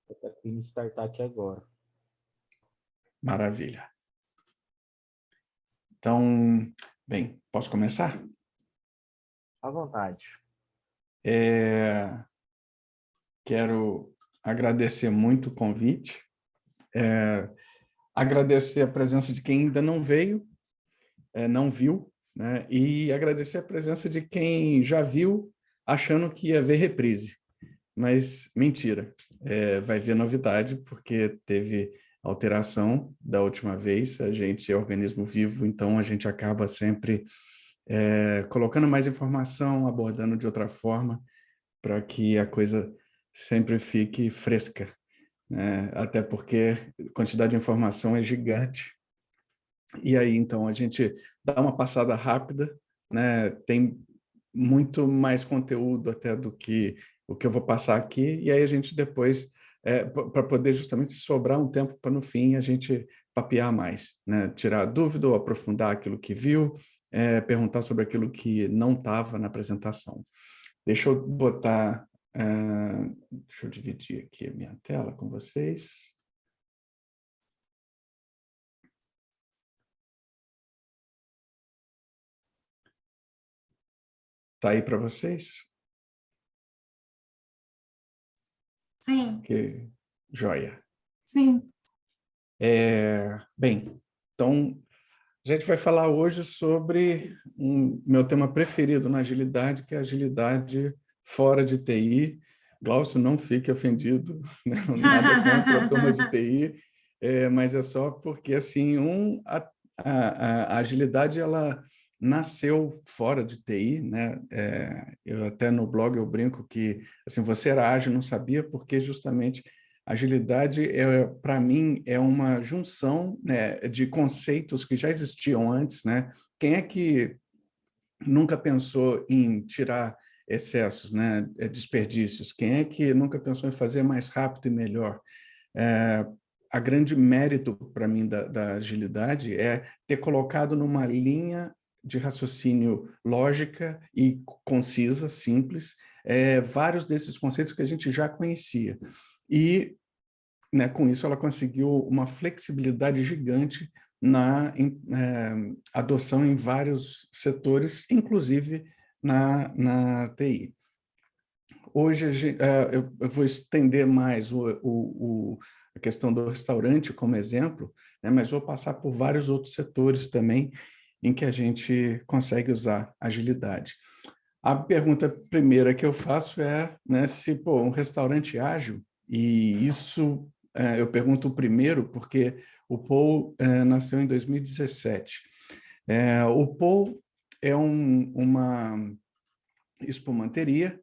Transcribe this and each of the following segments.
Eu até fui startar aqui agora. Maravilha. Então, bem, posso começar? À vontade. Quero agradecer muito o convite, agradecer a presença de quem ainda não veio, não viu, né? E agradecer a presença de quem já viu, achando que ia ver reprise. Mas mentira, vai ver novidade, porque teve alteração da última vez, a gente é organismo vivo, então a gente acaba sempre colocando mais informação, abordando de outra forma, para que a coisa sempre fique fresca, né? Até porque a quantidade de informação é gigante. E aí, então, a gente dá uma passada rápida, né? Tem muito mais conteúdo até do que o que eu vou passar aqui, e aí a gente depois, para poder justamente sobrar um tempo para no fim a gente papear mais, né? Tirar dúvida ou aprofundar aquilo que viu, perguntar sobre aquilo que não estava na apresentação. Deixa eu botar, deixa eu dividir aqui a minha tela com vocês. Tá aí para vocês? Sim. Que joia. Sim. Bem, então a gente vai falar hoje sobre meu tema preferido na agilidade, que é a agilidade fora de TI. Glaucio, não fique ofendido, né? Nada contra a turma de TI, mas é só porque assim, a agilidade ela nasceu fora de TI, né? Eu até no blog eu brinco que assim, você era ágil, não sabia, porque justamente agilidade, para mim, é uma junção, né, de conceitos que já existiam antes, né? Quem é que nunca pensou em tirar excessos, né, desperdícios? Quem é que nunca pensou em fazer mais rápido e melhor? A grande mérito para mim da agilidade é ter colocado numa linha de raciocínio lógica e concisa, simples, vários desses conceitos que a gente já conhecia. E, né, com isso ela conseguiu uma flexibilidade gigante na adoção em vários setores, inclusive na TI. Hoje eu vou estender mais a questão do restaurante como exemplo, né, mas vou passar por vários outros setores também em que a gente consegue usar agilidade. A pergunta primeira que eu faço é, né, se um restaurante ágil, e isso eu pergunto primeiro porque o Paul nasceu em 2017. O Paul é uma espumanteria,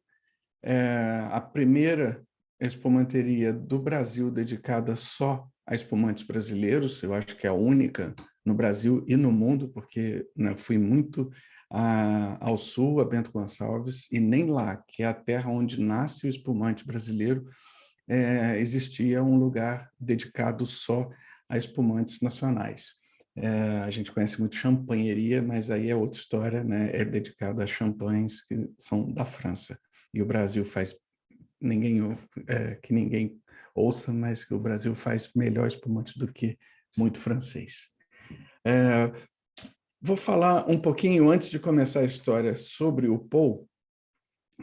a primeira espumanteria do Brasil dedicada só a espumantes brasileiros, eu acho que é a única no Brasil e no mundo, porque, né, fui muito ao sul, a Bento Gonçalves, e nem lá, que é a terra onde nasce o espumante brasileiro, existia um lugar dedicado só a espumantes nacionais. A gente conhece muito champanheria, mas aí é outra história, né? É dedicado a champanhes que são da França. E o Brasil faz, que ninguém ouça, mas que o Brasil faz melhor espumante do que muito francês. Vou falar um pouquinho, antes de começar a história, sobre o Paul.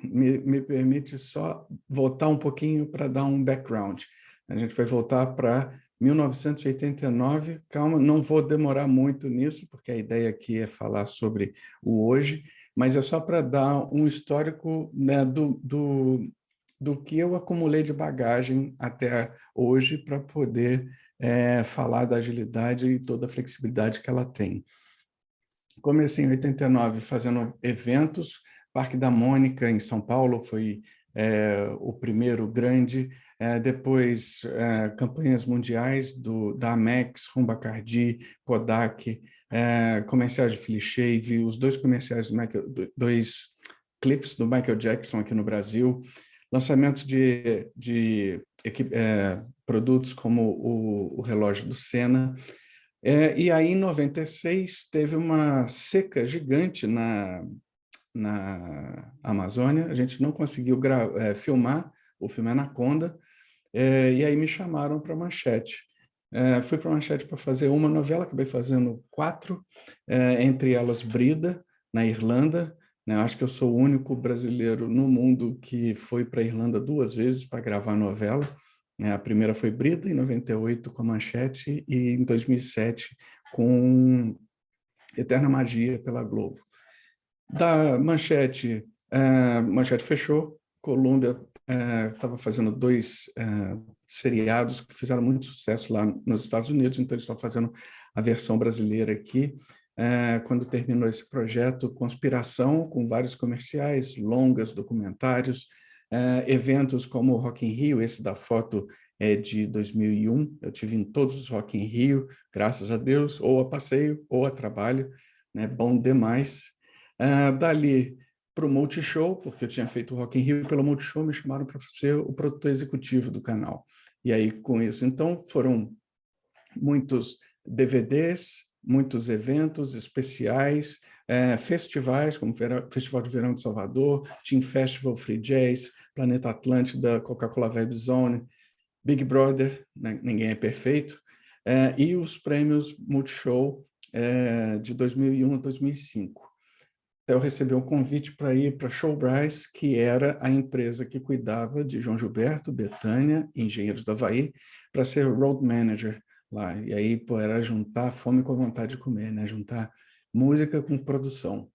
Me permite só voltar um pouquinho para dar um background. A gente vai voltar para 1989. Calma, não vou demorar muito nisso, porque a ideia aqui é falar sobre o hoje, mas é só para dar um histórico, né, do que eu acumulei de bagagem até hoje para poder falar da agilidade e toda a flexibilidade que ela tem. Comecei em 89 fazendo eventos. Parque da Mônica, em São Paulo, foi o primeiro grande. Depois, campanhas mundiais da Amex, Rumbacardi, Kodak, comerciais de Philip Shave, os dois comerciais dois clipes do Michael Jackson aqui no Brasil, lançamentos de produtos como o relógio do Senna. E aí, em 96, teve uma seca gigante na Amazônia. A gente não conseguiu filmar o filme Anaconda, E aí me chamaram para a Manchete. Fui para a Manchete para fazer uma novela, acabei fazendo 4, entre elas Brida, na Irlanda, né? Acho que eu sou o único brasileiro no mundo que foi para a Irlanda 2 vezes para gravar novela. A primeira foi Brida, em 98, com a Manchete, e em 2007, com Eterna Magia, pela Globo. Da Manchete, Manchete fechou, Columbia estava fazendo 2 seriados que fizeram muito sucesso lá nos Estados Unidos, então eles estão fazendo a versão brasileira aqui. Quando terminou esse projeto, Conspiração, com vários comerciais, longas, documentários, eventos como o Rock in Rio, esse da foto é de 2001, eu tive em todos os Rock in Rio, graças a Deus, ou a passeio ou a trabalho, né? Bom demais. Dali para o Multishow, porque eu tinha feito o Rock in Rio, pelo Multishow me chamaram para ser o produtor executivo do canal. E aí, com isso, então, foram muitos DVDs, muitos eventos especiais, festivais, como o Festival de Verão de Salvador, Team Festival, Free Jazz, Planeta Atlântida, Coca-Cola Vibe Zone, Big Brother, né? Ninguém é perfeito, e os prêmios Multishow de 2001 a 2005. Eu recebi um convite para ir para a Showbrise, que era a empresa que cuidava de João Gilberto, Bethânia, Engenheiros do Havaí, para ser road manager lá. E aí, pô, era juntar fome com a vontade de comer, né? Juntar música com produção.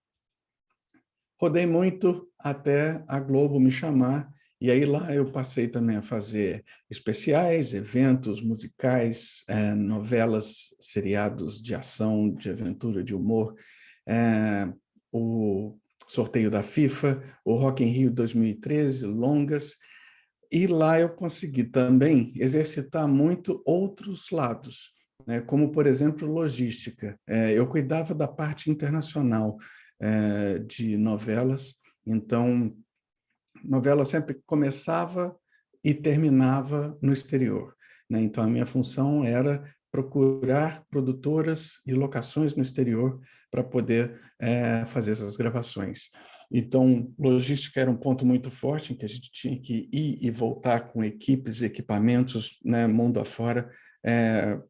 Rodei muito até a Globo me chamar, e aí lá eu passei também a fazer especiais, eventos musicais, novelas, seriados de ação, de aventura, de humor, o sorteio da FIFA, o Rock in Rio 2013, longas, e lá eu consegui também exercitar muito outros lados, né? Como, por exemplo, logística. Eu cuidava da parte internacional de novelas, então, novela sempre começava e terminava no exterior, né? Então, a minha função era procurar produtoras e locações no exterior para poder fazer essas gravações. Então, logística era um ponto muito forte, em que a gente tinha que ir e voltar com equipes, equipamentos, né, mundo afora,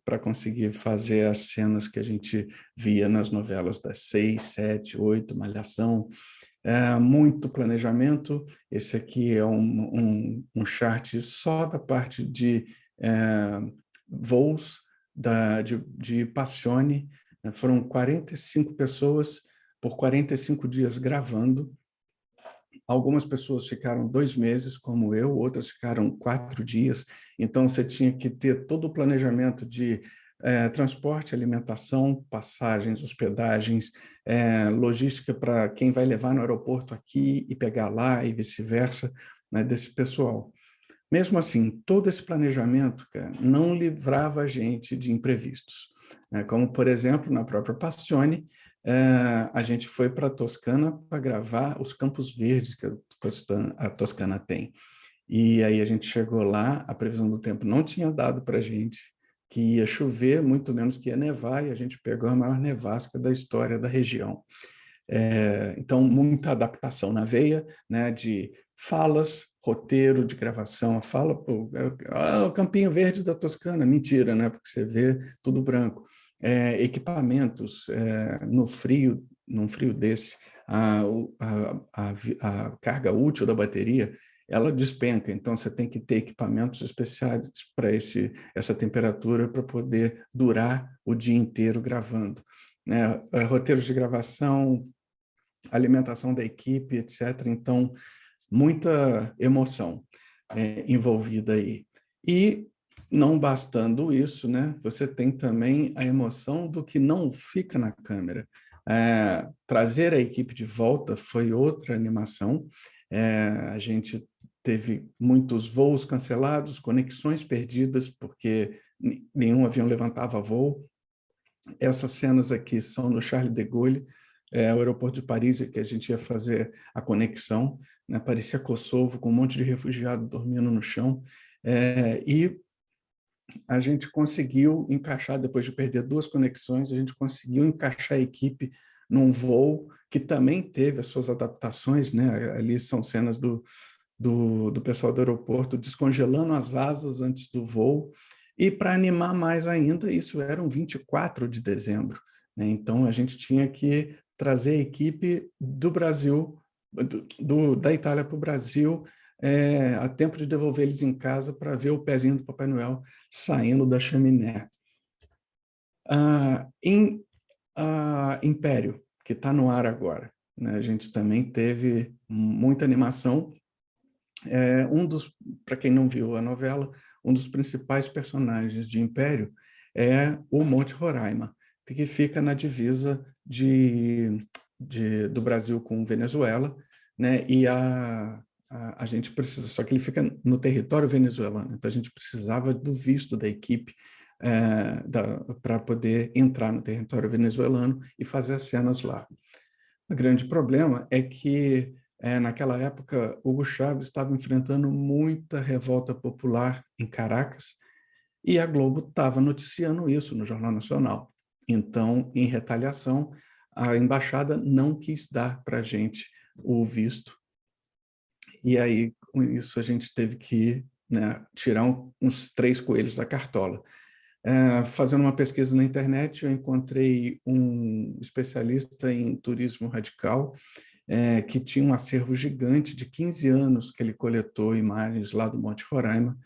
para conseguir fazer as cenas que a gente via nas novelas das 6, 7, 8, Malhação. Muito planejamento. Esse aqui é um chart só da parte de voos de Passione. Foram 45 pessoas por 45 dias gravando. Algumas pessoas ficaram 2 meses, como eu, outras ficaram 4 dias. Então, você tinha que ter todo o planejamento de transporte, alimentação, passagens, hospedagens, logística para quem vai levar no aeroporto aqui e pegar lá e vice-versa, né, desse pessoal. Mesmo assim, todo esse planejamento, cara, não livrava a gente de imprevistos, né? Como, por exemplo, na própria Passione, a gente foi para a Toscana para gravar os Campos Verdes que a Toscana tem. E aí a gente chegou lá, a previsão do tempo não tinha dado para a gente que ia chover, muito menos que ia nevar, e a gente pegou a maior nevasca da história da região. Então, muita adaptação na veia, né, de falas, roteiro de gravação. A fala, pô, o Campinho Verde da Toscana, mentira, né, porque você vê tudo branco. Equipamentos, no frio, num frio desse, a carga útil da bateria, ela despenca, então você tem que ter equipamentos especiais para essa temperatura para poder durar o dia inteiro gravando, né? Roteiros de gravação, alimentação da equipe, etc. Então, muita emoção envolvida aí. E, não bastando isso, né, você tem também a emoção do que não fica na câmera. Trazer a equipe de volta foi outra animação. A gente teve muitos voos cancelados, conexões perdidas, porque nenhum avião levantava voo. Essas cenas aqui são no Charles de Gaulle, o aeroporto de Paris, que a gente ia fazer a conexão, né? Parecia Kosovo, com um monte de refugiados dormindo no chão. E a gente conseguiu encaixar, depois de perder 2 conexões, a gente conseguiu encaixar a equipe num voo que também teve as suas adaptações, né? Ali são cenas do pessoal do aeroporto descongelando as asas antes do voo. E para animar mais ainda, isso era um 24 de dezembro, né? Então, a gente tinha que trazer a equipe do Brasil, da Itália para o Brasil, a tempo de devolver eles em casa para ver o pezinho do Papai Noel saindo da chaminé. Em Império, que está no ar agora, né? A gente também teve muita animação. Para quem não viu a novela, um dos principais personagens de Império é o Monte Roraima, que fica na divisa do Brasil com Venezuela, né? E a gente precisa, só que ele fica no território venezuelano, então a gente precisava do visto da equipe para poder entrar no território venezuelano e fazer as cenas lá. O grande problema é que, naquela época, Hugo Chávez estava enfrentando muita revolta popular em Caracas e a Globo estava noticiando isso no Jornal Nacional. Então, em retaliação, a embaixada não quis dar para a gente o visto. E aí, com isso, a gente teve que, né, tirar uns 3 coelhos da cartola. Fazendo uma pesquisa na internet, eu encontrei um especialista em turismo radical, que tinha um acervo gigante de 15 anos que ele coletou imagens lá do Monte Roraima.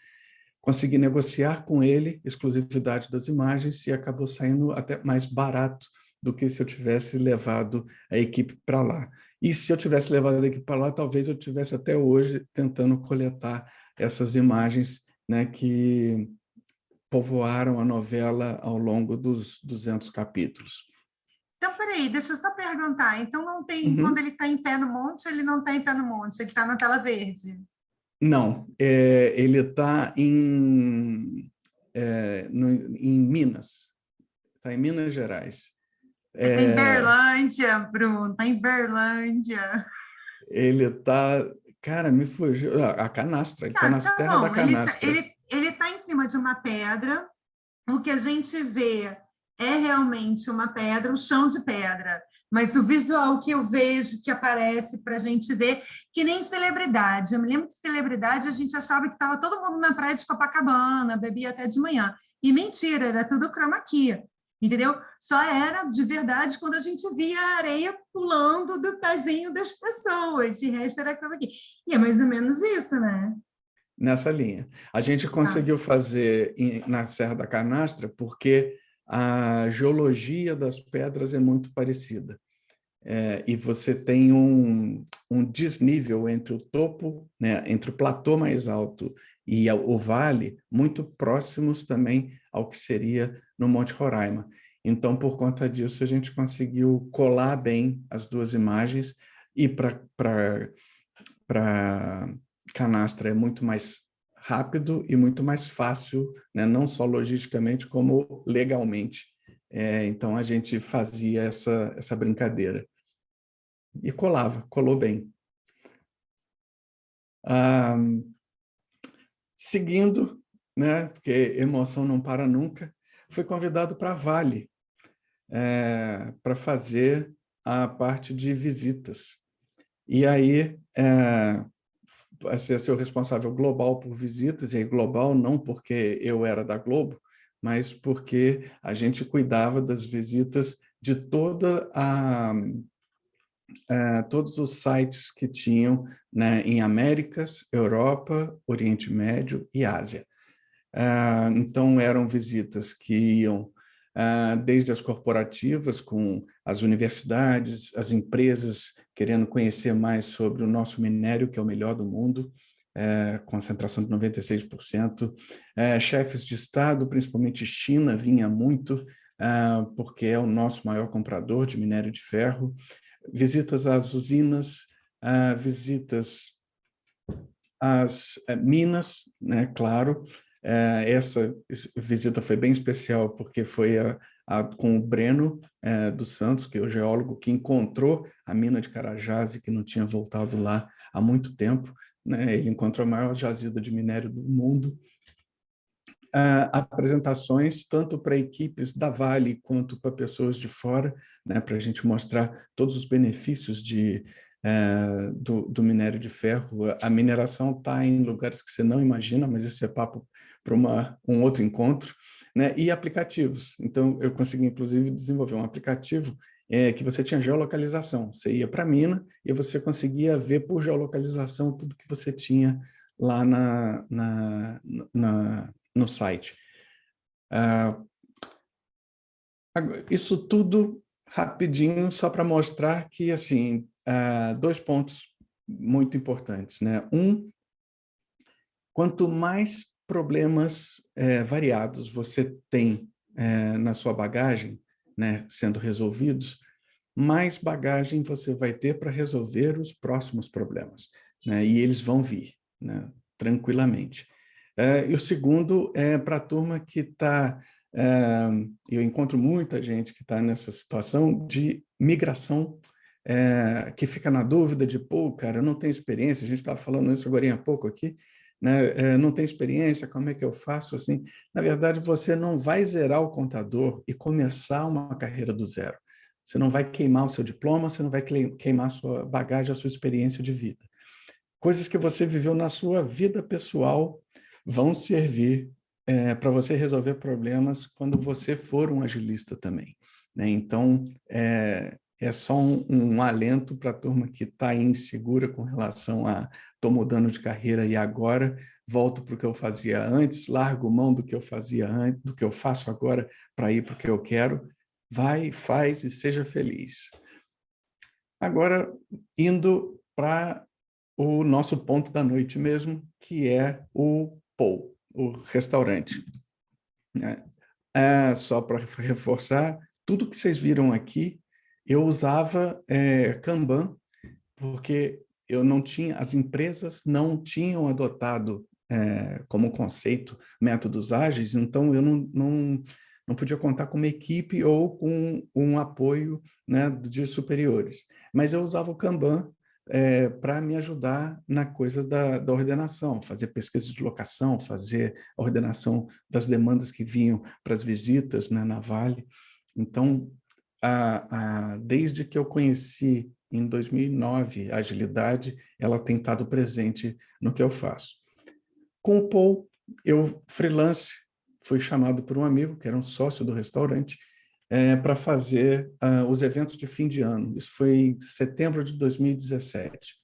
Consegui negociar com ele exclusividade das imagens e acabou saindo até mais barato do que se eu tivesse levado a equipe para lá. E se eu tivesse levado a equipe para lá, talvez eu tivesse até hoje tentando coletar essas imagens, né, que povoaram a novela ao longo dos 200 capítulos. Então, peraí, deixa eu só perguntar. Então, não tem, quando Uhum. ele está em pé no monte, ele não está em pé no monte, ele está na tela verde. Não, ele está em Minas, está em Minas Gerais. Está em Berlândia, Bruno, está em Berlândia. Ele está, cara, me fugiu, a Canastra, ele está Ah, na tá Serra da bom, Canastra. ele tá em cima de uma pedra, o que a gente vê é realmente uma pedra, um chão de pedra, mas o visual que eu vejo, que aparece para a gente ver, que nem celebridade. Eu me lembro que celebridade a gente achava que estava todo mundo na praia de Copacabana, bebia até de manhã. E mentira, era tudo chroma key, entendeu? Só era de verdade quando a gente via a areia pulando do pezinho das pessoas, de resto era chroma key. E é mais ou menos isso, né? Nessa linha. A gente Tá. conseguiu fazer na Serra da Canastra porque a geologia das pedras é muito parecida. E você tem um desnível entre o topo, né, entre o platô mais alto e o vale, muito próximos também ao que seria no Monte Roraima. Então, por conta disso, a gente conseguiu colar bem as duas imagens e para Canastra é muito mais rápido e muito mais fácil, né, não só logisticamente, como legalmente. Então, a gente fazia essa brincadeira. E colou bem. Seguindo, né, porque emoção não para nunca, fui convidado para a Vale, para fazer a parte de visitas. E aí, ser o responsável global por visitas, e aí global não porque eu era da Globo, mas porque a gente cuidava das visitas de todos os sites que tinham, né, em Américas, Europa, Oriente Médio e Ásia. Então, eram visitas que iam desde as corporativas, com as universidades, as empresas querendo conhecer mais sobre o nosso minério, que é o melhor do mundo, concentração de 96%. Chefes de Estado, principalmente China, vinha muito, porque é o nosso maior comprador de minério de ferro. Visitas às usinas, visitas às minas, né, claro. Essa visita foi bem especial, porque foi com o Breno dos Santos, que é o geólogo que encontrou a mina de Carajás e que não tinha voltado lá há muito tempo, né? Ele encontrou a maior jazida de minério do mundo. Apresentações tanto para equipes da Vale quanto para pessoas de fora, né, para a gente mostrar todos os benefícios de do minério de ferro. A mineração está em lugares que você não imagina, mas isso é papo para um outro encontro, né? E aplicativos. Então, eu consegui, inclusive, desenvolver um aplicativo que você tinha geolocalização. Você ia para a mina e você conseguia ver por geolocalização tudo que você tinha lá no site. Isso tudo rapidinho, só para mostrar que, assim, 2 pontos muito importantes, né? Quanto mais problemas variados você tem na sua bagagem, né, sendo resolvidos, mais bagagem você vai ter para resolver os próximos problemas, né? E eles vão vir, né, tranquilamente. E o segundo é para a turma que está... eu encontro muita gente que está nessa situação de migração, que fica na dúvida de, pô, cara, eu não tenho experiência, a gente estava falando isso agora há pouco aqui, né? Não tenho experiência, como é que eu faço assim? Na verdade, você não vai zerar o contador e começar uma carreira do zero. Você não vai queimar o seu diploma, você não vai queimar a sua bagagem, a sua experiência de vida. Coisas que você viveu na sua vida pessoal vão servir para você resolver problemas quando você for um agilista também, né? Então, é só um alento para a turma que está insegura com relação a estou mudando de carreira e agora volto para o que eu fazia antes, largo mão do que eu fazia antes, do que eu faço agora para ir para o que eu quero. Vai, faz e seja feliz. Agora, indo para o nosso ponto da noite mesmo, que é o POU, o restaurante, né? Só para reforçar, tudo que vocês viram aqui, eu usava Kanban, porque eu não tinha, as empresas não tinham adotado como conceito métodos ágeis, então eu não podia contar com uma equipe ou com um apoio, né, de superiores. Mas eu usava o Kanban para me ajudar na coisa da ordenação, fazer pesquisa de locação, fazer a ordenação das demandas que vinham para as visitas, né, na Vale. Então, desde que eu conheci em 2009 a agilidade, ela tem estado presente no que eu faço. Com o Paul, eu freelance, fui chamado por um amigo, que era um sócio do restaurante, para fazer os eventos de fim de ano. Isso foi em setembro de 2017.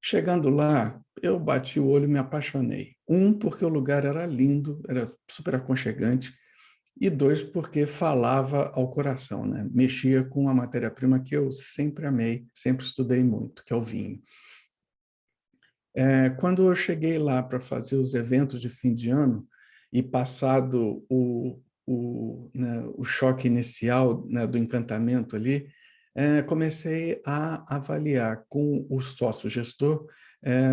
Chegando lá, eu bati o olho e me apaixonei. Porque o lugar era lindo, era super aconchegante, e 2, porque falava ao coração, né? Mexia com a matéria-prima que eu sempre amei, sempre estudei muito, que é o vinho. Quando eu cheguei lá para fazer os eventos de fim de ano, e passado o choque inicial, né, do encantamento ali, comecei a avaliar com o sócio-gestor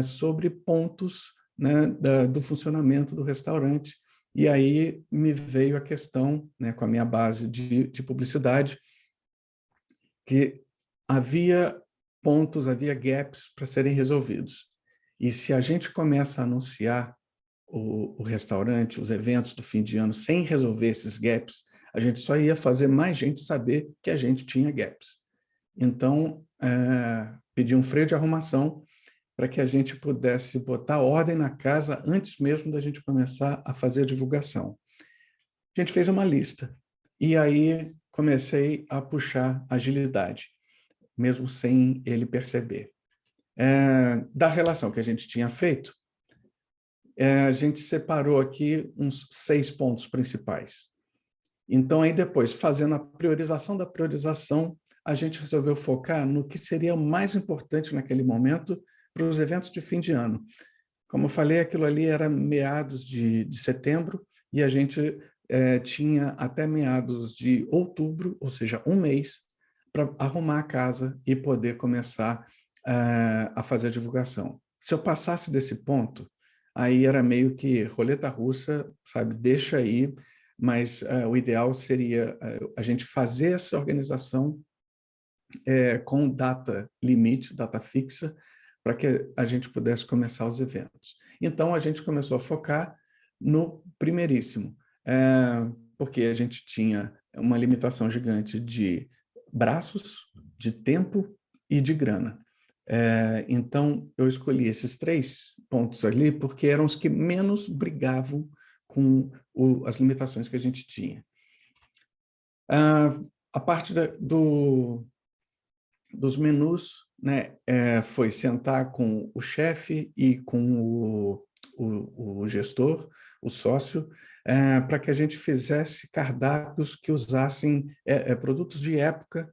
sobre pontos, né, do funcionamento do restaurante. E aí me veio a questão, né, com a minha base de publicidade, que havia pontos, havia gaps para serem resolvidos. E se a gente começa a anunciar o restaurante, os eventos do fim de ano, sem resolver esses gaps, a gente só ia fazer mais gente saber que a gente tinha gaps. Então, pedi um freio de arrumação para que a gente pudesse botar ordem na casa antes mesmo da gente começar a fazer a divulgação. A gente fez uma lista e aí comecei a puxar agilidade, mesmo sem ele perceber. Da relação que a gente tinha feito, a gente separou aqui uns 6 pontos principais. Então, aí depois, fazendo a priorização da priorização, a gente resolveu focar no que seria mais importante naquele momento para os eventos de fim de ano. Como eu falei, aquilo ali era meados de setembro e a gente tinha até meados de outubro, ou seja, um mês, para arrumar a casa e poder começar a fazer a divulgação. Se eu passasse desse ponto, aí era meio que roleta russa, sabe? Deixa aí, mas o ideal seria a gente fazer essa organização com data limite, data fixa, para que a gente pudesse começar os eventos. Então, a gente começou a focar no primeiríssimo, porque a gente tinha uma limitação gigante de braços, de tempo e de grana. Então, eu escolhi esses 3 pontos ali porque eram os que menos brigavam com as limitações que a gente tinha. A parte dos menus, né, foi sentar com o chefe e com o gestor, o sócio, para que a gente fizesse cardápios que usassem produtos de época,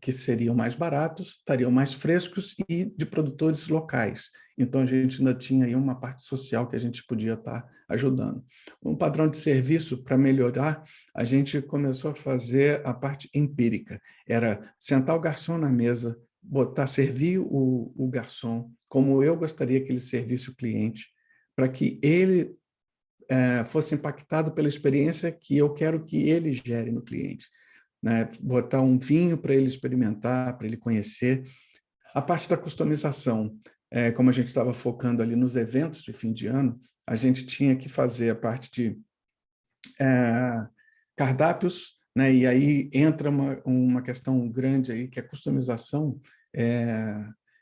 que seriam mais baratos, estariam mais frescos e de produtores locais. Então, a gente ainda tinha aí uma parte social que a gente podia estar ajudando. Um padrão de serviço, para melhorar, a gente começou a fazer a parte empírica. Era sentar o garçom na mesa, servir o garçom como eu gostaria que ele servisse o cliente, para que ele fosse impactado pela experiência que eu quero que ele gere no cliente. Né? Botar um vinho para ele experimentar, para ele conhecer. A parte da customização, como a gente estava focando ali nos eventos de fim de ano, a gente tinha que fazer a parte de cardápios, né? E aí entra uma questão grande aí, que a customização,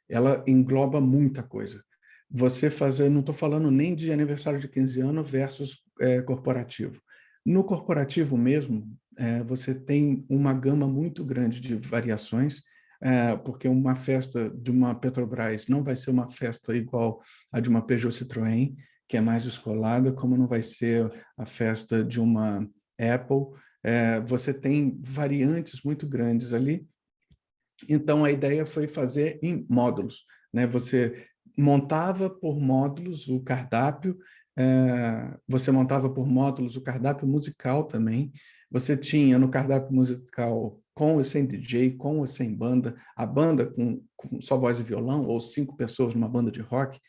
ela engloba muita coisa. Você fazer, não estou falando nem de aniversário de 15 anos versus corporativo. No corporativo mesmo, você tem uma gama muito grande de variações, porque uma festa de uma Petrobras não vai ser uma festa igual a de uma Peugeot Citroën, que é mais descolada, como não vai ser a festa de uma Apple. Você tem variantes muito grandes ali. Então, a ideia foi fazer em módulos, né? Você montava por módulos o cardápio, você montava por módulos o cardápio musical também. Você tinha no cardápio musical com ou sem DJ, com ou sem banda, a banda com só voz e violão, ou 5 pessoas numa banda de rock.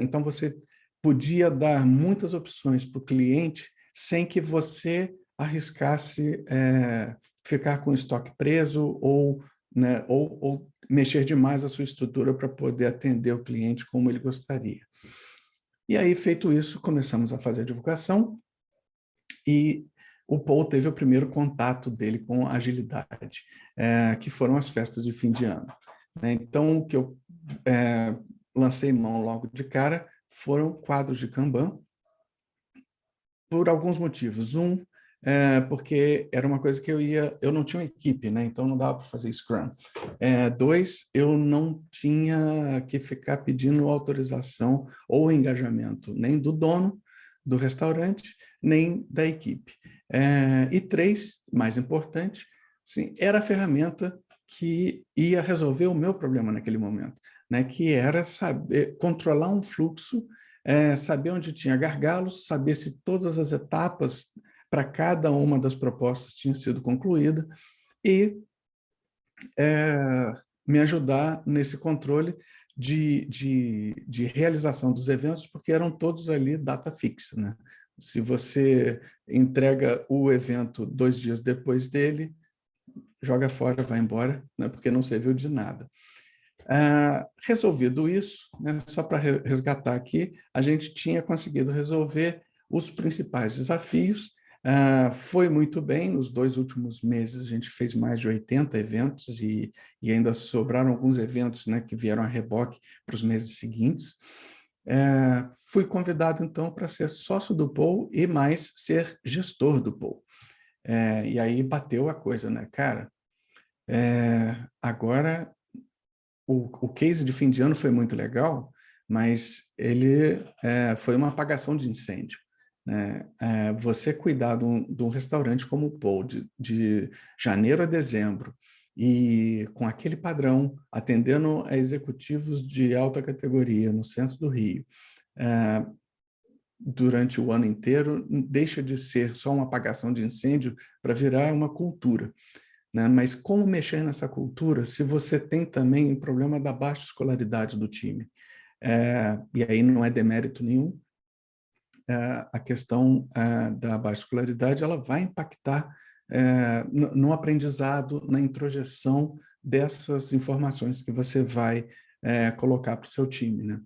Então, você podia dar muitas opções para o cliente sem que você arriscasse ficar com o estoque preso ou, né, ou mexer demais a sua estrutura para poder atender o cliente como ele gostaria. E aí, feito isso, começamos a fazer a divulgação e o Paul teve o primeiro contato dele com a agilidade, que foram as festas de fim de ano. Então, o que eu lancei mão logo de cara foram quadros de Kanban, por alguns motivos. Porque era uma coisa que eu não tinha uma equipe, né? Então não dava para fazer Scrum. 2, eu não tinha que ficar pedindo autorização ou engajamento, nem do dono do restaurante, nem da equipe. E 3, mais importante, sim, era a ferramenta que ia resolver o meu problema naquele momento, né? Que era saber controlar um fluxo, saber onde tinha gargalos, saber se todas as etapas para cada uma das propostas tinham sido concluída e me ajudar nesse controle de realização dos eventos, porque eram todos ali data fixa, né? Se você entrega o evento 2 dias depois dele, joga fora, vai embora, né? Porque não serviu de nada. Resolvido isso, né, só para resgatar aqui, a gente tinha conseguido resolver os principais desafios. Foi muito bem, nos 2 últimos meses a gente fez mais de 80 eventos e ainda sobraram alguns eventos, né, que vieram a reboque para os meses seguintes. Fui convidado, então, para ser sócio do Paul e mais ser gestor do Paul. E aí bateu a coisa, né, cara? Agora o case de fim de ano foi muito legal, mas ele foi uma apagação de incêndio, né? Você cuidar de um restaurante como o Paul, de janeiro a dezembro, e com aquele padrão, atendendo a executivos de alta categoria no centro do Rio, durante o ano inteiro, deixa de ser só uma apagação de incêndio para virar uma cultura. Né? Mas como mexer nessa cultura se você tem também o problema da baixa escolaridade do time? E aí não é demérito nenhum, a questão da baixa escolaridade ela vai impactar no aprendizado, na introjeção dessas informações que você vai colocar para o seu time. Né?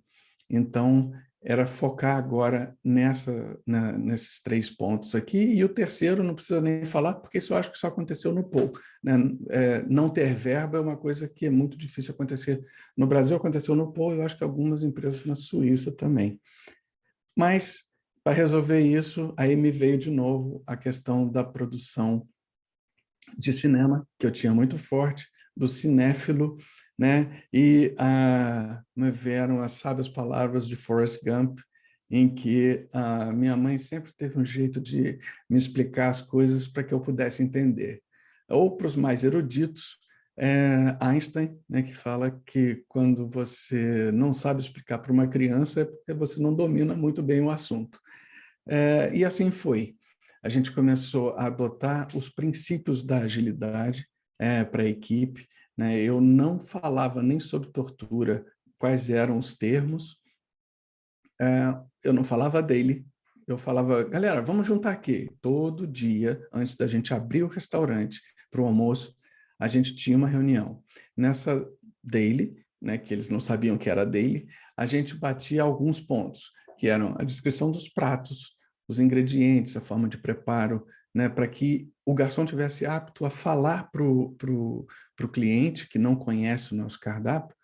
Então, era focar agora nesses 3 pontos aqui, e o terceiro não precisa nem falar, porque isso eu acho que só aconteceu no Paul, né? Não ter verba é uma coisa que é muito difícil acontecer. No Brasil aconteceu no Paul, eu acho que algumas empresas na Suíça também. Mas, para resolver isso, aí me veio de novo a questão da produção de cinema, que eu tinha muito forte, do cinéfilo, né? E me vieram as sábias palavras de Forrest Gump, em que a minha mãe sempre teve um jeito de me explicar as coisas para que eu pudesse entender. Ou para os mais eruditos, Einstein, né, que fala que quando você não sabe explicar para uma criança é porque você não domina muito bem o assunto. E assim foi. A gente começou a adotar os princípios da agilidade para a equipe, né? Eu não falava nem sobre tortura, quais eram os termos, eu não falava daily, eu falava, galera, vamos juntar aqui. Todo dia, antes da gente abrir o restaurante para o almoço, a gente tinha uma reunião. Nessa daily, né, que eles não sabiam que era daily, a gente batia alguns pontos, que eram a descrição dos pratos, os ingredientes, a forma de preparo, né, para que o garçom tivesse apto a falar para o cliente que não conhece o nosso cardápio,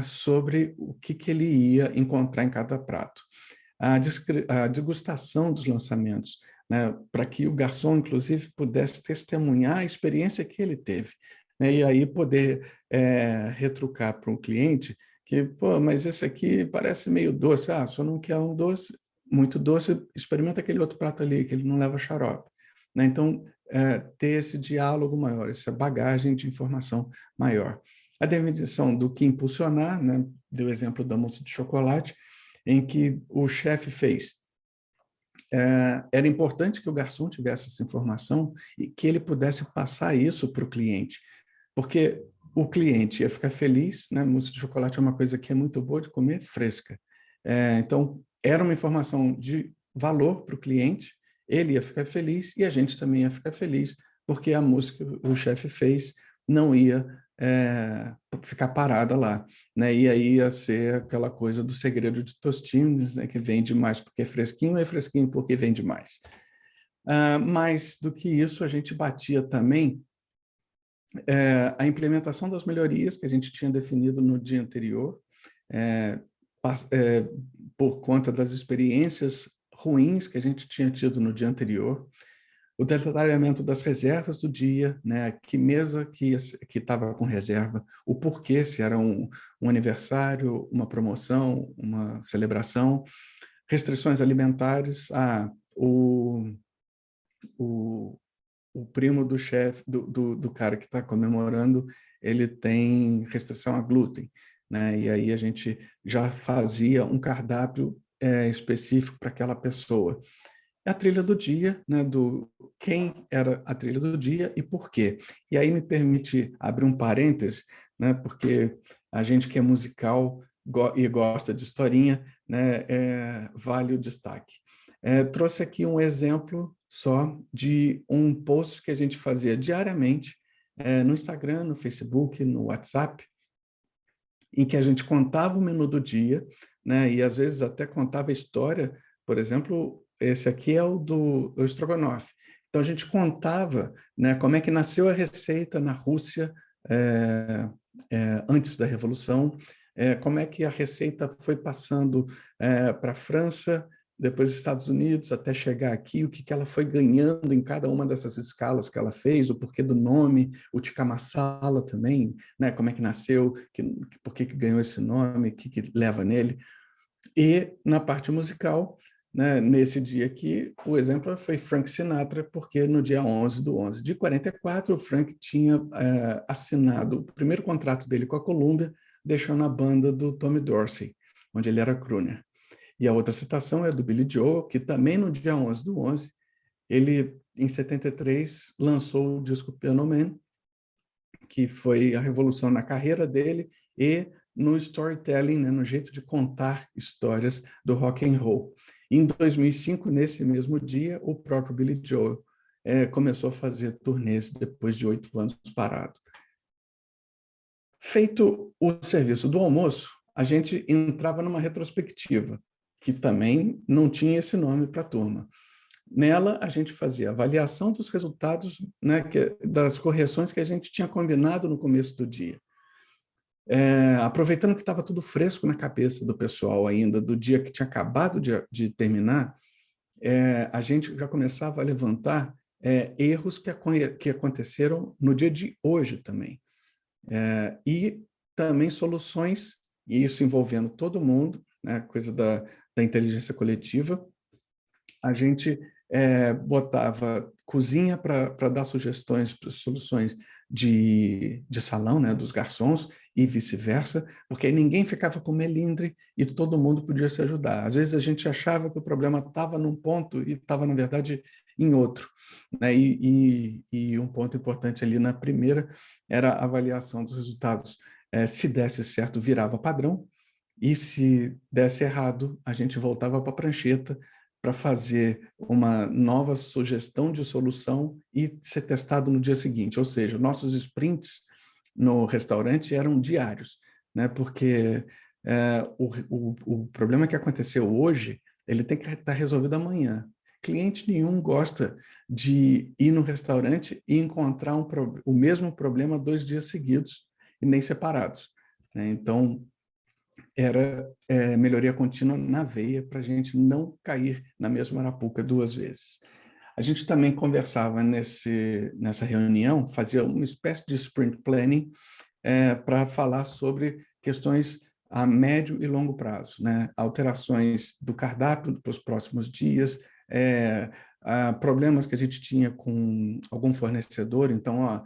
sobre o que ele ia encontrar em cada prato. A degustação dos lançamentos, né, para que o garçom, inclusive, pudesse testemunhar a experiência que ele teve, né, e aí poder retrucar para um cliente que, pô, mas esse aqui parece meio doce, se eu não quer um doce, muito doce, experimenta aquele outro prato ali, que ele não leva xarope. Né? Então, ter esse diálogo maior, essa bagagem de informação maior. A definição do que impulsionar, né? Deu o exemplo da mousse de chocolate, em que o chefe fez. Era importante que o garçom tivesse essa informação e que ele pudesse passar isso para o cliente, porque o cliente ia ficar feliz, né? Mousse de chocolate é uma coisa que é muito boa de comer, fresca. Então, era uma informação de valor para o cliente, ele ia ficar feliz e a gente também ia ficar feliz, porque a mousse que o chefe fez não ia ficar parada lá, né? E aí ia ser aquela coisa do segredo de Tostines, né? Que vende mais porque é fresquinho porque vende mais. Mais do que isso, a gente batia também a implementação das melhorias que a gente tinha definido no dia anterior, por conta das experiências ruins que a gente tinha tido no dia anterior, o detalhamento das reservas do dia, né? Que mesa que estava com reserva, o porquê, se era um aniversário, uma promoção, uma celebração, restrições alimentares, o primo do chefe, do cara que está comemorando, ele tem restrição a glúten, né? E aí a gente já fazia um cardápio específico para aquela pessoa. A trilha do dia, né, do quem era a trilha do dia e por quê. E aí me permite abrir um parêntese, né, porque a gente que é musical e gosta de historinha, né, vale o destaque. Trouxe aqui um exemplo só de um post que a gente fazia diariamente no Instagram, no Facebook, no WhatsApp, em que a gente contava o menu do dia, né, e às vezes até contava a história. Por exemplo, esse aqui é o do estrogonofe. Então, a gente contava, né, como é que nasceu a receita na Rússia antes da Revolução, como é que a receita foi passando para a França, depois dos Estados Unidos, até chegar aqui, o que ela foi ganhando em cada uma dessas escalas que ela fez, o porquê do nome, o tikka masala também, né, como é que nasceu, por que ganhou esse nome, o que leva nele. E na parte musical, né, nesse dia aqui, o exemplo foi Frank Sinatra, porque no dia 11/11 de 44, o Frank tinha assinado o primeiro contrato dele com a Columbia, deixando a banda do Tommy Dorsey, onde ele era crooner. E a outra citação é do Billy Joel, que também no dia 11/11, ele, em 73, lançou o disco Piano Man, que foi a revolução na carreira dele e no storytelling, né, no jeito de contar histórias do rock and roll. Em 2005, nesse mesmo dia, o próprio Billy Joel começou a fazer turnês depois de 8 anos parado. Feito o serviço do almoço, a gente entrava numa retrospectiva. que também não tinha esse nome para a turma. Nela, a gente fazia avaliação dos resultados, né, das correções que a gente tinha combinado no começo do dia. Aproveitando que estava tudo fresco na cabeça do pessoal ainda, do dia que tinha acabado de terminar, a gente já começava a levantar erros que aconteceram no dia de hoje também. E também soluções, e isso envolvendo todo mundo, né, coisa da inteligência coletiva. A gente botava cozinha para dar sugestões para soluções de salão, né, dos garçons, e vice-versa, porque aí ninguém ficava com melindre e todo mundo podia se ajudar. Às vezes a gente achava que o problema estava num ponto e estava, na verdade, em outro, né? E um ponto importante ali na primeira era a avaliação dos resultados. Se desse certo, virava padrão, e se desse errado, a gente voltava para a prancheta para fazer uma nova sugestão de solução e ser testado no dia seguinte. Ou seja, nossos sprints no restaurante eram diários, né? Porque o problema que aconteceu hoje, ele tem que estar resolvido amanhã. Cliente nenhum gosta de ir no restaurante e encontrar o mesmo problema 2 dias seguidos e nem separados, né? Então, era melhoria contínua na veia para a gente não cair na mesma arapuca 2 vezes. A gente também conversava nessa reunião, fazia uma espécie de sprint planning para falar sobre questões a médio e longo prazo, né? Alterações do cardápio para os próximos dias, problemas que a gente tinha com algum fornecedor. Então,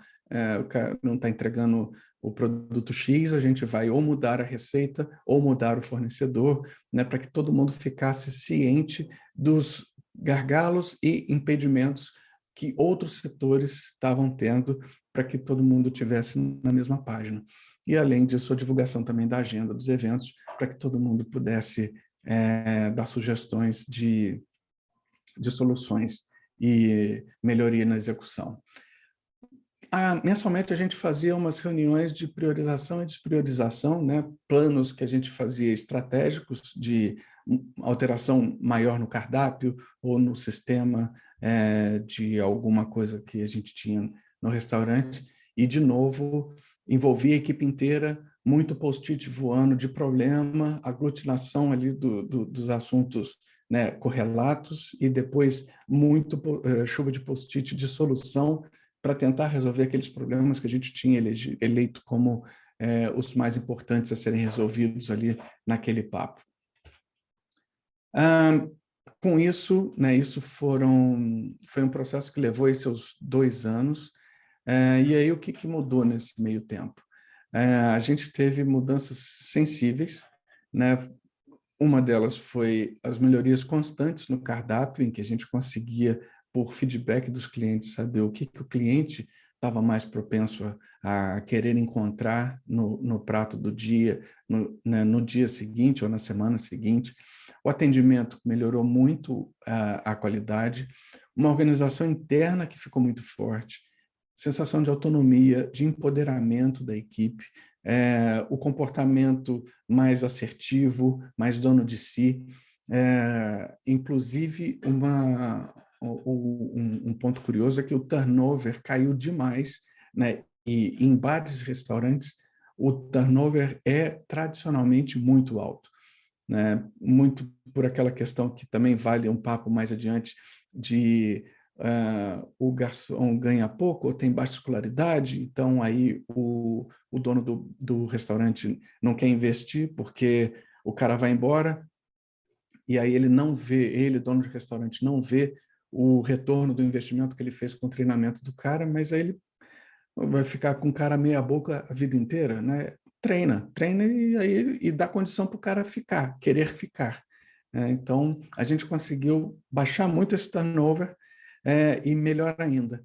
o cara não está entregando o produto X, a gente vai ou mudar a receita ou mudar o fornecedor, né, para que todo mundo ficasse ciente dos gargalos e impedimentos que outros setores estavam tendo, para que todo mundo tivesse na mesma página. E, além disso, a divulgação também da agenda dos eventos, para que todo mundo pudesse dar sugestões de soluções e melhoria na execução. Mensalmente, a gente fazia umas reuniões de priorização e despriorização, né? Planos que a gente fazia estratégicos de alteração maior no cardápio ou no sistema de alguma coisa que a gente tinha no restaurante. E, de novo, envolvia a equipe inteira, muito post-it voando de problema, aglutinação ali dos assuntos, né, correlatos, e depois muito chuva de post-it de solução para tentar resolver aqueles problemas que a gente tinha eleito como os mais importantes a serem resolvidos ali naquele papo. Com isso, né, isso foi um processo que levou seus 2 anos. E aí, o que mudou nesse meio tempo? A gente teve mudanças sensíveis, né? Uma delas foi as melhorias constantes no cardápio, em que a gente conseguia, por feedback dos clientes, saber o que o cliente estava mais propenso a querer encontrar no prato do dia, no dia seguinte ou na semana seguinte. O atendimento melhorou muito a qualidade, uma organização interna que ficou muito forte, sensação de autonomia, de empoderamento da equipe, o comportamento mais assertivo, mais dono de si, inclusive um ponto curioso é que o turnover caiu demais, né? E em bares e restaurantes o turnover é tradicionalmente muito alto, né? Muito por aquela questão que também vale um papo mais adiante de o garçom ganha pouco ou tem baixa escolaridade, então aí o dono do restaurante não quer investir porque o cara vai embora e aí ele não vê, dono de restaurante, não vê o retorno do investimento que ele fez com o treinamento do cara, mas aí ele vai ficar com o cara meia boca a vida inteira, né? Treina e dá condição para o cara querer ficar. Então, a gente conseguiu baixar muito esse turnover, e melhor ainda,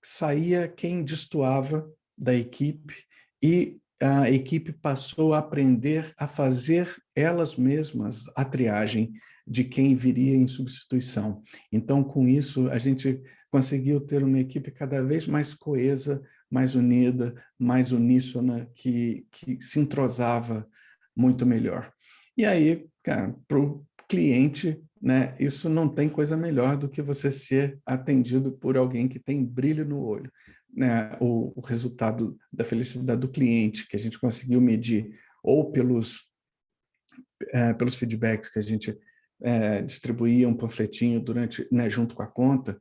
saía quem destoava da equipe e a equipe passou a aprender a fazer elas mesmas a triagem de quem viria em substituição. Então, com isso, a gente conseguiu ter uma equipe cada vez mais coesa, mais unida, mais uníssona, que se entrosava muito melhor. E aí, cara, cliente, né? Isso não tem coisa melhor do que você ser atendido por alguém que tem brilho no olho, né? O resultado da felicidade do cliente, que a gente conseguiu medir, ou pelos feedbacks que a gente distribuía um panfletinho durante, né, junto com a conta,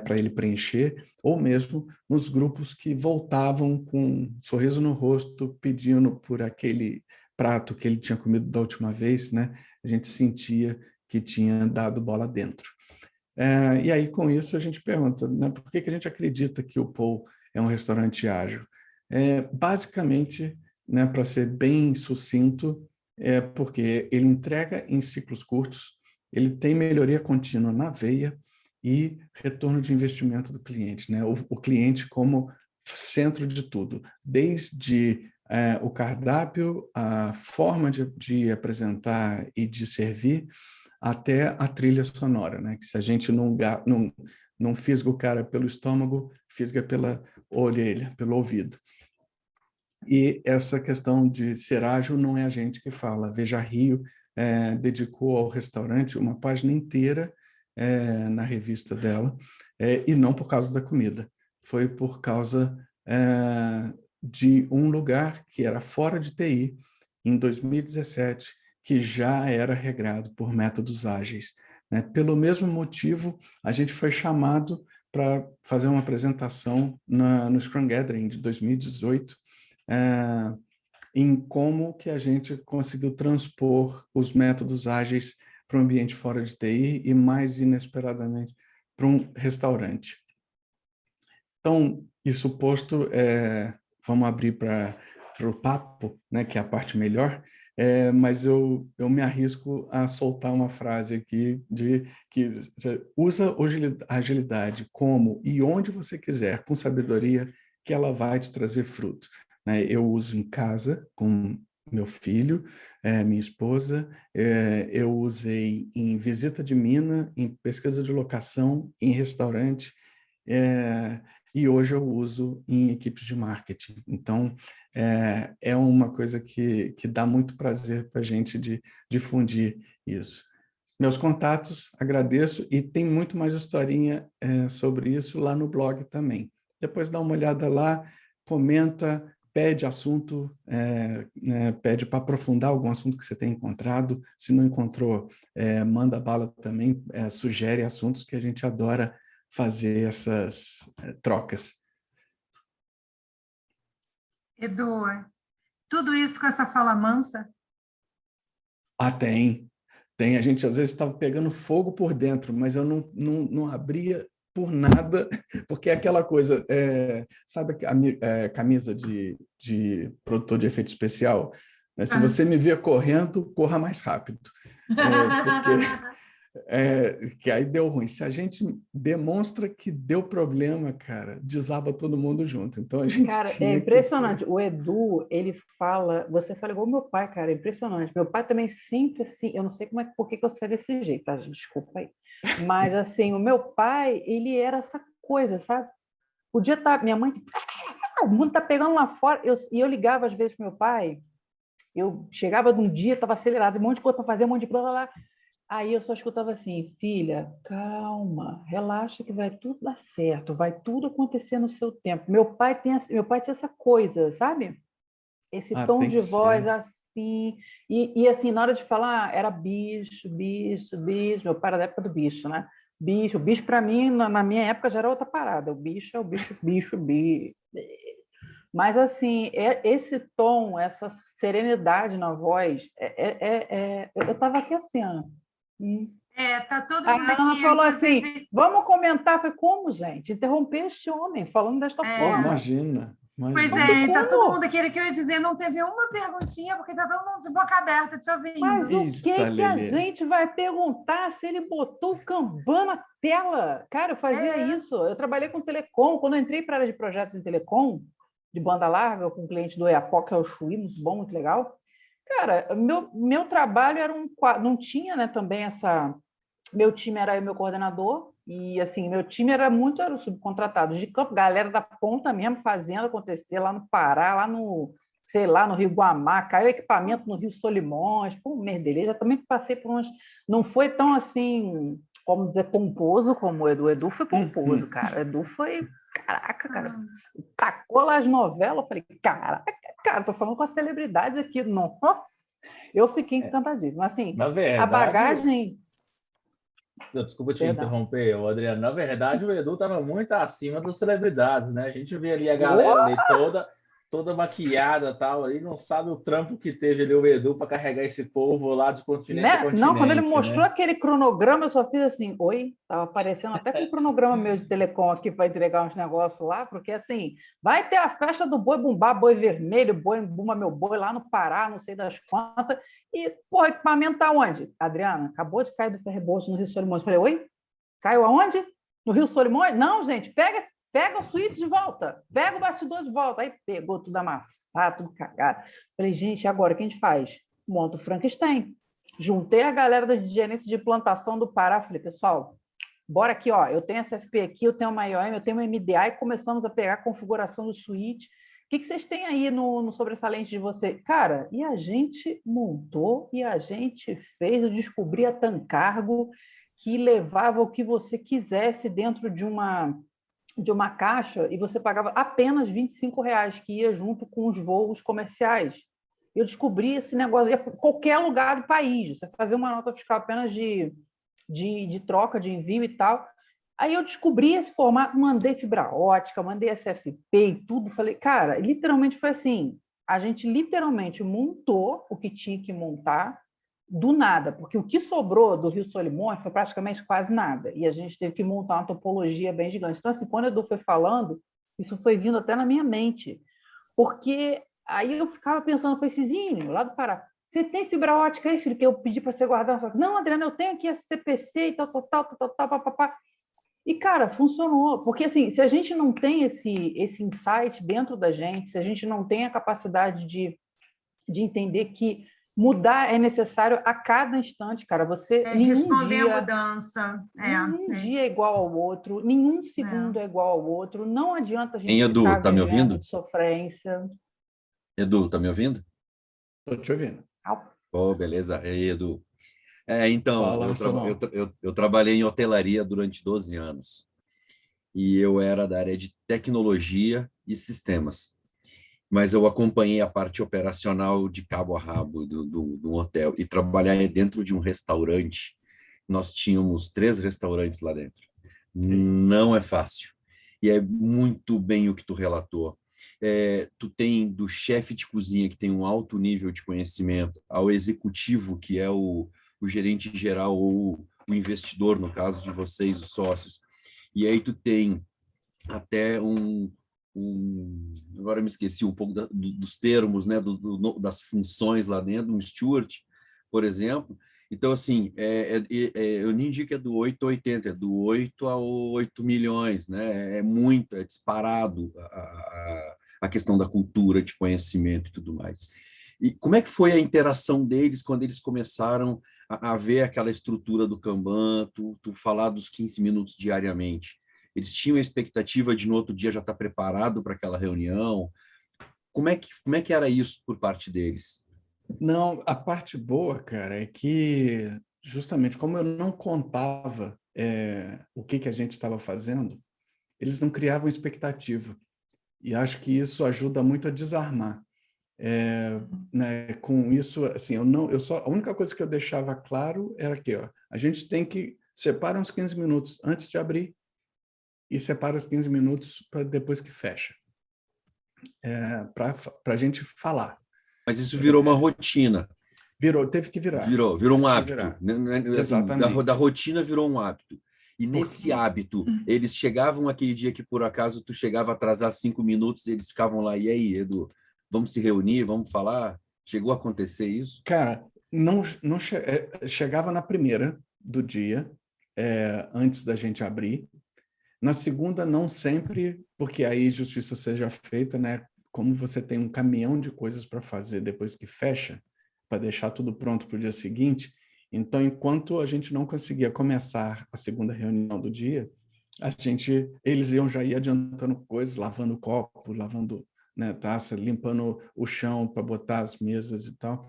para ele preencher, ou mesmo nos grupos que voltavam com um sorriso no rosto, pedindo por aquele prato que ele tinha comido da última vez, né? A gente sentia que tinha dado bola dentro. E aí, com isso, a gente pergunta, né, por que a gente acredita que o Paul é um restaurante ágil? Basicamente, né, para ser bem sucinto, porque ele entrega em ciclos curtos, ele tem melhoria contínua na veia e retorno de investimento do cliente, né? O cliente como centro de tudo, desde o cardápio, a forma de apresentar e de servir, até a trilha sonora, né? Que se a gente não fisga o cara pelo estômago, fisga pela orelha, pelo ouvido. E essa questão de ser ágil não é a gente que fala. A Veja Rio dedicou ao restaurante uma página inteira na revista dela, e não por causa da comida. Foi por causa de um lugar que era fora de TI, em 2017, que já era regrado por métodos ágeis, né? Pelo mesmo motivo, a gente foi chamado para fazer uma apresentação no Scrum Gathering de 2018, em como que a gente conseguiu transpor os métodos ágeis para um ambiente fora de TI e, mais inesperadamente, para um restaurante. Então, isso posto, vamos abrir para o papo, né, que é a parte melhor, mas eu me arrisco a soltar uma frase aqui de que usa a agilidade como e onde você quiser, com sabedoria, que ela vai te trazer fruto, né? Eu uso em casa com meu filho, minha esposa, eu usei em visita de mina, em pesquisa de locação, em restaurante, e hoje eu uso em equipes de marketing. Então, é uma coisa que dá muito prazer para a gente de difundir isso. Meus contatos, agradeço, e tem muito mais historinha sobre isso lá no blog também. Depois dá uma olhada lá, comenta, pede assunto, né, pede para aprofundar algum assunto que você tem encontrado. Se não encontrou, manda bala também, sugere assuntos, que a gente adora fazer essas trocas. Edu, tudo isso com essa fala mansa? Tem. A gente às vezes estava pegando fogo por dentro, mas eu não abria por nada, porque é aquela coisa, sabe a camisa de produtor de efeito especial? Né? Se você me ver correndo, corra mais rápido. Porque que aí deu ruim. Se a gente demonstra que deu problema, cara, desaba todo mundo junto. Então a gente Cara, é tinha impressionante. O Edu, ele fala, você fala igual meu pai, cara, é impressionante. Meu pai também sempre assim, eu não sei por que eu saí desse jeito, tá, gente? Desculpa aí. Mas assim, o meu pai, ele era essa coisa, sabe? Podia estar, minha mãe, o mundo tá pegando lá fora. E eu ligava às vezes pro meu pai, eu chegava de um dia, estava acelerado, um monte de coisa para fazer, um monte de blá, blá, blá. Aí eu só escutava assim, filha, calma, relaxa que vai tudo dar certo, vai tudo acontecer no seu tempo. Meu pai tinha essa coisa, sabe? Esse tom tem de que voz ser. assim, e assim, na hora de falar, era bicho, bicho, bicho, meu pai era da época do bicho, né? Bicho, o bicho para mim, na minha época já era outra parada, o bicho é o bicho, bicho, bicho. Mas, assim, esse tom, essa serenidade na voz, eu estava aqui assim, Ana. Tá todo Aí mundo a Ana aqui, falou inclusive... assim, vamos comentar. Eu falei, como, gente? Interromper este homem falando desta forma. Imagina. Pois Não tem tá todo como. mundo aqui, era que eu ia dizer, não teve uma perguntinha, porque tá todo mundo de boca aberta te ouvindo. Mas o Eita, que a Lelê. gente vai perguntar se ele botou o Kanban na tela? Cara, eu fazia isso. Eu trabalhei com telecom. Quando eu entrei para a área de projetos em telecom, de banda larga, com um cliente do EAPOC, que é o Chuí, muito bom, muito legal. Cara, meu trabalho era não tinha, né, também essa... Meu time era eu, meu coordenador, e assim, meu time era subcontratado de campo, galera da ponta mesmo, fazendo acontecer lá no Pará, lá no sei lá, no Rio Guamá, caiu equipamento no Rio Solimões, foi um merdelê. Já também passei por umas... Não foi tão assim, como dizer, pomposo como o Edu. O Edu foi pomposo, cara. O Edu foi... Caraca, cara. Tacou lá as novelas, eu falei, caraca, cara, tô falando com a celebridade aqui. Nossa, eu fiquei encantadíssima. Assim, Na a verdade, bagagem... desculpa te Perdão. interromper, ô, Adriano. Na verdade, o Edu estava muito acima das celebridades, né? A gente vê ali a galera ali toda maquiada e tal, aí não sabe o trampo que teve ali o Edu para carregar esse povo lá de continente a Né? continente, Não, quando ele mostrou né? aquele cronograma, eu só fiz assim, oi, estava aparecendo até com um cronograma meu de telecom aqui para entregar uns negócios lá, porque assim, vai ter a festa do boi bumbá, boi vermelho, boi bumba meu boi lá no Pará, não sei das quantas, e, pô, equipamento tá onde? Adriana, acabou de cair do ferryboat no Rio Solimões. Eu falei, oi? Caiu aonde? No Rio Solimões? Não, gente, pega o suíte de volta, pega o bastidor de volta. Aí pegou tudo amassado, tudo cagado. Falei, gente, agora o que a gente faz? Monta o Frankenstein. Juntei a galera de gerência de plantação do Pará, falei, pessoal, bora aqui, ó, eu tenho SFP aqui, eu tenho uma IOM, eu tenho uma MDA, e começamos a pegar a configuração do suíte. O que vocês têm aí no sobressalente de você? Cara, e a gente montou, e a gente fez, eu descobri a Tancargo, que levava o que você quisesse dentro de uma caixa, e você pagava apenas R$ 25, que ia junto com os voos comerciais. Eu descobri esse negócio, ia para qualquer lugar do país, você fazer uma nota fiscal apenas de troca, de envio e tal. Aí eu descobri esse formato, mandei fibra ótica, mandei SFP e tudo. Falei, cara, literalmente foi assim, a gente literalmente montou o que tinha que montar do nada, porque o que sobrou do Rio Solimões foi praticamente quase nada, e a gente teve que montar uma topologia bem gigante. Então, assim, quando o Edu foi falando, isso foi vindo até na minha mente, porque aí eu ficava pensando, foi Cizinho, lá do Pará, você tem fibra ótica aí, filho, que eu pedi para você guardar? Não, Adriana, eu tenho aqui a CPC e tal, papapá. E, cara, funcionou, porque, assim, se a gente não tem esse insight dentro da gente, se a gente não tem a capacidade de entender que mudar é necessário a cada instante, cara, você, responder a mudança. nenhum dia é igual ao outro, nenhum segundo é igual ao outro, não adianta a gente Hein, Edu, ficar tá me vivendo ouvindo? de sofrência. Edu, tá me ouvindo? Estou te ouvindo. Oh, beleza. E aí, Edu? Então, Fala, Marcelão. eu trabalhei em hotelaria durante 12 anos e eu era da área de tecnologia e sistemas, mas eu acompanhei a parte operacional de cabo a rabo do hotel e trabalhar dentro de um restaurante. Nós tínhamos 3 restaurantes lá dentro. Não é fácil. E é muito bem o que tu relatou. Tu tem do chefe de cozinha, que tem um alto nível de conhecimento, ao executivo, que é o gerente geral ou o investidor, no caso de vocês, os sócios. E aí tu tem até agora eu me esqueci um pouco dos termos, né, das funções lá dentro, um steward, por exemplo. Então, assim, eu nem digo que é do 8 a 80, é do 8 a 8 milhões, né? É muito, é disparado a questão da cultura, de conhecimento e tudo mais. E como é que foi a interação deles quando eles começaram a ver aquela estrutura do Kanban, tu falar dos 15 minutos diariamente? Eles tinham a expectativa de no outro dia já estar preparado para aquela reunião? Como é que era isso por parte deles? Não, a parte boa, cara, é que justamente como eu não contava o que a gente estava fazendo, eles não criavam expectativa. E acho que isso ajuda muito a desarmar. Né, com isso, assim, a única coisa que eu deixava claro era que, ó, a gente tem que separar uns 15 minutos antes de abrir e separa os 15 minutos para depois que fecha, para a gente falar. Mas isso virou uma rotina. Teve que virar. Virou um hábito. Assim, Exatamente. da rotina virou um hábito. E nesse hábito, eles chegavam aquele dia que, por acaso, tu chegava a atrasar 5 minutos, eles ficavam lá, e aí, Edu, vamos se reunir, vamos falar? Chegou a acontecer isso? Cara, não chegava na primeira do dia, antes da gente abrir. Na segunda, não sempre, porque aí justiça seja feita, né? Como você tem um caminhão de coisas para fazer depois que fecha, para deixar tudo pronto para o dia seguinte, então, enquanto a gente não conseguia começar a segunda reunião do dia, eles iam já ir adiantando coisas, lavando copo, lavando né, taça, limpando o chão para botar as mesas e tal.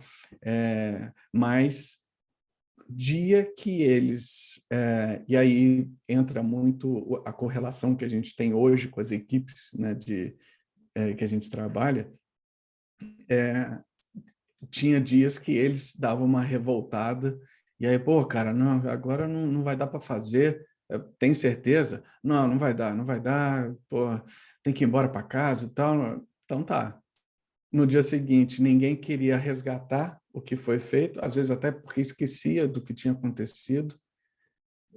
Mas dia que eles... e aí entra muito a correlação que a gente tem hoje com as equipes, né, que a gente trabalha. Tinha dias que eles davam uma revoltada, e aí, pô, cara, não, agora não vai dar para fazer, tem certeza? Não, não vai dar, pô, tem que ir embora para casa e tal. Então tá. No dia seguinte, ninguém queria resgatar o que foi feito, às vezes até porque esquecia do que tinha acontecido,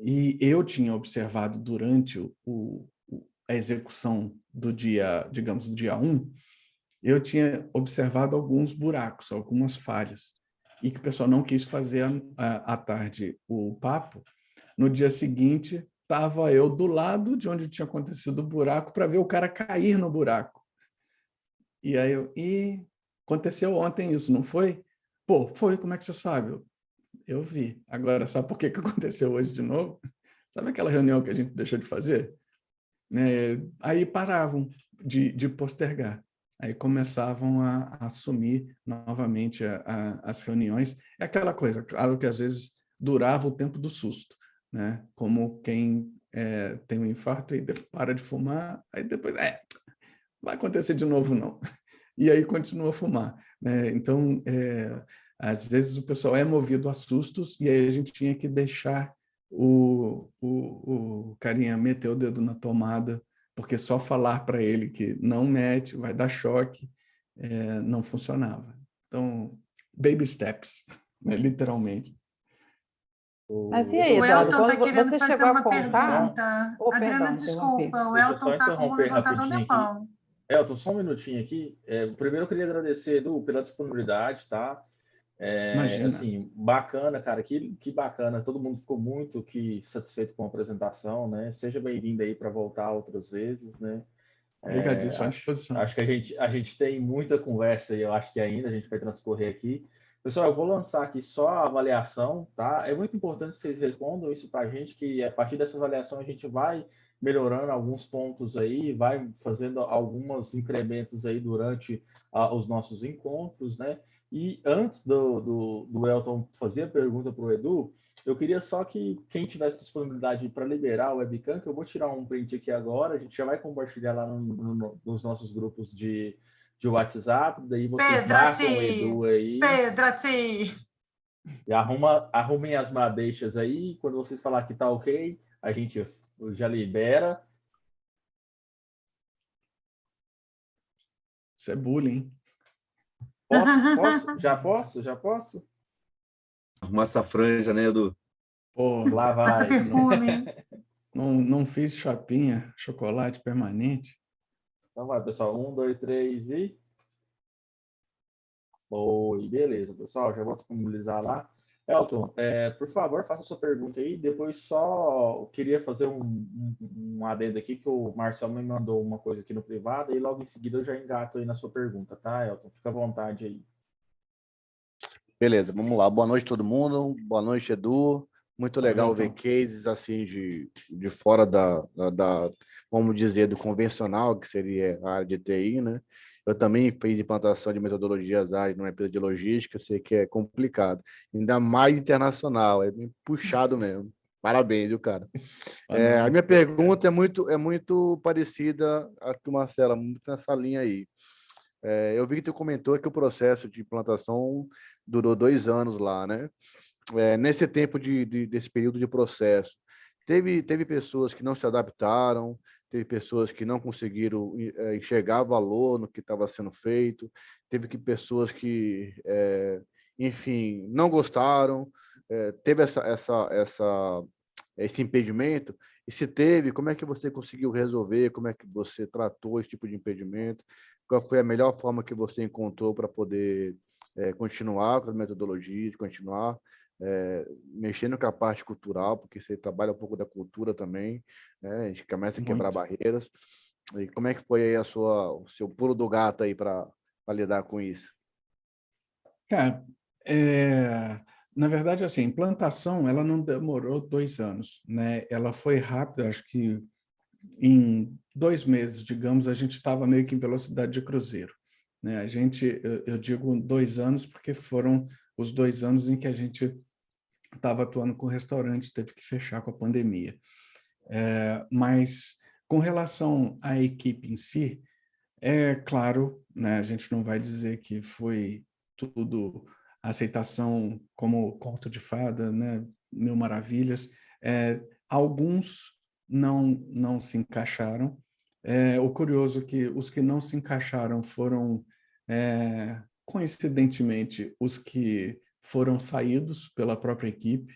e eu tinha observado durante a execução do dia, digamos, do dia 1, eu tinha observado alguns buracos, algumas falhas, e que o pessoal não quis fazer à tarde o papo. No dia seguinte, estava eu do lado de onde tinha acontecido o buraco para ver o cara cair no buraco. E aí aconteceu ontem isso, não foi? Pô, foi, como é que você sabe? Eu vi. Agora, sabe por que aconteceu hoje de novo? Sabe aquela reunião que a gente deixou de fazer? Aí paravam de postergar. Aí começavam a assumir novamente as reuniões. É aquela coisa, claro que às vezes durava o tempo do susto, né? Como quem tem um infarto e para de fumar, aí depois, vai acontecer de novo não. E aí continua a fumar, né? Então, às vezes o pessoal é movido a sustos e aí a gente tinha que deixar o carinha meter o dedo na tomada, porque só falar para ele que não mete, vai dar choque, não funcionava. Então, baby steps, né, literalmente. Mas e aí, O Eduardo, Elton está quando querendo você fazer chegou a uma contar... pergunta. Oh, Adriana, perdão, interrompi. desculpa, o Deixa eu Elton só está com a mão interromper levantada há um rapidinho aqui. tempão. Elton, só um minutinho aqui. Primeiro eu queria agradecer, Edu, pela disponibilidade, tá? Imagina. Assim, bacana, cara, que bacana. Todo mundo ficou muito satisfeito com a apresentação, né? Seja bem-vindo aí para voltar outras vezes, né? Obrigadíssimo, à disposição. Acho que a gente tem muita conversa e eu acho que ainda a gente vai transcorrer aqui. Pessoal, eu vou lançar aqui só a avaliação, tá? É muito importante que vocês respondam isso para a gente, que a partir dessa avaliação a gente vai melhorando alguns pontos aí, vai fazendo alguns incrementos aí durante os nossos encontros, né? E antes do Elton fazer a pergunta para o Edu, eu queria só que quem tivesse disponibilidade para liberar o webcam, que eu vou tirar um print aqui agora, a gente já vai compartilhar lá nos nossos grupos de WhatsApp, daí vocês marcam o Edu aí Pedrati! e arrumem as madeixas aí, quando vocês falar que tá ok, a gente já libera. Isso é bullying. Posso? Já posso? Já posso? Arrumar essa franja, né, Edu? Pô, Lá Passa vai. perfume. não fiz chapinha, chocolate permanente. Então vai, pessoal. 1, 2, 3 e... Oi, beleza, pessoal. Já vou disponibilizar lá. Elton, por favor, faça sua pergunta aí. Depois só queria fazer um adendo aqui, que o Marcel me mandou uma coisa aqui no privado, e logo em seguida eu já engato aí na sua pergunta, tá, Elton? Fica à vontade aí. Beleza, vamos lá. Boa noite, todo mundo. Boa noite, Edu. Muito legal ver cases assim de fora vamos dizer, do convencional, que seria a área de TI, né? Eu também fiz implantação de metodologias ágeis numa empresa de logística, eu sei que é complicado. Ainda mais internacional, é bem puxado mesmo. Parabéns, viu, cara? A minha pergunta é muito parecida à que o Marcelo, muito nessa linha aí. Eu vi que tu comentou que o processo de implantação durou 2 anos lá, né? Nesse tempo desse período de processo, teve pessoas que não se adaptaram, teve pessoas que não conseguiram enxergar valor no que estava sendo feito, pessoas que, enfim, não gostaram, teve esse impedimento, e se teve, como é que você conseguiu resolver, como é que você tratou esse tipo de impedimento, qual foi a melhor forma que você encontrou para poder continuar com as metodologias, continuar mexendo com a parte cultural, porque você trabalha um pouco da cultura também, né? A gente começa a quebrar barreiras. E como é que foi aí o seu pulo do gato aí para lidar com isso? Cara, na verdade, assim, a implantação ela não demorou 2 anos, né? Ela foi rápida, acho que em 2 meses, digamos, a gente estava meio que em velocidade de cruzeiro, né? Eu digo 2 anos porque foram os 2 anos em que a gente estava atuando com o restaurante, teve que fechar com a pandemia. Mas com relação à equipe em si, é claro, né, a gente não vai dizer que foi tudo aceitação como conto de fada, né, mil maravilhas. Alguns não se encaixaram. O curioso é que os que não se encaixaram foram, coincidentemente, os que foram saídos pela própria equipe,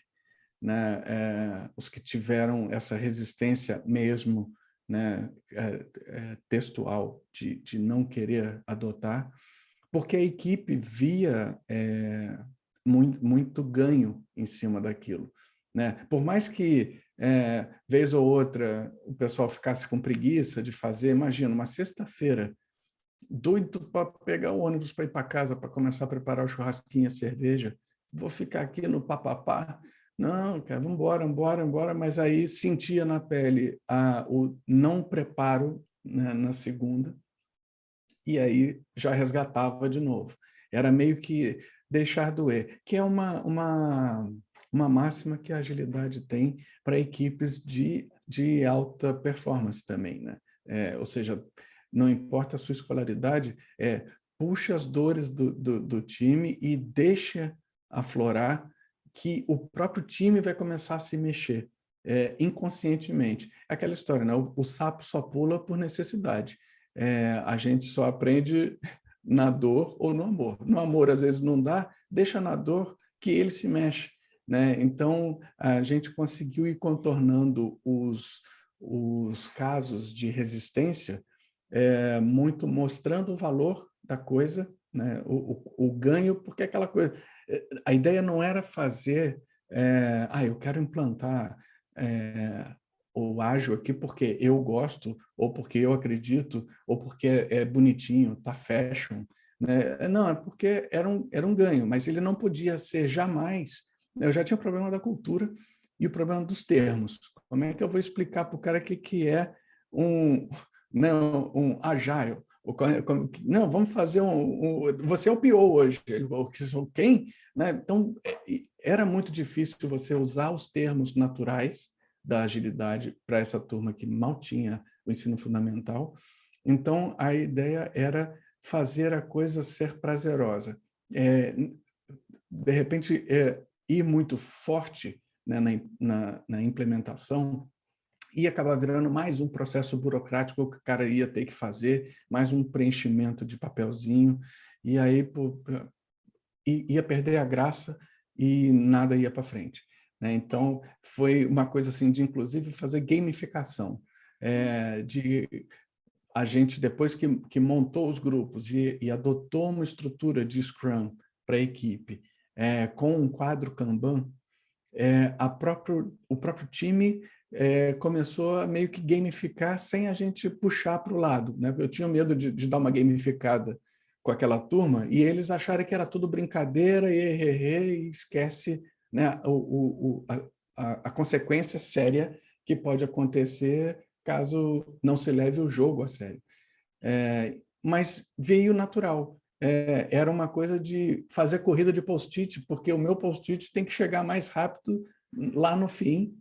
né, os que tiveram essa resistência mesmo, né, textual de não querer adotar, porque a equipe via muito ganho em cima daquilo, né? Por mais que vez ou outra o pessoal ficasse com preguiça de fazer, imagina, uma sexta-feira, doido para pegar o ônibus para ir para casa para começar a preparar o churrasquinho, a cerveja, vou ficar aqui no papapá. Não, cara, vamos embora, mas aí sentia na pele o não preparo, né, na segunda, e aí já resgatava de novo. Era meio que deixar doer, que é uma máxima que a agilidade tem para equipes de alta performance também, né? Ou seja, não importa a sua escolaridade, puxa as dores do time e deixa aflorar, que o próprio time vai começar a se mexer inconscientemente. É aquela história, né? O sapo só pula por necessidade. A gente só aprende na dor ou no amor. No amor, às vezes, não dá, deixa na dor que ele se mexe, né? Então, a gente conseguiu ir contornando os casos de resistência, muito mostrando o valor da coisa, né? O ganho, porque aquela coisa... A ideia não era fazer... eu quero implantar o ágil aqui porque eu gosto, ou porque eu acredito, ou porque é bonitinho, tá fashion, né? Não, é porque era um ganho, mas ele não podia ser jamais... Eu já tinha o problema da cultura e o problema dos termos. Como é que eu vou explicar para o cara o que é um agile? Não, vamos fazer você é o PO hoje. Quem? Né? Então, era muito difícil você usar os termos naturais da agilidade para essa turma que mal tinha o ensino fundamental. Então, a ideia era fazer a coisa ser prazerosa. De repente, ir muito forte, né, na implementação e acabar virando mais um processo burocrático que o cara ia ter que fazer, mais um preenchimento de papelzinho, e aí ia perder a graça e nada ia para frente, né? Então, foi uma coisa assim de, inclusive, fazer gamificação, a gente, depois que montou os grupos e adotou uma estrutura de Scrum para a equipe, com um quadro Kanban, o próprio time começou a meio que gamificar sem a gente puxar para o lado, né? Eu tinha medo de dar uma gamificada com aquela turma e eles acharem que era tudo brincadeira e esquece, né, a consequência séria que pode acontecer caso não se leve o jogo a sério. Mas veio natural. Era uma coisa de fazer corrida de post-it, porque o meu post-it tem que chegar mais rápido lá no fim,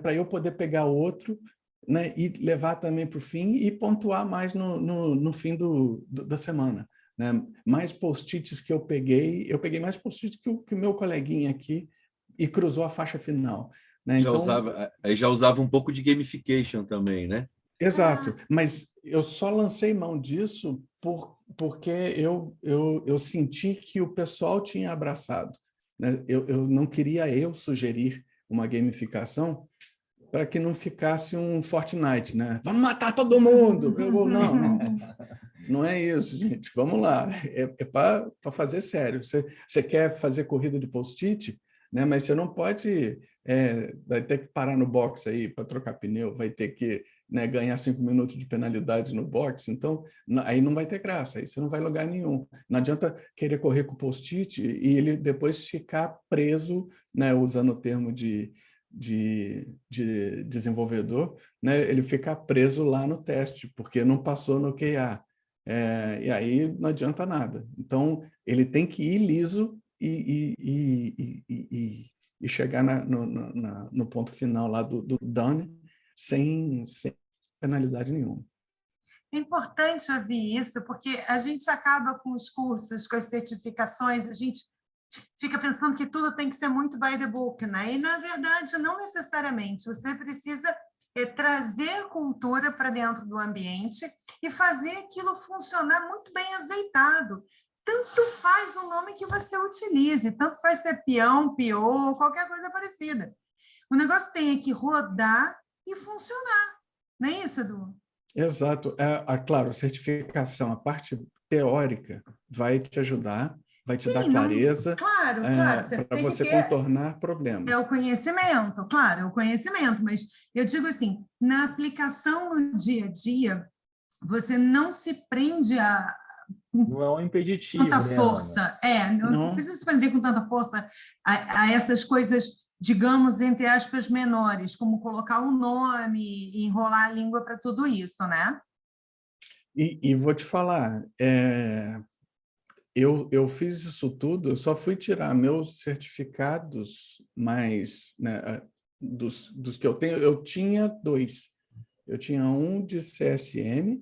para eu poder pegar outro, né, e levar também para o fim e pontuar mais no fim da semana, né? Mais post-its que eu peguei mais post-its que o meu coleguinha aqui e cruzou a faixa final, né? Já usava um pouco de gamification também, né? Exato, mas eu só lancei mão disso porque eu senti que o pessoal tinha abraçado, né? Eu não queria sugerir uma gamificação para que não ficasse um Fortnite, né? Vamos matar todo mundo! Não é isso, gente. Vamos lá. É para fazer sério. Você quer fazer corrida de post-it, né? Mas você não pode... vai ter que parar no box aí para trocar pneu, vai ter que, né, ganhar 5 minutos de penalidade no box. Então, aí não vai ter graça, aí você não vai em lugar nenhum. Não adianta querer correr com o post-it e ele depois ficar preso, né, usando o termo de de desenvolvedor, né, ele ficar preso lá no teste, porque não passou no QA. E aí não adianta nada. Então, ele tem que ir liso e chegar no ponto final lá do done sem penalidade nenhuma. É importante ouvir isso, porque a gente acaba com os cursos, com as certificações, a gente fica pensando que tudo tem que ser muito by the book, né? E, na verdade, não necessariamente. Você precisa trazer cultura para dentro do ambiente e fazer aquilo funcionar muito bem azeitado. Tanto faz o nome que você utilize, tanto faz ser peão, piô, qualquer coisa parecida. O negócio tem que rodar e funcionar. Não é isso, Edu? Exato. Claro, a certificação, a parte teórica vai te ajudar, vai te dar clareza claro. para você contornar problemas. É o conhecimento, claro, é o conhecimento, mas eu digo assim, na aplicação no dia a dia, você não se prende a Não é um impeditivo, tanta né, força. Ana? Não precisa se prender com tanta força a essas coisas, digamos, entre aspas, menores, como colocar um nome e enrolar a língua para tudo isso, né? E vou te falar, eu fiz isso tudo, eu só fui tirar meus certificados mais, né, dos que eu tenho. Eu tinha 2. Eu tinha um de CSM,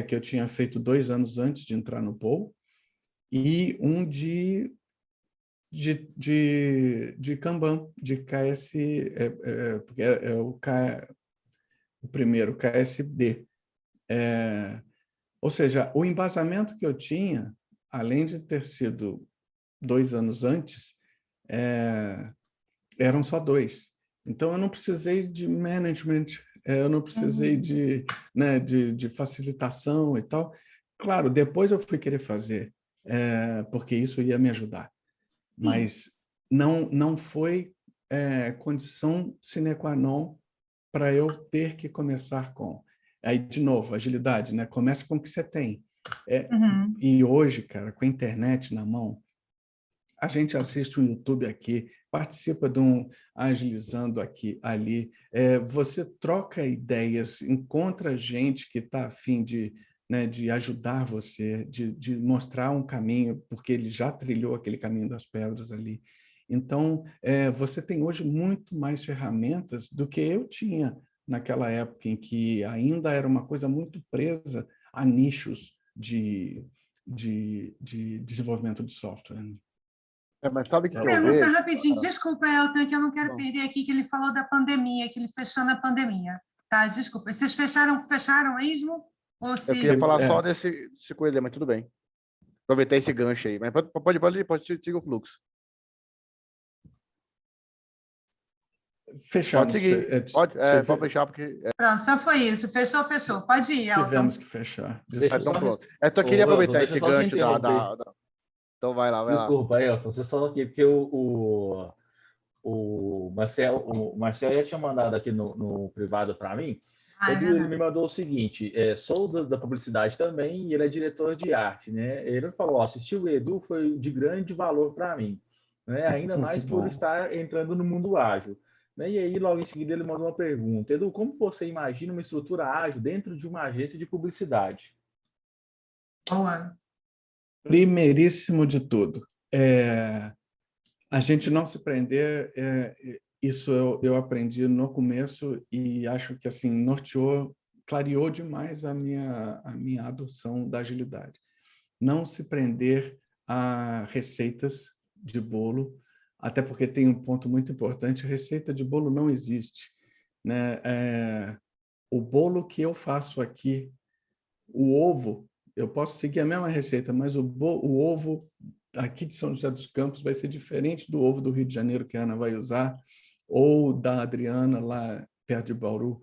que eu tinha feito 2 anos antes de entrar no Paul, e um de Kanban, de KS, porque o primeiro, KSB. Ou seja, o embasamento que eu tinha, além de ter sido 2 anos antes, eram só 2. Então, eu não precisei de management, eu não precisei de facilitação e tal. Claro, depois eu fui querer fazer, porque isso ia me ajudar. Mas não foi condição sine qua non para eu ter que começar com. Aí, de novo, agilidade, né? Começa com o que você tem. E hoje, cara, com a internet na mão, a gente assiste um YouTube aqui, participa de um Agilizando aqui, ali. Você troca ideias, encontra gente que está a fim de ajudar você, de mostrar um caminho, porque ele já trilhou aquele caminho das pedras ali. Então, você tem hoje muito mais ferramentas do que eu tinha naquela época, em que ainda era uma coisa muito presa a nichos de desenvolvimento de software. Mas sabe o que eu Pergunta vejo? rapidinho, desculpa, Elton, que eu não quero perder aqui, que ele falou da pandemia, que ele fechou na pandemia. Tá, desculpa. Vocês fecharam mesmo? Ou se... Eu queria falar só desse coelho, mas tudo bem. Aproveitar esse gancho aí. Mas pode seguir o fluxo. Fechamos. Pode seguir. Pode fechar, porque... Pronto, já foi isso. Fechou. Pode ir, Elton. Tivemos que fechar. Então, pronto. Eu queria aproveitar esse gancho da... Então, vai lá. Desculpa, Elton, você só aqui, porque o Marcel já tinha mandado aqui no privado para mim. Ele me mandou o seguinte: sou da publicidade também e ele é diretor de arte, né? Ele falou: assistir o Edu foi de grande valor para mim, né? Ainda mais por estar entrando no mundo ágil. Né? E aí, logo em seguida, ele mandou uma pergunta: Edu, como você imagina uma estrutura ágil dentro de uma agência de publicidade? Boa. Primeiríssimo de tudo, a gente não se prender. Isso eu aprendi no começo e acho que assim clareou demais a minha adoção da agilidade. Não se prender a receitas de bolo, até porque tem um ponto muito importante: receita de bolo não existe, né? O bolo que eu faço aqui, o ovo, eu posso seguir a mesma receita, mas o ovo aqui de São José dos Campos vai ser diferente do ovo do Rio de Janeiro que a Ana vai usar, ou da Adriana lá perto de Bauru.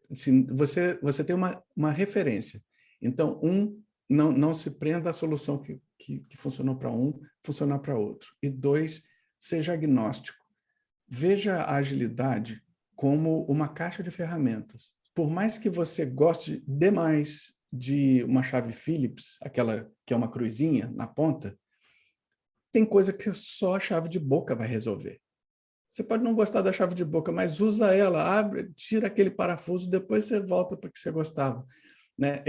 Assim, você tem uma referência. Então, não se prenda à solução que funcionou para funcionar para outro. E 2, seja agnóstico. Veja a agilidade como uma caixa de ferramentas. Por mais que você goste demais de uma chave Phillips, aquela que é uma cruzinha na ponta, Tem coisa que só a chave de boca vai resolver. Você pode não gostar da chave de boca, mas usa ela, abre, tira aquele parafuso, depois você volta para o que você gostava. Né?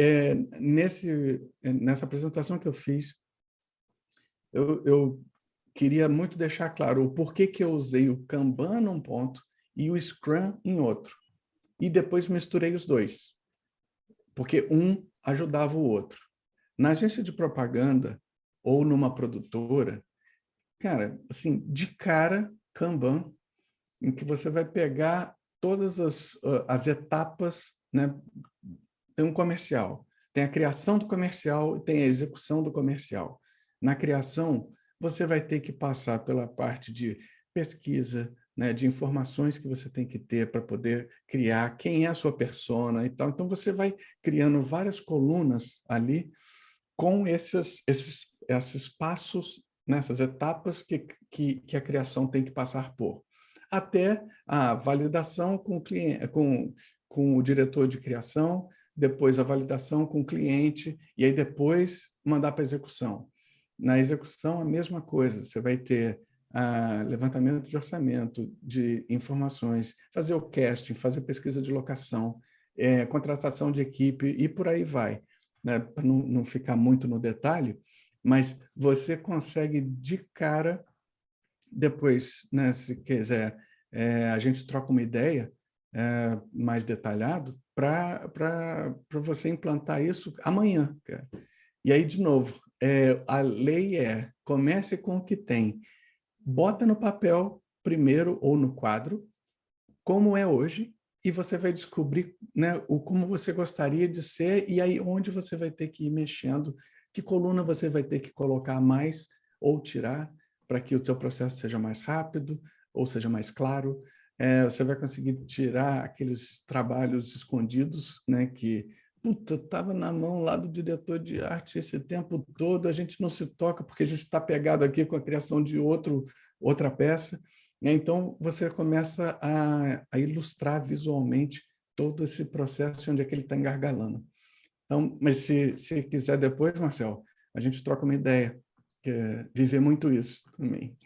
Nessa apresentação que eu fiz, eu queria muito deixar claro o porquê que eu usei o Kanban num ponto e o Scrum em outro. E depois misturei os dois, porque um ajudava o outro. Na agência de propaganda ou numa produtora, cara, assim, de cara, Kanban, em que você vai pegar todas as etapas, né? Tem um comercial, tem a criação do comercial e tem a execução do comercial. Na criação, você vai ter que passar pela parte de pesquisa, né, de informações que você tem que ter para poder criar quem é a sua persona e tal. Então, você vai criando várias colunas ali com esses passos, nessas etapas que a criação tem que passar por. Até a validação com o cliente, com o diretor de criação, depois a validação com o cliente, e aí depois mandar para a execução. Na execução, a mesma coisa, você vai ter levantamento de orçamento, de informações, fazer o casting, fazer pesquisa de locação, contratação de equipe e por aí vai, né? Para não ficar muito no detalhe, mas você consegue de cara, depois, né, se quiser, a gente troca uma ideia mais detalhado para você implantar isso amanhã, cara. E aí, de novo, a lei comece com o que tem. Bota no papel primeiro ou no quadro, como é hoje, e você vai descobrir, né, como você gostaria de ser e aí onde você vai ter que ir mexendo, que coluna você vai ter que colocar mais ou tirar para que o seu processo seja mais rápido ou seja mais claro. Você vai conseguir tirar aqueles trabalhos escondidos, né, que estava na mão lá do diretor de arte esse tempo todo, a gente não se toca porque a gente está pegado aqui com a criação de outra peça. Então, você começa a ilustrar visualmente todo esse processo onde é que ele está engargalando. Então, mas se quiser depois, Marcel, a gente troca uma ideia, que é viver muito isso também.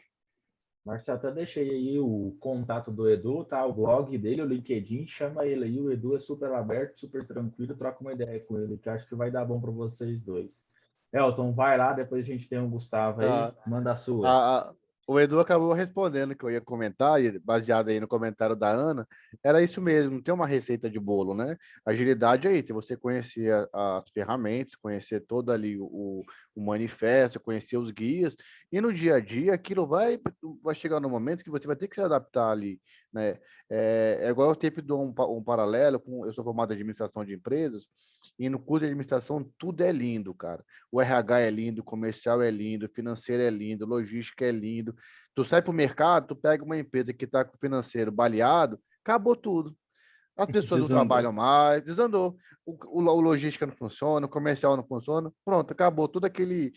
Marcelo, até deixei aí o contato do Edu, tá? O blog dele, o LinkedIn, chama ele aí. O Edu é super aberto, super tranquilo, troca uma ideia com ele, que acho que vai dar bom para vocês dois. Elton, vai lá, depois a gente tem o Gustavo aí, manda a sua. O Edu acabou respondendo que eu ia comentar, e baseado aí no comentário da Ana, era isso mesmo, não tem uma receita de bolo, né? Agilidade aí, tem você conhecer as ferramentas, conhecer todo ali o manifesto, conhecer os guias, e no dia a dia aquilo vai chegar no momento que você vai ter que se adaptar ali, né? É igual eu sempre dou um paralelo, eu sou formado em administração de empresas, e no curso de administração tudo é lindo, cara. O RH é lindo, o comercial é lindo, o financeiro é lindo, logística é lindo. Tu sai para o mercado, tu pega uma empresa que está com o financeiro baleado, acabou tudo. As pessoas não trabalham mais, desandou. O logística não funciona, o comercial não funciona, pronto, acabou todo aquele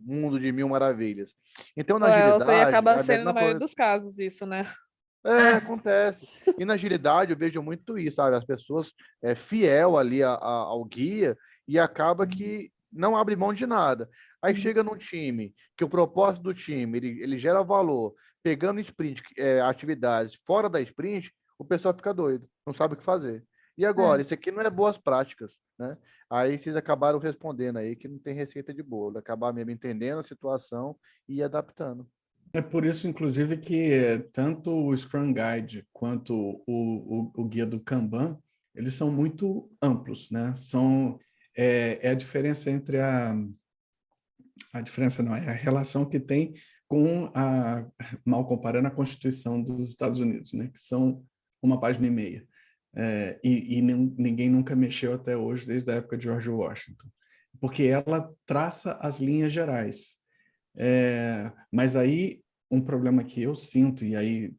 mundo de mil maravilhas. Então, na agilidade... E acaba sendo, na maioria dos casos, isso, né? Acontece. E na agilidade eu vejo muito isso, sabe? As pessoas fiel ali ao guia e acaba que não abre mão de nada. Aí chega num time, que o propósito do time, ele gera valor, pegando sprint, atividades fora da sprint, o pessoal fica doido, não sabe o que fazer. E agora, isso aqui não é boas práticas, né? Aí vocês acabaram respondendo aí que não tem receita de bolo, acabar mesmo entendendo a situação e adaptando. É por isso, inclusive, que tanto o Scrum Guide quanto o guia do Kanban, eles são muito amplos, né? A diferença entre a diferença não, é a relação que tem com mal comparando, a Constituição dos Estados Unidos, né? Que são 1,5 página. Ninguém nunca mexeu até hoje, desde a época de George Washington, porque ela traça as linhas gerais. Mas aí um problema que eu sinto, e aí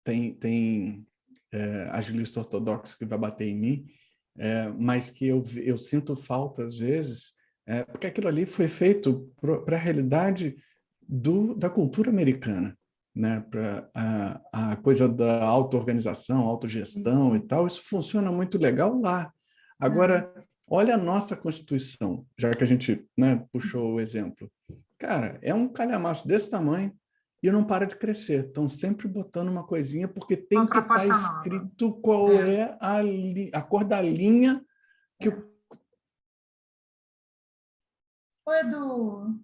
tem agilista ortodoxo que vai bater em mim, mas que eu sinto falta às vezes, porque aquilo ali foi feito para a realidade da cultura americana, né? Para a coisa da auto-organização, autogestão e tal, isso funciona muito legal lá. Agora, olha a nossa Constituição, já que a gente, né, puxou o exemplo. cara, é um calhamaço desse tamanho e não para de crescer. Estão sempre botando uma coisinha, porque tem Uma que estar proposta nova. escrito qual é a cor da linha que o... Ô, Edu.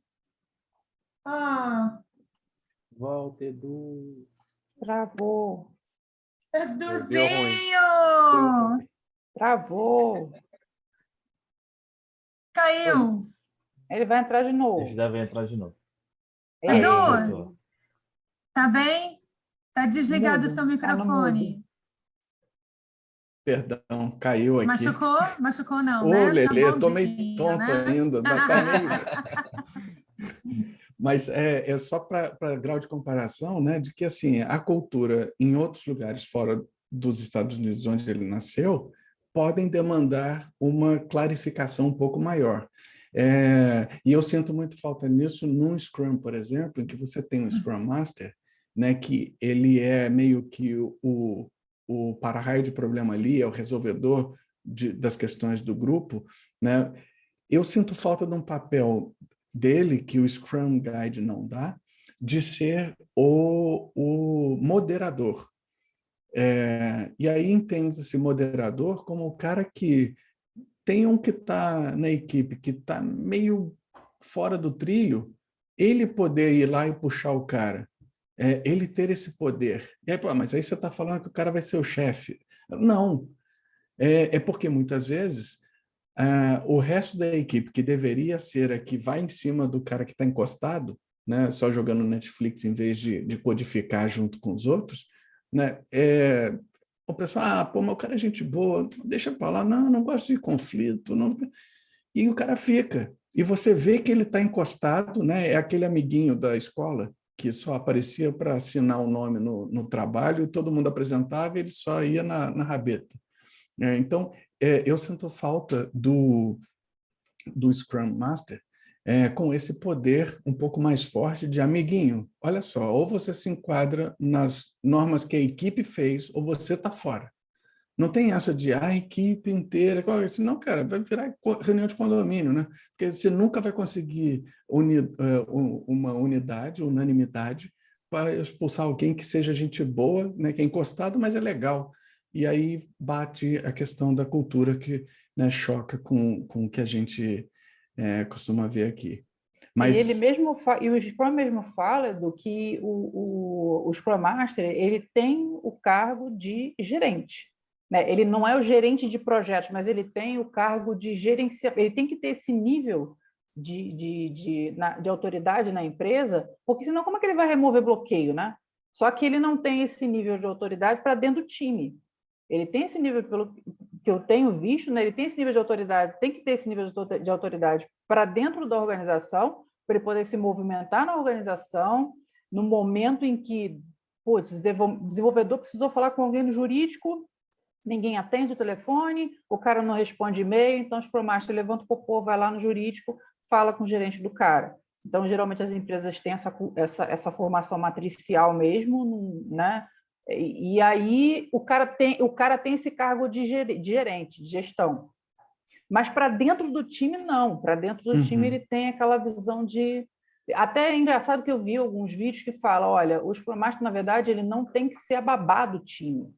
Ah, Volta, Edu. Travou, Deu ruim. Eduzinho! travou. Caiu. Ele vai entrar de Ele novo. deve entrar de novo. Edu, Voltou. tá bem? Tá desligado o Mudo, seu tá no mudo. microfone. Perdão, caiu aqui. Machucou? Machucou não, Ô, né? Lelê, Tá tô meio bonzinho, tonto né? ainda, mas tá meio... Mas é só para grau de comparação, né, de que assim, a cultura em outros lugares fora dos Estados Unidos, onde ele nasceu, podem demandar uma clarificação um pouco maior. E eu sinto muito falta nisso num Scrum, por exemplo, em que você tem um Scrum Master, né, que ele é meio que o para-raio de problema ali, é o resolvedor das questões do grupo, né? Eu sinto falta de um papel dele, que o Scrum Guide não dá, de ser o moderador. E aí entende esse moderador como o cara que tem um que está na equipe, que está meio fora do trilho, ele poder ir lá e puxar o cara. Ele ter esse poder. E aí, pô, mas aí você está falando que o cara vai ser o chefe. Não. É porque muitas vezes o resto da equipe, que deveria ser a que vai em cima do cara que está encostado, né, só jogando Netflix em vez de codificar junto com os outros, né, o pessoal, pô, mas o cara é gente boa, deixa para lá, não gosto de conflito. Não... E o cara fica. E você vê que ele está encostado, né, é aquele amiguinho da escola que só aparecia para assinar o nome no trabalho, todo mundo apresentava e ele só ia na rabeta. Então, eu sinto falta do Scrum Master com esse poder um pouco mais forte de amiguinho. Olha só, ou você se enquadra nas normas que a equipe fez, ou você está fora. Não tem essa de a equipe inteira. Senão, cara, vai virar reunião de condomínio, né? Porque você nunca vai conseguir uma unidade, unanimidade, para expulsar alguém que seja gente boa, né? Que é encostado, mas é legal. E aí bate a questão da cultura que, né, choca com o que a gente costuma ver aqui. Mas... E ele mesmo e o Scrum mesmo fala do que o Scrum Master ele tem o cargo de gerente, né? Ele não é o gerente de projetos, mas ele tem o cargo de gerenciamento. Ele tem que ter esse nível de autoridade na empresa, porque senão como é que ele vai remover bloqueio, né? Só que ele não tem esse nível de autoridade para dentro do time. Ele tem esse nível, pelo que eu tenho visto, né? Ele tem esse nível de autoridade, tem que ter esse nível de autoridade para dentro da organização, para ele poder se movimentar na organização, no momento em que, putz, o desenvolvedor precisou falar com alguém no jurídico, ninguém atende o telefone, o cara não responde e-mail, então o Scrum Master levanta o popô, vai lá no jurídico, fala com o gerente do cara. Então, geralmente, as empresas têm essa formação matricial mesmo, né? E aí o cara tem esse cargo de gerente, de gestão. Mas para dentro do time, não. Para dentro do time, ele tem aquela visão de... Até é engraçado que eu vi alguns vídeos que falam, olha, o Scrum Master, na verdade, ele não tem que ser a babá do time,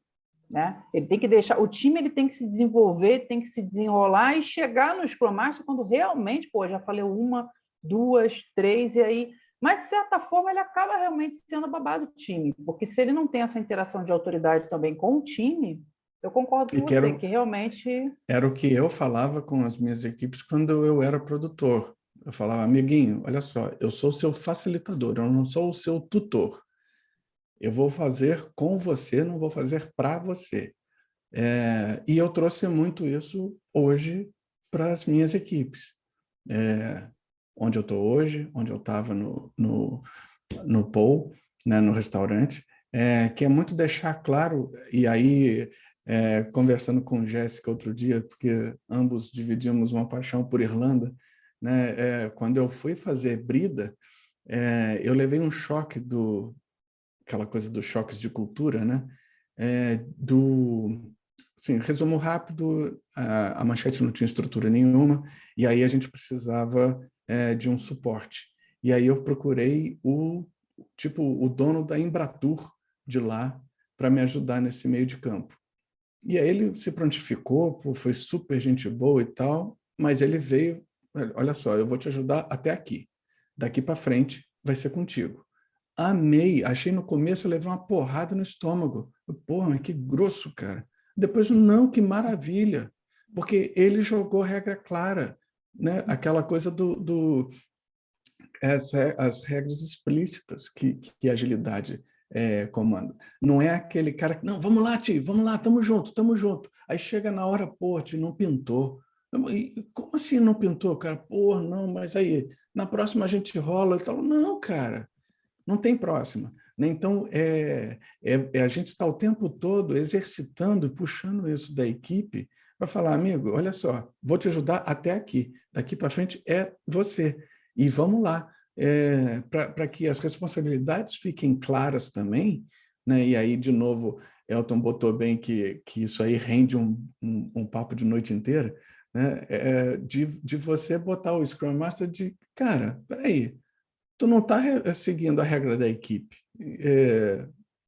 né? Ele tem que deixar... O time ele tem que se desenvolver, tem que se desenrolar e chegar no Scrum Master quando realmente, pô, já falei 1, 2, 3, e aí... Mas, de certa forma, ele acaba realmente sendo a babá do time, porque se ele não tem essa interação de autoridade também com o time, eu concordo com você, que realmente... Era o que eu falava com as minhas equipes quando eu era produtor. Eu falava, amiguinho, olha só, eu sou o seu facilitador, eu não sou o seu tutor. Eu vou fazer com você, não vou fazer para você. E eu trouxe muito isso hoje para as minhas equipes. Onde eu estou hoje, onde eu estava no Paul, né, no restaurante, que é muito deixar claro, e aí, conversando com Jéssica outro dia, porque ambos dividimos uma paixão por Irlanda, né, quando eu fui fazer brida, eu levei um choque aquela coisa dos choques de cultura, né, assim, resumo rápido, a manchete não tinha estrutura nenhuma, e aí a gente precisava de um suporte. E aí eu procurei o dono da Embratur de lá para me ajudar nesse meio de campo. E aí ele se prontificou, pô, foi super gente boa e tal, mas ele veio, olha só, eu vou te ajudar até aqui. Daqui para frente vai ser contigo. Amei, achei no começo, eu levei uma porrada no estômago. Porra, mas que grosso, cara. Depois, não, que maravilha, porque ele jogou regra clara, né? Aquela coisa as regras explícitas que a agilidade comanda. Não é aquele cara que, não, vamos lá, Ti, vamos lá, estamos juntos, estamos juntos. Aí chega na hora, pô, Ti, não pintou. Como assim não pintou, cara? Pô, não, mas aí, na próxima a gente rola e tal. Não, cara, não tem próxima. Né? Então, a gente está o tempo todo exercitando e puxando isso da equipe para falar, amigo, olha só, vou te ajudar até aqui. Daqui para frente é você. E vamos lá, para que as responsabilidades fiquem claras também, né? E aí, de novo, Elton botou bem que isso aí rende um papo de noite inteira, né? De você botar o Scrum Master de, cara, peraí, tu não está seguindo a regra da equipe.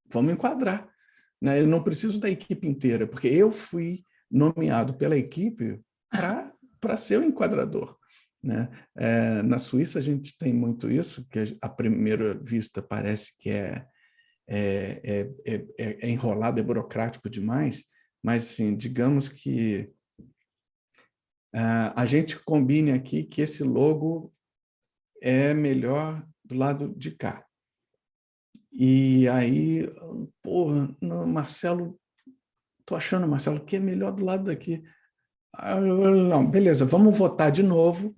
Vamos enquadrar. Né? Eu não preciso da equipe inteira, porque eu fui nomeado pela equipe para ser o enquadrador. Né? Na Suíça a gente tem muito isso, que à primeira vista parece que é enrolado, é burocrático demais, mas assim, digamos que a gente combine aqui que esse logo é melhor do lado de cá. E aí, porra, Marcelo, tô achando, Marcelo, que é melhor do lado daqui. Não, beleza, vamos votar de novo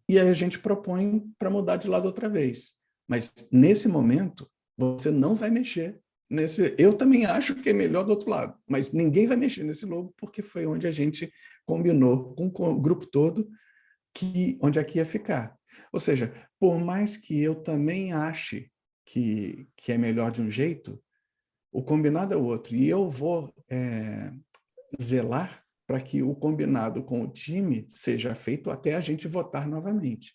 e aí a gente propõe para mudar de lado outra vez. Mas nesse momento, você não vai mexer nesse. Eu também acho que é melhor do outro lado, mas ninguém vai mexer nesse logo porque foi onde a gente combinou com o grupo todo onde aqui ia ficar. Ou seja, por mais que eu também ache que é melhor de um jeito, o combinado é o outro. E eu vou zelar para que o combinado com o time seja feito até a gente votar novamente,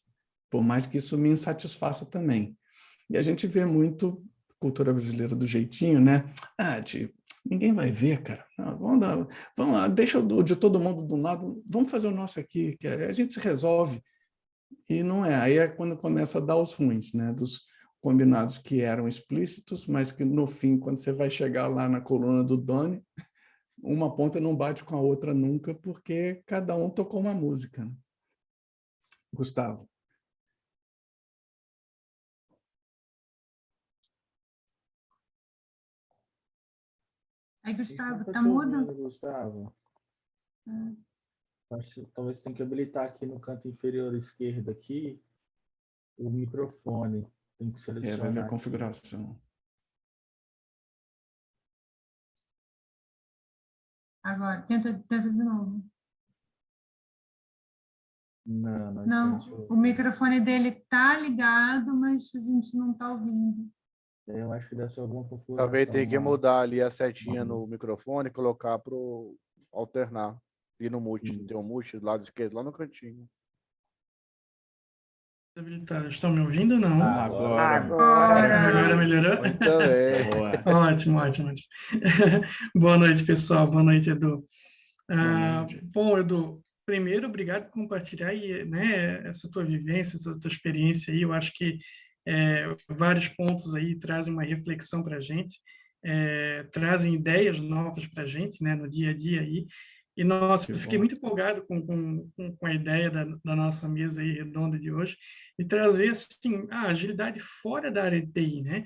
por mais que isso me insatisfaça também. E a gente vê muito cultura brasileira do jeitinho, né? Tipo, ninguém vai ver, cara. Não, vamos lá, deixa o de todo mundo do lado, vamos fazer o nosso aqui, que a gente se resolve. E não é. Aí é quando começa a dar os ruins, né? Dos combinados que eram explícitos, mas que no fim, quando você vai chegar lá na coluna do Doni, uma ponta não bate com a outra nunca, porque cada um tocou uma música. Né? Gustavo. Aí, Gustavo, tá mudo? Gustavo. Talvez tenha que habilitar aqui no canto inferior esquerdo aqui o microfone. Tem que selecionar. Vai ver a configuração. Agora, tenta de novo. Não, o microfone dele tá ligado, mas a gente não tá ouvindo. Eu acho que deve ser alguma configuração. Talvez tenha que mudar ali a setinha no microfone e colocar para alternar. E no mute. Tem um mute do lado esquerdo, lá no cantinho. Estão me ouvindo ou não? Agora. Melhorou? Muito bem. Ótimo. Boa noite, pessoal. Boa noite, Edu. Bom, Edu, primeiro, obrigado por compartilhar aí, né, essa tua vivência, essa tua experiência aí. Eu acho que vários pontos aí trazem uma reflexão para a gente, trazem ideias novas para a gente, né, no dia a dia aí. E, nossa, eu fiquei muito empolgado com a ideia da nossa mesa aí redonda de hoje e trazer, assim, a agilidade fora da área de TI, né?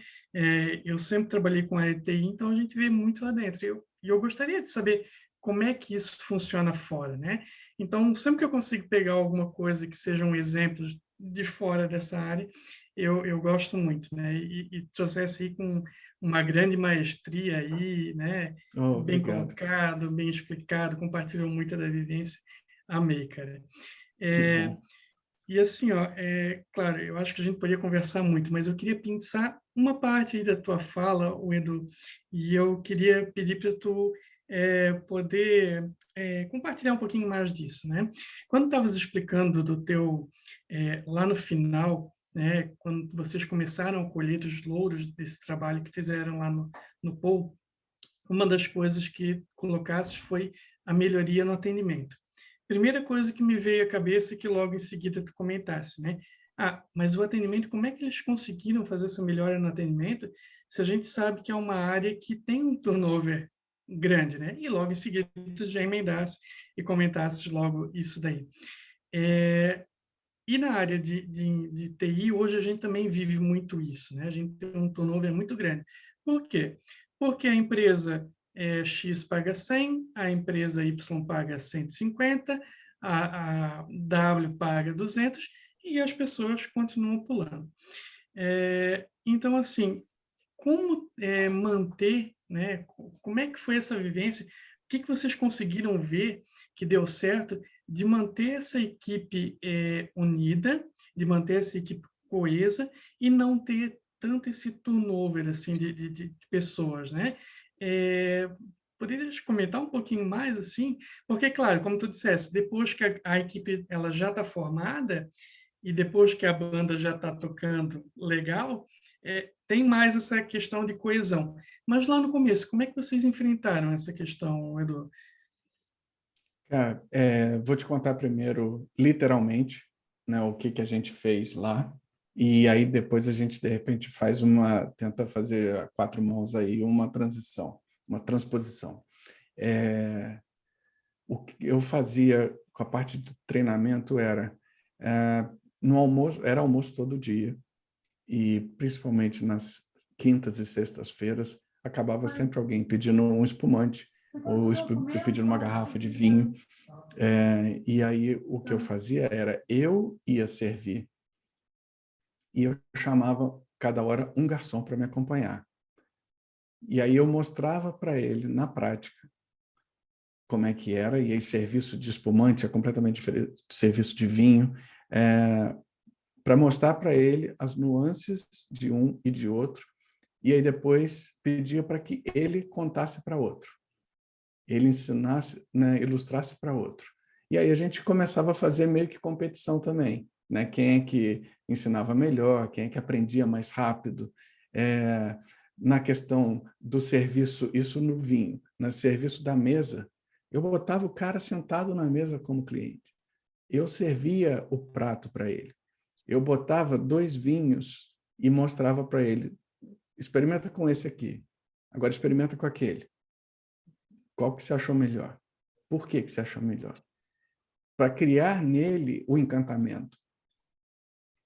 Eu sempre trabalhei com a área de TI, então a gente vê muito lá dentro. E eu gostaria de saber como é que isso funciona fora, né? Então, sempre que eu consigo pegar alguma coisa que sejam exemplos de fora dessa área, eu gosto muito, né? E trouxesse aí com uma grande maestria aí, né? Bem colocado, bem explicado, compartilhou muito da vivência. Amei, cara. E assim, ó, claro, eu acho que a gente poderia conversar muito, mas eu queria pensar uma parte aí da tua fala, Edu, e eu queria pedir para tu poder compartilhar um pouquinho mais disso, né? Quando estavas explicando do teu, lá no final, né, quando vocês começaram a colher os louros desse trabalho que fizeram lá no Paul, uma das coisas que colocaste foi a melhoria no atendimento. Primeira coisa que me veio à cabeça é que logo em seguida tu comentasse, né? Ah, mas o atendimento, como é que eles conseguiram fazer essa melhora no atendimento se a gente sabe que é uma área que tem um turnover grande, né? E logo em seguida tu já emendasse e comentasses logo isso daí. E na área de TI, hoje a gente também vive muito isso, né? A gente tem um turnover muito grande. Por quê? Porque a empresa X paga 100, a empresa Y paga 150, a W paga 200 e as pessoas continuam pulando. Então, assim, como manter, né? Como é que foi essa vivência? O que vocês conseguiram ver que deu certo de manter essa equipe unida, de manter essa equipe coesa e não ter tanto esse turnover assim, de pessoas, né? Poderias comentar um pouquinho mais, assim? Porque, claro, como tu disseste, depois que a equipe ela já está formada e depois que a banda já está tocando legal, tem mais essa questão de coesão. Mas lá no começo, como é que vocês enfrentaram essa questão, Edu? Cara, vou te contar primeiro, literalmente, né, o que a gente fez lá, e aí depois a gente, de repente, tenta fazer a 4 mãos aí, uma transição, uma transposição. O que eu fazia com a parte do treinamento no almoço, era almoço todo dia, e principalmente nas quintas e sextas-feiras, acabava sempre alguém pedindo um espumante, ou pedindo uma garrafa de vinho. E aí o que eu fazia era, eu ia servir e eu chamava cada hora um garçom para me acompanhar. E aí eu mostrava para ele, na prática, como é que era, e aí serviço de espumante é completamente diferente do serviço de vinho, para mostrar para ele as nuances de um e de outro, e aí depois pedia para que ele contasse para outro. Ele ensinasse, né, ilustrasse para outro. E aí a gente começava a fazer meio que competição também, né? Quem é que ensinava melhor, quem é que aprendia mais rápido. Na questão do serviço, isso no vinho, no serviço da mesa, eu botava o cara sentado na mesa como cliente. Eu servia o prato para ele. Eu botava 2 vinhos e mostrava para ele, experimenta com esse aqui, agora experimenta com aquele. Qual que você achou melhor? Por que você achou melhor? Para criar nele o encantamento.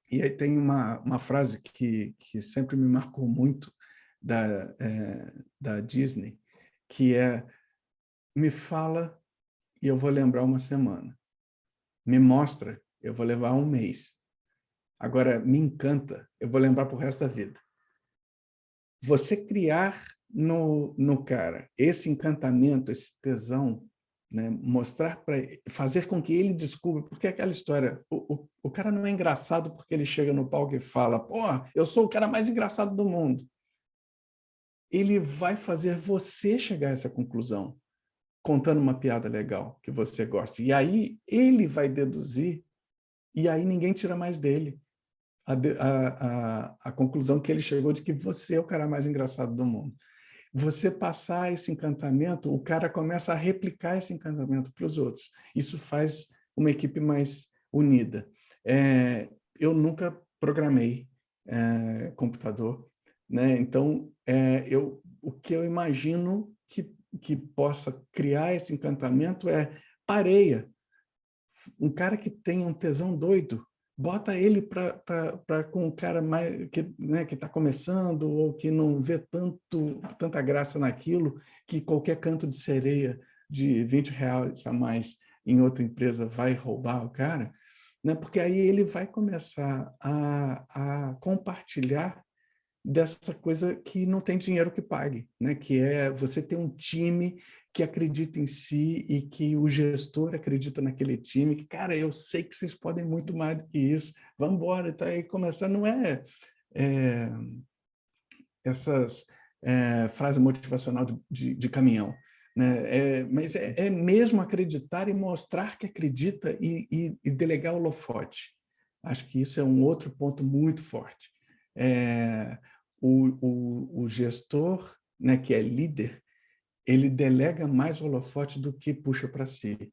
E aí tem uma frase que sempre me marcou muito da Disney, que é: me fala e eu vou lembrar uma semana. Me mostra, eu vou levar um mês. Agora, me encanta, eu vou lembrar para o resto da vida. Você criar no cara esse encantamento, esse tesão, né? Mostrar para fazer com que ele descubra, porque é aquela história, o cara não é engraçado porque ele chega no palco e fala, pô, eu sou o cara mais engraçado do mundo. Ele vai fazer você chegar a essa conclusão, contando uma piada legal que você gosta. E aí ele vai deduzir, e aí ninguém tira mais dele a conclusão que ele chegou de que você é o cara mais engraçado do mundo. Você passar esse encantamento, o cara começa a replicar esse encantamento para os outros. Isso faz uma equipe mais unida. Eu nunca programei computador, né? Então, o que eu imagino que possa criar esse encantamento pareia. Um cara que tem um tesão doido, bota ele com um cara mais que está começando ou que não vê tanta graça naquilo, que qualquer canto de sereia de R$20 a mais em outra empresa vai roubar o cara, né? Porque aí ele vai começar a compartilhar dessa coisa que não tem dinheiro que pague, né? Que é você ter um time que acredita em si e que o gestor acredita naquele time, que, cara, eu sei que vocês podem muito mais do que isso, vamos embora, tá aí começando, não essas frases motivacional de caminhão, né? Mas é mesmo acreditar e mostrar que acredita e delegar o holofote. Acho que isso é um outro ponto muito forte. O gestor, né, que é líder, ele delega mais holofote do que puxa para si.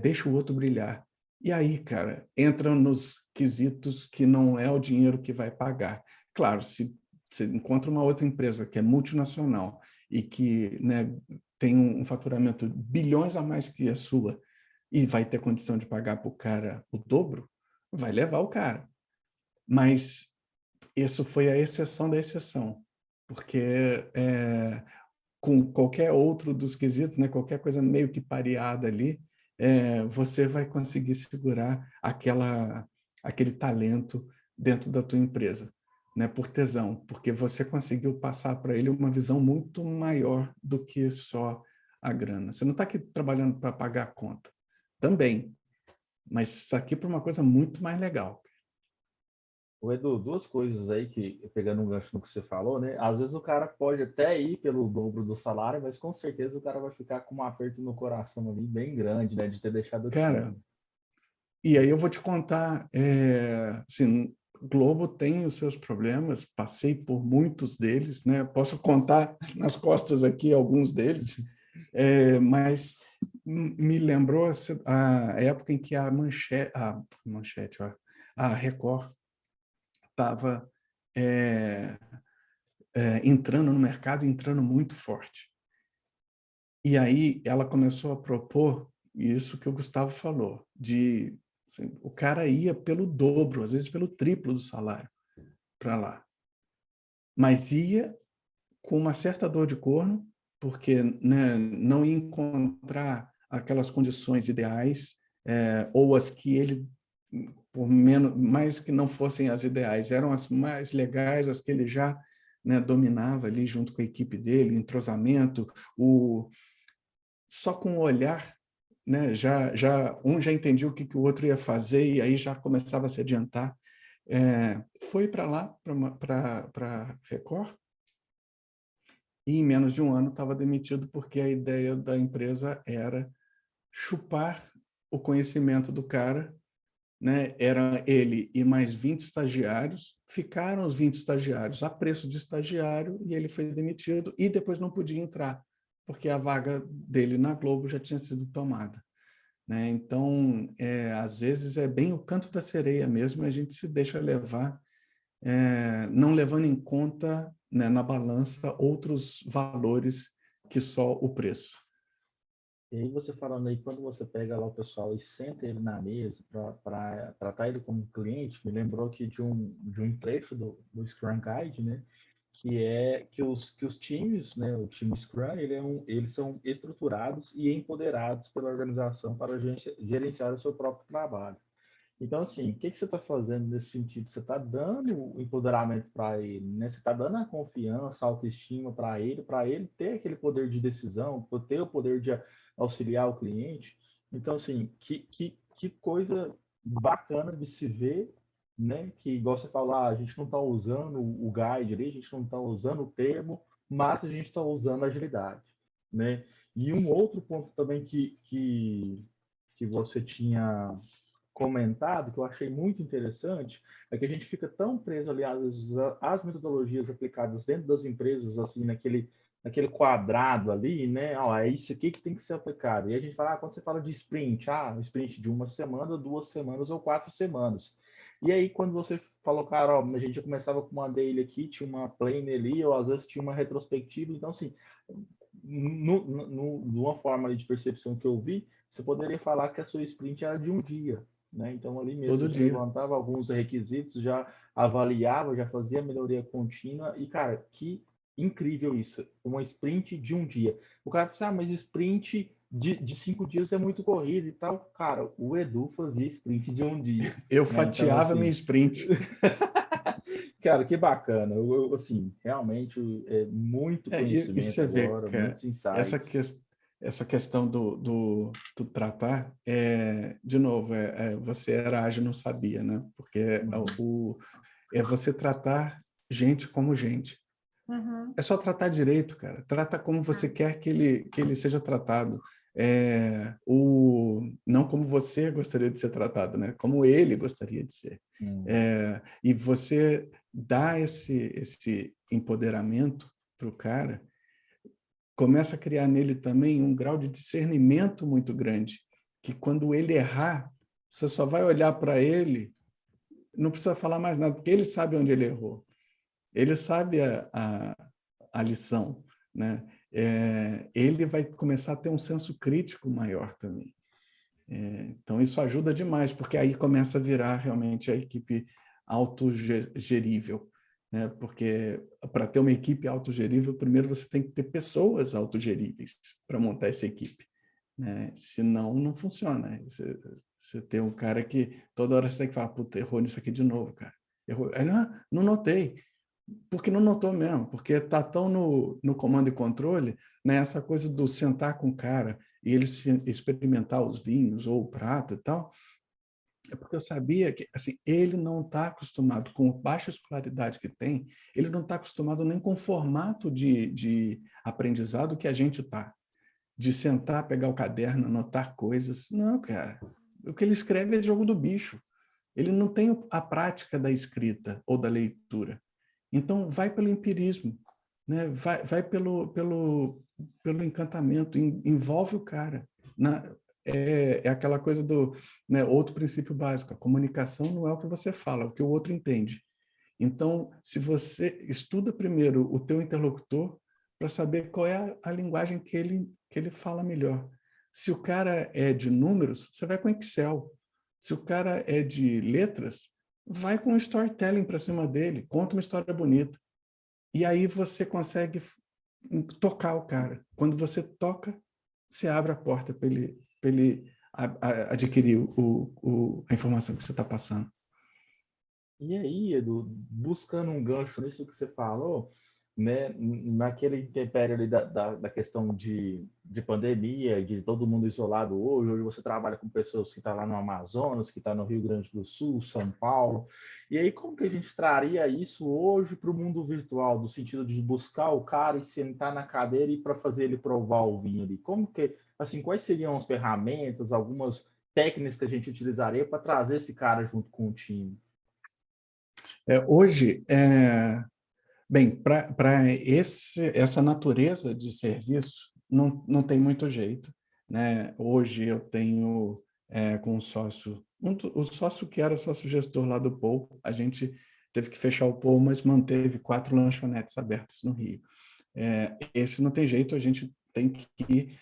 Deixa o outro brilhar. E aí, cara, entram nos quesitos que não é o dinheiro que vai pagar. Claro, se você encontra uma outra empresa que é multinacional e que, né, tem um faturamento bilhões a mais que a sua e vai ter condição de pagar para o cara o dobro, vai levar o cara. Mas isso foi a exceção da exceção, porque com qualquer outro dos quesitos, né, qualquer coisa meio que pareada ali, você vai conseguir segurar aquele talento dentro da tua empresa, né, por tesão, porque você conseguiu passar para ele uma visão muito maior do que só a grana. Você não está aqui trabalhando para pagar a conta, também, mas isso aqui para uma coisa muito mais legal. O Edu, duas coisas aí que, pegando um gancho no que você falou, né? Às vezes o cara pode até ir pelo dobro do salário, mas com certeza o cara vai ficar com um aperto no coração ali bem grande, né? De ter deixado de Cara, e aí eu vou te contar, assim, Globo tem os seus problemas, passei por muitos deles, né? Posso contar nas costas aqui alguns deles, mas me lembrou a época em que a Record estava entrando no mercado, entrando muito forte. E aí ela começou a propor isso que o Gustavo falou, de assim, o cara ia pelo dobro, às vezes pelo triplo do salário para lá. Mas ia com uma certa dor de corno, porque, né, não ia encontrar aquelas condições ideais, ou as que ele, por menos, mais que não fossem as ideais, eram as mais legais, as que ele já, né, dominava ali junto com a equipe dele, entrosamento, só com o olhar, né, um já entendia o que o outro ia fazer e aí já começava a se adiantar. Foi para lá, para Record, e em menos de um ano estava demitido porque a ideia da empresa era chupar o conhecimento do cara, né? Era ele e mais 20 estagiários, ficaram os 20 estagiários a preço de estagiário e ele foi demitido e depois não podia entrar, porque a vaga dele na Globo já tinha sido tomada, né? Então, às vezes é bem o canto da sereia mesmo, a gente se deixa levar, não levando em conta, né, na balança outros valores que só o preço. E aí você falando aí, quando você pega lá o pessoal e senta ele na mesa para tratar ele como cliente, me lembrou aqui de um trecho do Scrum Guide, né? Que é que os times, né? O time Scrum, eles são estruturados e empoderados pela organização para gerenciar o seu próprio trabalho. Então, assim, o que você está fazendo nesse sentido? Você está dando o empoderamento para ele, né? Você está dando a confiança, a autoestima para ele ter aquele poder de decisão, ter o poder de auxiliar o cliente. Então, assim, que coisa bacana de se ver, né? Que, igual você falar, a gente não está usando o guide ali, a gente não está usando o termo, mas a gente está usando a agilidade, né? E um outro ponto também que você tinha comentado, que eu achei muito interessante, é que a gente fica tão preso ali, às vezes, às metodologias aplicadas dentro das empresas, assim, naquele quadrado ali, né? Ó, é isso aqui que tem que ser aplicado. E a gente fala, quando você fala de sprint, sprint de 1 semana, 2 semanas ou 4 semanas. E aí, quando você falou, cara, ó, a gente já começava com uma daily aqui, tinha uma plane ali, ou às vezes tinha uma retrospectiva. Então, assim, de uma forma ali de percepção que eu vi, você poderia falar que a sua sprint era de um dia, né? Então, ali mesmo, Todo você dia. levantava alguns requisitos, já avaliava, já fazia melhoria contínua. E, cara, que incrível isso. Uma sprint de um dia. O cara pensa, mas sprint de 5 dias é muito corrido e tal. Cara, o Edu fazia sprint de um dia. Eu Né? fatiava então, assim, minha sprint. Cara, que bacana. Assim, realmente é muito E conhecimento você vê, agora, cara, muitos insights. essa questão do tratar, de novo, você era ágil e não sabia, né? Porque é você tratar gente como gente. Uhum. É só tratar direito, cara. Trata como você quer que ele seja tratado. Não como você gostaria de ser tratado, né? Como ele gostaria de ser. E você dá esse empoderamento para o cara, começa a criar nele também um grau de discernimento muito grande, que quando ele errar, você só vai olhar para ele, não precisa falar mais nada, porque ele sabe onde ele errou. Ele sabe a lição, né? Ele vai começar a ter um senso crítico maior também. Então, isso ajuda demais, porque aí começa a virar realmente a equipe autogerível, né? Porque para ter uma equipe autogerível, primeiro você tem que ter pessoas autogeríveis para montar essa equipe, né? Senão, não funciona. Você tem um cara que toda hora você tem que falar, puta, errou nisso aqui de novo, cara. Errou. Aí, não notei. Porque não notou mesmo, porque está tão no comando e controle, né, essa coisa do sentar com o cara e ele experimentar os vinhos ou o prato e tal, é porque eu sabia que assim, ele não está acostumado com a baixa escolaridade que tem, ele não está acostumado nem com o formato de aprendizado que a gente está, de sentar, pegar o caderno, anotar coisas. Não, cara, o que ele escreve é jogo do bicho. Ele não tem a prática da escrita ou da leitura. Então, vai pelo empirismo, né? Vai pelo encantamento, envolve o cara. É aquela coisa do, né, outro princípio básico, a comunicação não é o que você fala, é o que o outro entende. Então, se você estuda primeiro o teu interlocutor para saber qual é a linguagem que ele fala melhor. Se o cara é de números, você vai com Excel. Se o cara é de letras, vai com storytelling para cima dele, conta uma história bonita. E aí você consegue tocar o cara. Quando você toca, você abre a porta para ele adquirir a informação que você está passando. E aí, Edu, buscando um gancho nisso que você falou, né, naquele intempério ali da questão de pandemia, de todo mundo isolado hoje você trabalha com pessoas que estão lá no Amazonas, que estão no Rio Grande do Sul, São Paulo, e aí como que a gente traria isso hoje para o mundo virtual, do sentido de buscar o cara e sentar na cadeira e para fazer ele provar o vinho ali? Como que, assim, quais seriam as ferramentas, algumas técnicas que a gente utilizaria para trazer esse cara junto com o time? Hoje, bem, para essa natureza de serviço, não tem muito jeito, né? Hoje eu tenho com um sócio, o sócio que era sócio gestor lá do Paul, a gente teve que fechar o Paul, mas manteve 4 lanchonetes abertas no Rio. Esse não tem jeito, a gente tem que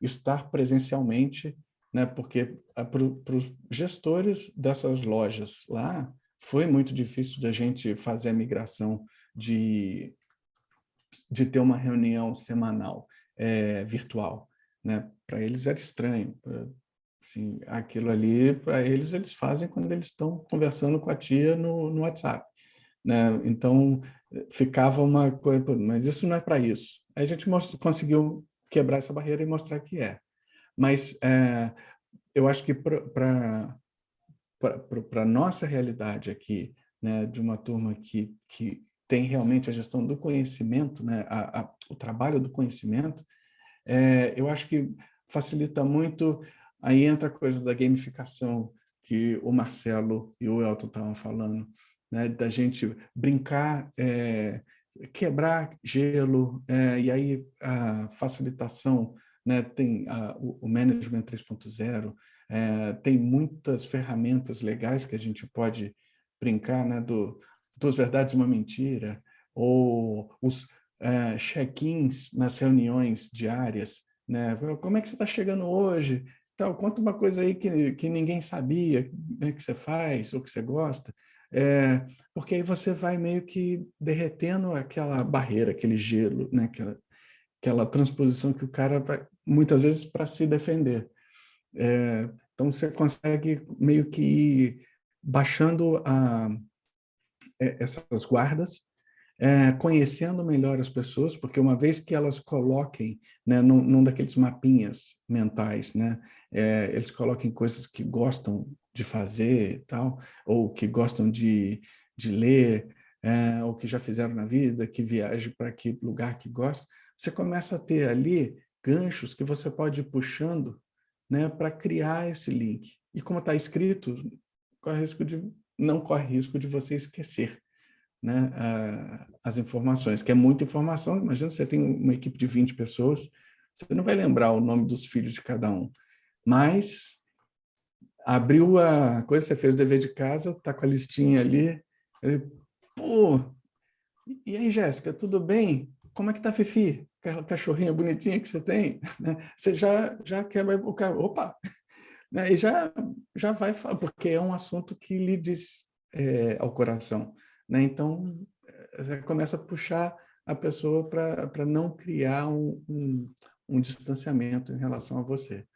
estar presencialmente, né? Porque para os gestores dessas lojas lá, foi muito difícil da gente fazer a migração de ter uma reunião semanal virtual, né? Para eles era estranho. Assim, aquilo ali, para eles fazem quando eles estão conversando com a tia no WhatsApp, né? Então, ficava uma coisa, mas isso não é para isso. Aí a gente conseguiu quebrar essa barreira e mostrar que é. Mas eu acho que para a nossa realidade aqui, né, de uma turma que tem realmente a gestão do conhecimento, né, o trabalho do conhecimento, eu acho que facilita muito. Aí entra a coisa da gamificação que o Marcelo e o Elton estavam falando, né, da gente brincar, quebrar gelo, e aí a facilitação, né, tem o Management 3.0, tem muitas ferramentas legais que a gente pode brincar, né, duas verdades e uma mentira, ou os check-ins nas reuniões diárias, né? Como é que você está chegando hoje? Então, conta uma coisa aí que ninguém sabia, né, que você faz ou que você gosta, porque aí você vai meio que derretendo aquela barreira, aquele gelo, né? Aquela transposição que o cara vai, muitas vezes, para se defender. Então, você consegue meio que ir baixando essas guardas, conhecendo melhor as pessoas, porque uma vez que elas coloquem, né, num daqueles mapinhas mentais, né, eles coloquem coisas que gostam de fazer e tal, ou que gostam de ler, ou que já fizeram na vida, que viaje para que lugar que gosta, você começa a ter ali ganchos que você pode ir puxando, né, para criar esse link. E como está escrito, não corre risco de você esquecer, né, as informações, que é muita informação. Imagina, você tem uma equipe de 20 pessoas, você não vai lembrar o nome dos filhos de cada um, mas abriu a coisa, você fez o dever de casa, está com a listinha ali, pô, e aí, Jéssica, tudo bem? Como é que tá a Fifi? Aquela cachorrinha bonitinha que você tem? Você já quebra o cara, opa! Né? E já vai falar, porque é um assunto que lhe diz ao coração. Né? Então, você começa a puxar a pessoa para não criar um distanciamento em relação a você.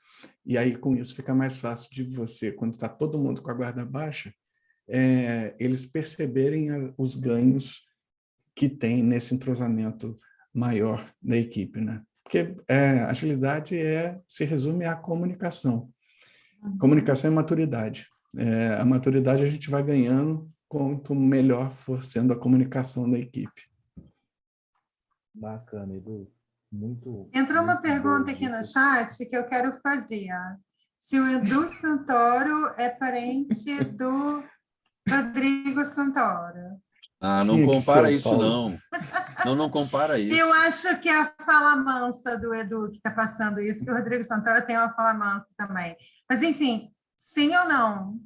E aí, com isso, fica mais fácil de você, quando está todo mundo com a guarda baixa, eles perceberem os ganhos que tem nesse entrosamento maior da equipe, né? Porque agilidade se resume à comunicação. Comunicação é maturidade. A maturidade a gente vai ganhando quanto melhor for sendo a comunicação da equipe. Bacana, Edu. Muito. Entrou uma muito pergunta boa aqui no dica. chat que eu quero fazer. Se o Edu Santoro é parente do Rodrigo Santoro. Não Tinha que compara ser, isso, Paulo. não. Não compara isso. Eu acho que é a fala mansa do Edu que está passando isso, que o Rodrigo Santoro tem uma fala mansa também. Mas, enfim, sim ou não?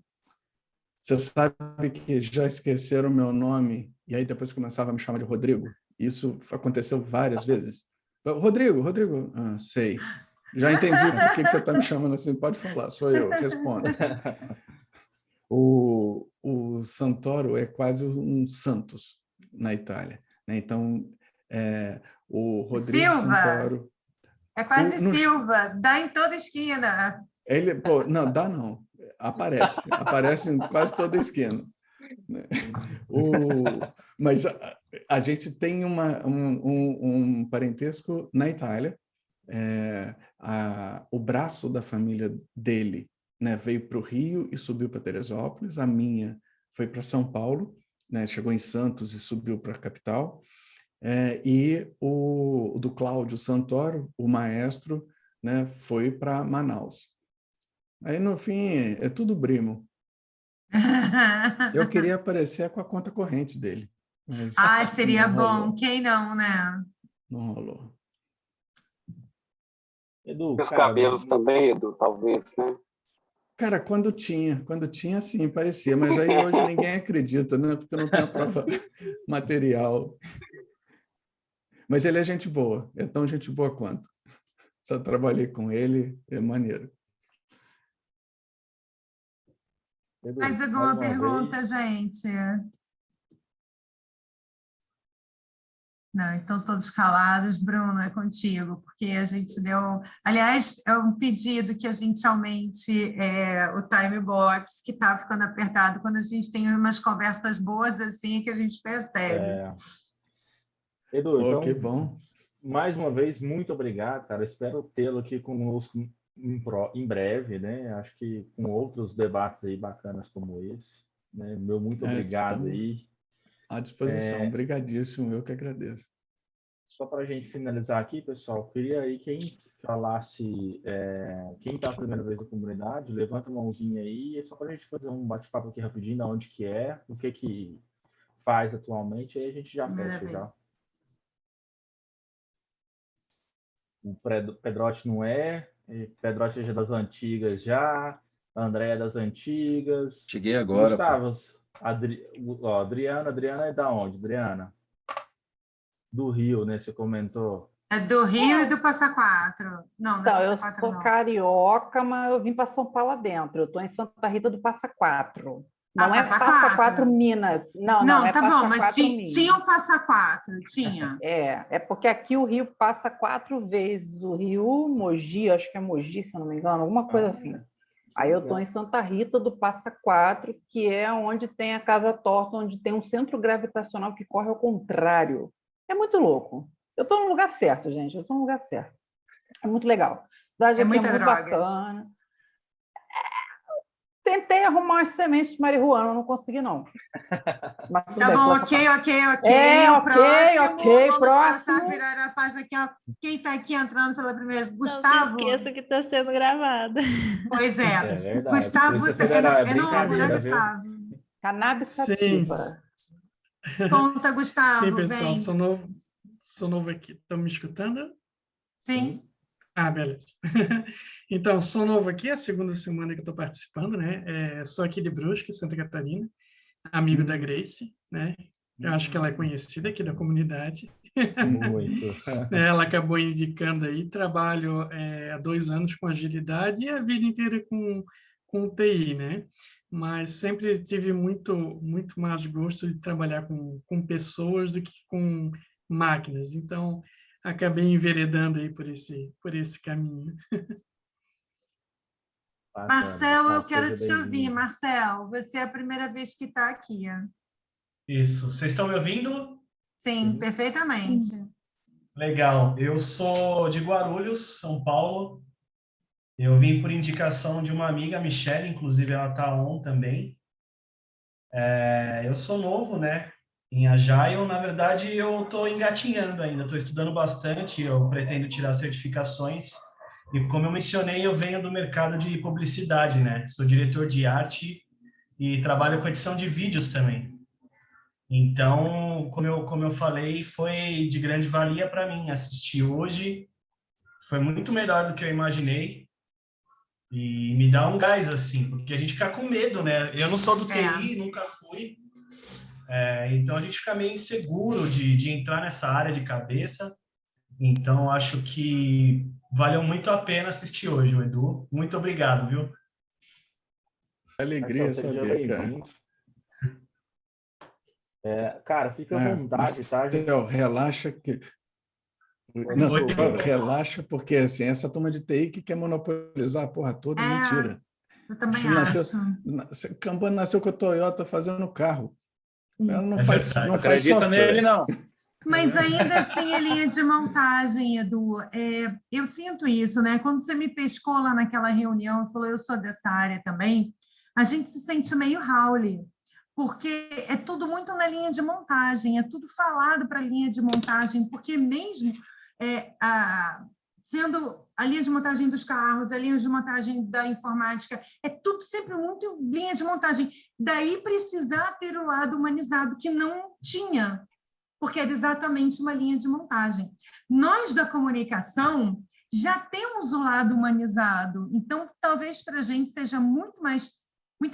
Você sabe que já esqueceram o meu nome e aí depois começava a me chamar de Rodrigo? Isso aconteceu várias vezes. Rodrigo, sei. Já entendi por que você está me chamando assim. Pode falar, sou eu, responda. O Santoro é quase um Santos na Itália. Né? Então, o Rodrigo Silva. Santoro... É quase Silva, dá em toda esquina. Ele, não, dá não. Aparece em quase toda esquina. Né? Mas a gente tem um parentesco na Itália. O braço da família dele, né, veio para o Rio e subiu para Teresópolis. A minha foi para São Paulo, né, chegou em Santos e subiu para a capital. E o do Cláudio Santoro, o maestro, né, foi para Manaus. Aí, no fim, é tudo primo. Eu queria aparecer com a conta corrente dele. Mas seria não bom. rolou. Quem não, né? Não rolou. Edu, Os cabelos também, Edu, talvez, né? Cara, quando tinha, sim, parecia. Mas aí hoje ninguém acredita, né? Porque não tem a prova material. Mas ele é gente boa. É tão gente boa quanto. Só trabalhei com ele, é maneiro. Edu, Mais alguma mais uma pergunta, vez. gente? Não, então todos calados. Bruno, é contigo, porque a gente deu... Aliás, é um pedido que a gente aumente o time box, que está ficando apertado quando a gente tem umas conversas boas assim, que a gente percebe. Edu, então, que bom. Mais uma vez, muito obrigado, cara. Espero tê-lo aqui conosco em breve, né? Acho que com outros debates aí bacanas como esse. Né? Meu muito obrigado aí. À disposição. Obrigadíssimo, eu que agradeço. Só para a gente finalizar aqui, pessoal, queria aí quem falasse, quem está a primeira vez na comunidade, levanta a mãozinha aí, só para a gente fazer um bate-papo aqui rapidinho, de onde que é, o que faz atualmente, aí a gente já fecha já. O Pedrotti não é, Pedrotti é das antigas já, André é das antigas. Cheguei agora. Gustavo, Adriana é da onde, Adriana? Do Rio, né? Você comentou. É do Rio e do Passa Quatro. Não, então, eu sou carioca, mas eu vim para São Paulo adentro. Eu estou em Santa Rita do Passa Quatro. Não é Passa Quatro Minas. Não, é tá Passa bom, mas tinha um Passa Quatro, tinha. É porque aqui o Rio passa 4 vezes. O Rio, Mogi, acho que é Mogi, se eu não me engano, alguma coisa assim. Aí eu estou em Santa Rita do Passa Quatro, que é onde tem a Casa Torta, onde tem um centro gravitacional que corre ao contrário. É muito louco. Eu estou no lugar certo, gente. Eu estou no lugar certo. É muito legal. A cidade aqui é muito bacana. tentei arrumar as sementes de marihuana, não consegui, não. Mas tudo Tá bem, bom, pula essa ok. É, O ok, próximo, vamos próximo. passar, virar a página aqui, ó. Quem está aqui entrando pela primeira vez? Não Gustavo? se esqueça que está sendo gravada. Pois É é. verdade. Gustavo Polícia é, Federal, é novo, né, brincadeira, viu? Gustavo? Cannabis Sim, sativa. Conta, sim, Gustavo, pessoal, vem. sou novo aqui. Estão me escutando? Sim. Ah, beleza. Então, sou novo aqui, é a segunda semana que eu estou participando, né? Sou aqui de Brusque, Santa Catarina, amigo da Grace, né? Eu acho que ela é conhecida aqui da comunidade. Muito. Ela acabou indicando aí, trabalho há 2 anos com agilidade e a vida inteira com TI, né? Mas sempre tive muito mais gosto de trabalhar com pessoas do que com máquinas. Então, acabei enveredando aí por esse caminho. Bacana, Marcel, eu Gustavo, quero seja te ouvir. bem-vindo. Marcel, você é a primeira vez que está aqui. Isso. Vocês estão me ouvindo? Sim, perfeitamente. Legal. Eu sou de Guarulhos, São Paulo. Eu vim por indicação de uma amiga, Michelle, inclusive ela está on também. Eu sou novo, né? Em Agile, na verdade, eu estou engatinhando ainda, estou estudando bastante, eu pretendo tirar certificações. E como eu mencionei, eu venho do mercado de publicidade, né? Sou diretor de arte e trabalho com edição de vídeos também. Então, como eu falei, foi de grande valia para mim assistir hoje. Foi muito melhor do que eu imaginei. E me dá um gás, assim, porque a gente fica com medo, né? Eu não sou do TI, nunca fui. Então, a gente fica meio inseguro de entrar nessa área de cabeça. Então, acho que valeu muito a pena assistir hoje, Edu. Muito obrigado, viu? Alegria Marcel, seja saber, cara. bem-vindo. Cara, fica à vontade, tá? Marcel, relaxa que... Oi, Não, desculpa. relaxa, porque assim, essa turma de TI que quer monopolizar a porra toda é mentira. Eu também Kanban nasceu com a Toyota fazendo carro. Ela não Isso. faz software. Nele, não. Mas ainda assim é linha de montagem, Edu. Eu sinto isso, né? Quando você me pescou lá naquela reunião e falou, eu sou dessa área também, a gente se sente meio Howley, porque é tudo muito na linha de montagem, é tudo falado para a linha de montagem, porque mesmo sendo a linha de montagem dos carros, a linha de montagem da informática, é tudo sempre muito linha de montagem. Daí precisar ter o lado humanizado, que não tinha, porque era exatamente uma linha de montagem. Nós, da comunicação, já temos o lado humanizado, então talvez para a gente seja muito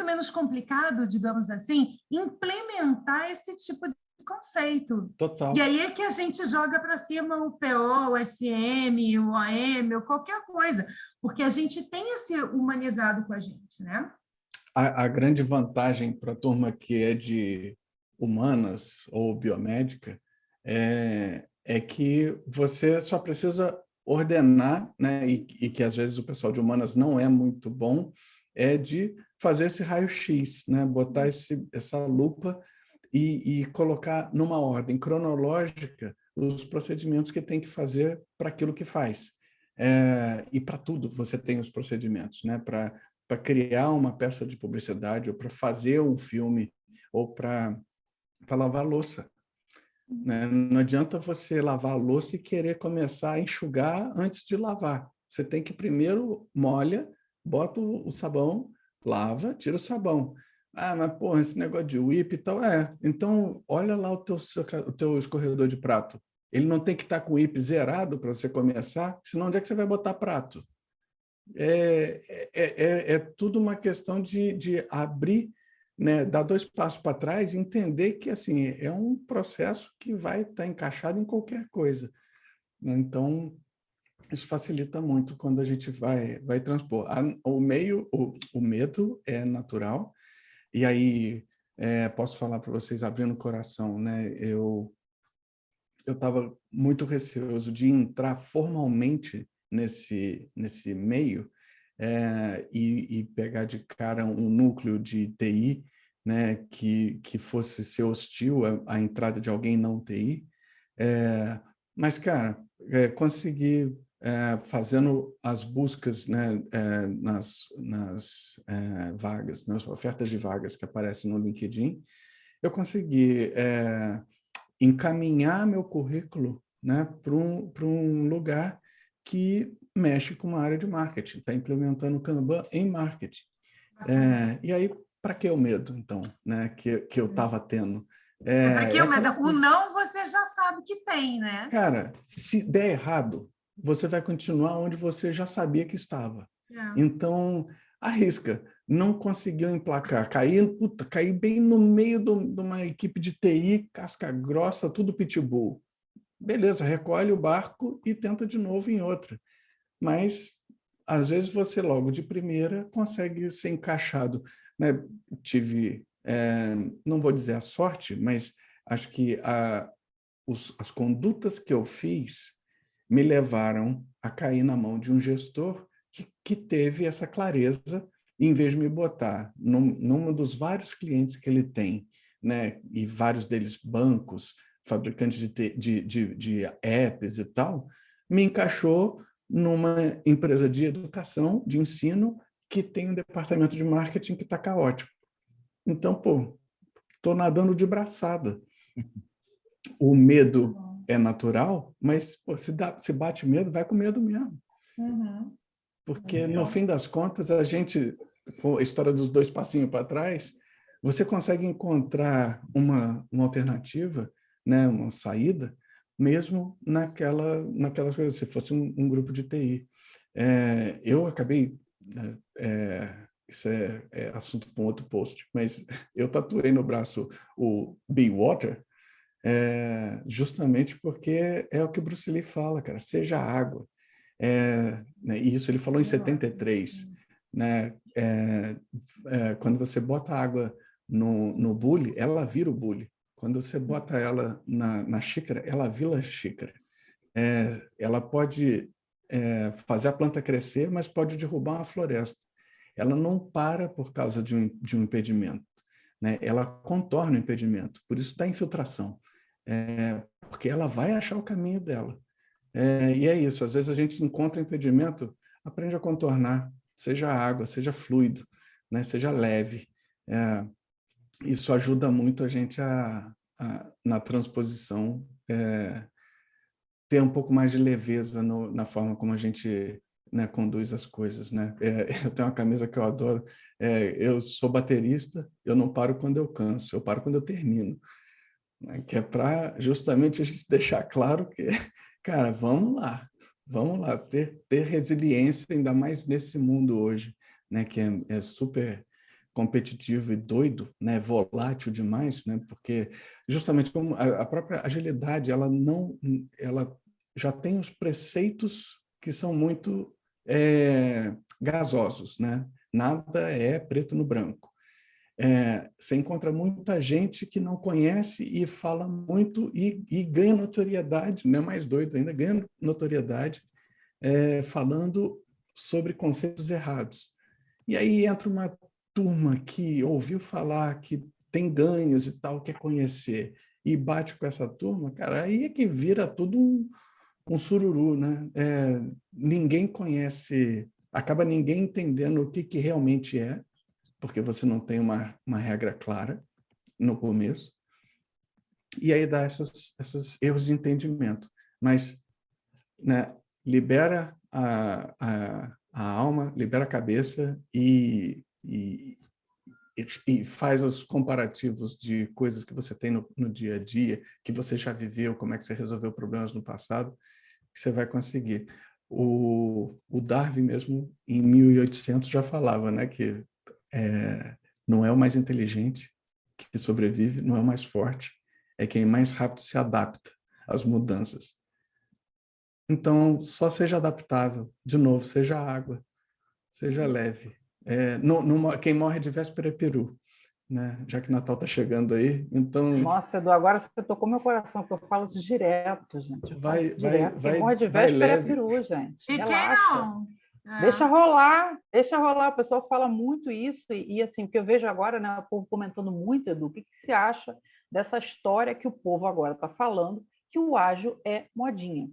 menos complicado, digamos assim, implementar esse tipo de conceito. Total. E aí é que a gente joga para cima o PO, o SM, o AM, ou qualquer coisa, porque a gente tem esse humanizado com a gente, né? A grande vantagem para a turma que é de humanas ou biomédica é que você só precisa ordenar, né? E que às vezes o pessoal de humanas não é muito bom, é de fazer esse raio-x, né? Botar essa lupa e colocar numa ordem cronológica os procedimentos que tem que fazer para aquilo que faz. E para tudo você tem os procedimentos, né? Para criar uma peça de publicidade, ou para fazer um filme, ou para lavar louça. Né? Não adianta você lavar a louça e querer começar a enxugar antes de lavar. Você tem que primeiro molha, bota o sabão, lava, tira o sabão. Ah, mas porra, esse negócio de whip e tal, então olha lá o teu escorredor de prato. Ele não tem que estar com o whip zerado para você começar, senão onde é que você vai botar prato? É tudo uma questão de abrir, né, dar 2 passos para trás e entender que assim, é um processo que vai estar encaixado em qualquer coisa. Então, isso facilita muito quando a gente vai transpor. O medo é natural, e aí posso falar para vocês, abrindo o coração, né? Eu estava muito receoso de entrar formalmente nesse meio e pegar de cara um núcleo de TI, né, que fosse ser hostil à entrada de alguém não TI. Mas, cara, consegui fazendo as buscas, né, nas vagas, nas ofertas de vagas que aparecem no LinkedIn, eu consegui encaminhar meu currículo, né, para um lugar que mexe com uma área de marketing, está implementando o Kanban em marketing. E aí, para que o medo, então, né, que eu estava tendo? Para que o medo? O não você já sabe que tem, né? Cara, se der errado, você vai continuar onde você já sabia que estava. Então, arrisca. Não conseguiu emplacar. Caí bem no meio de uma equipe de TI, casca grossa, tudo pitbull. Beleza, recolhe o barco e tenta de novo em outra. Mas, às vezes, você logo de primeira consegue ser encaixado. Né? Tive, não vou dizer a sorte, mas acho que as condutas que eu fiz me levaram a cair na mão de um gestor que teve essa clareza, em vez de me botar num dos vários clientes que ele tem, né, e vários deles bancos, fabricantes de apps e tal, me encaixou numa empresa de educação, de ensino, que tem um departamento de marketing que está caótico. Então, pô, estou nadando de braçada. O medo é natural, mas pô, se bate medo, vai com medo mesmo. Porque, no fim das contas, a história dos 2 passinhos para trás, você consegue encontrar uma alternativa, né, uma saída, mesmo naquelas coisas, se fosse um grupo de TI. Eu acabei... isso é assunto para um outro post, mas eu tatuei no braço o Be Water, justamente porque é o que o Bruce Lee fala, cara, seja água. Né, e isso ele falou em 73. Né, quando você bota água no bule, ela vira o bule. Quando você bota ela na xícara, ela vira a xícara. Ela pode fazer a planta crescer, mas pode derrubar uma floresta. Ela não para por causa de um impedimento. Né? Ela contorna o impedimento. Por isso está infiltração. Porque ela vai achar o caminho dela. E é isso, às vezes a gente encontra impedimento, aprende a contornar, seja água, seja fluido, né? Seja leve. Isso ajuda muito a gente na transposição, ter um pouco mais de leveza na forma como a gente, né, conduz as coisas. Né? Eu tenho uma camisa que eu adoro, eu sou baterista, eu não paro quando eu canso, eu paro quando eu termino. Né? Que é para justamente a gente deixar claro que, cara, vamos lá, ter resiliência, ainda mais nesse mundo hoje, né, que é super competitivo e doido, né, volátil demais, né, porque justamente como a própria agilidade, ela já tem os preceitos que são muito gasosos, né? Nada é preto no branco. Você encontra muita gente que não conhece e fala muito e ganha notoriedade, não é mais doido ainda, ganha notoriedade falando sobre conceitos errados. E aí entra uma turma que ouviu falar que tem ganhos e tal, quer conhecer, e bate com essa turma, cara, aí é que vira tudo um sururu, né? Ninguém conhece, acaba ninguém entendendo o que realmente é, porque você não tem uma regra clara no começo, e aí dá esses erros de entendimento. Mas, né, libera a alma, libera a cabeça e faz os comparativos de coisas que você tem no dia a dia, que você já viveu, como é que você resolveu problemas no passado, que você vai conseguir. O Darwin mesmo, em 1800, já falava, né, que não é o mais inteligente que sobrevive, não é o mais forte, é quem mais rápido se adapta às mudanças. Então, só seja adaptável. De novo, seja água, seja leve. Quem morre de véspera é peru, né? Já que Natal está chegando aí, então... Nossa, Edu, agora você tocou meu coração, porque eu falo isso direto, gente. Quem morre de véspera é peru, gente. E relaxa. quem não? Deixa rolar. O pessoal fala muito isso, e assim, o que eu vejo agora, né, o povo comentando muito, Edu, o que você acha dessa história que o povo agora está falando, que o ágil é modinha?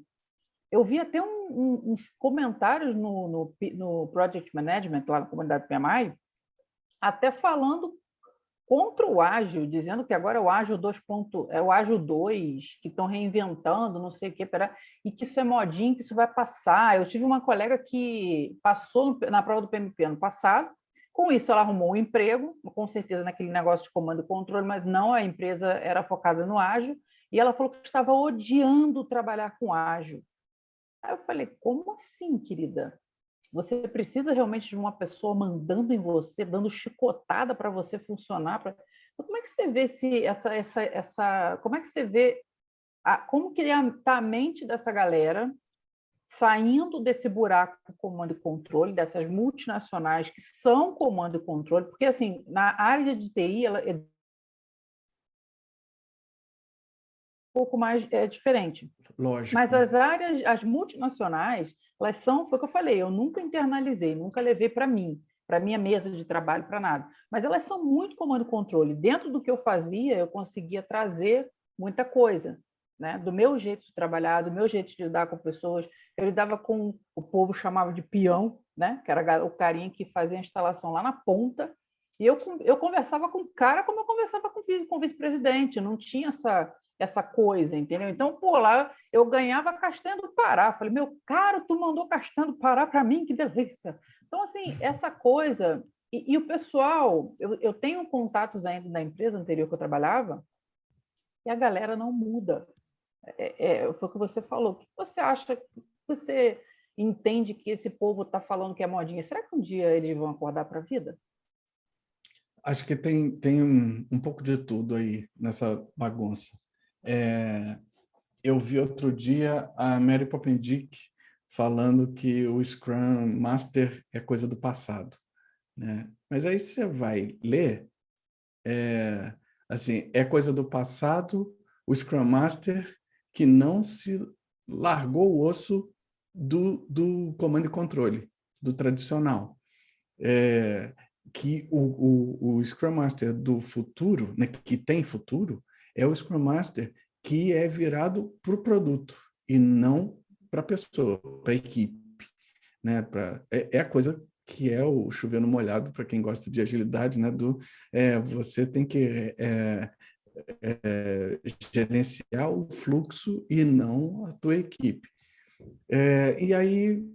Eu vi até uns comentários no Project Management, lá na comunidade PMI, até falando contra o ágil, dizendo que agora é o ágil 2. É o ágil 2, que estão reinventando, não sei o quê, e que isso é modinho, que isso vai passar. Eu tive uma colega que passou na prova do PMP ano passado, com isso ela arrumou um emprego, com certeza naquele negócio de comando e controle, mas não, a empresa era focada no ágil, e ela falou que estava odiando trabalhar com ágil. Aí eu falei, como assim, querida? Você precisa realmente de uma pessoa mandando em você, dando chicotada para você funcionar? Como é que você vê como é que você vê como que está a mente dessa galera saindo desse buraco de comando e controle, dessas multinacionais que são comando e controle? Porque, assim, na área de TI, ela é um pouco mais diferente. Lógico. Mas as multinacionais, elas são, foi o que eu falei, eu nunca internalizei, nunca levei para mim, para minha mesa de trabalho, para nada. Mas elas são muito comando e controle. Dentro do que eu fazia, eu conseguia trazer muita coisa, né? Do meu jeito de trabalhar, do meu jeito de lidar com pessoas. Eu lidava com, o povo chamava de peão, né? Que era o carinha que fazia a instalação lá na ponta, e eu conversava com o cara como eu conversava com o vice-presidente, não tinha essa coisa, entendeu? Então, pô, lá eu ganhava castanha do Pará. Falei, meu caro, tu mandou castanha do Pará para mim, que delícia. Então, assim, essa coisa... E o pessoal, eu tenho contatos ainda da empresa anterior que eu trabalhava, e a galera não muda. Foi o que você falou. O que você acha? Você entende que esse povo está falando que é modinha? Será que um dia eles vão acordar para a vida? Acho que tem um pouco de tudo aí nessa bagunça. Eu vi outro dia a Mary Poppendieck falando que o Scrum Master é coisa do passado, né? Mas aí você vai ler, assim, é coisa do passado o Scrum Master que não se largou o osso do comando e controle, do tradicional. Que o Scrum Master do futuro, né, que tem futuro, é o Scrum Master que é virado para o produto e não para a pessoa, para a equipe, né? É a coisa que é o chover no molhado para quem gosta de agilidade, né? Você tem que gerenciar o fluxo e não a tua equipe. E aí